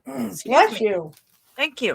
Bless you. Thank you.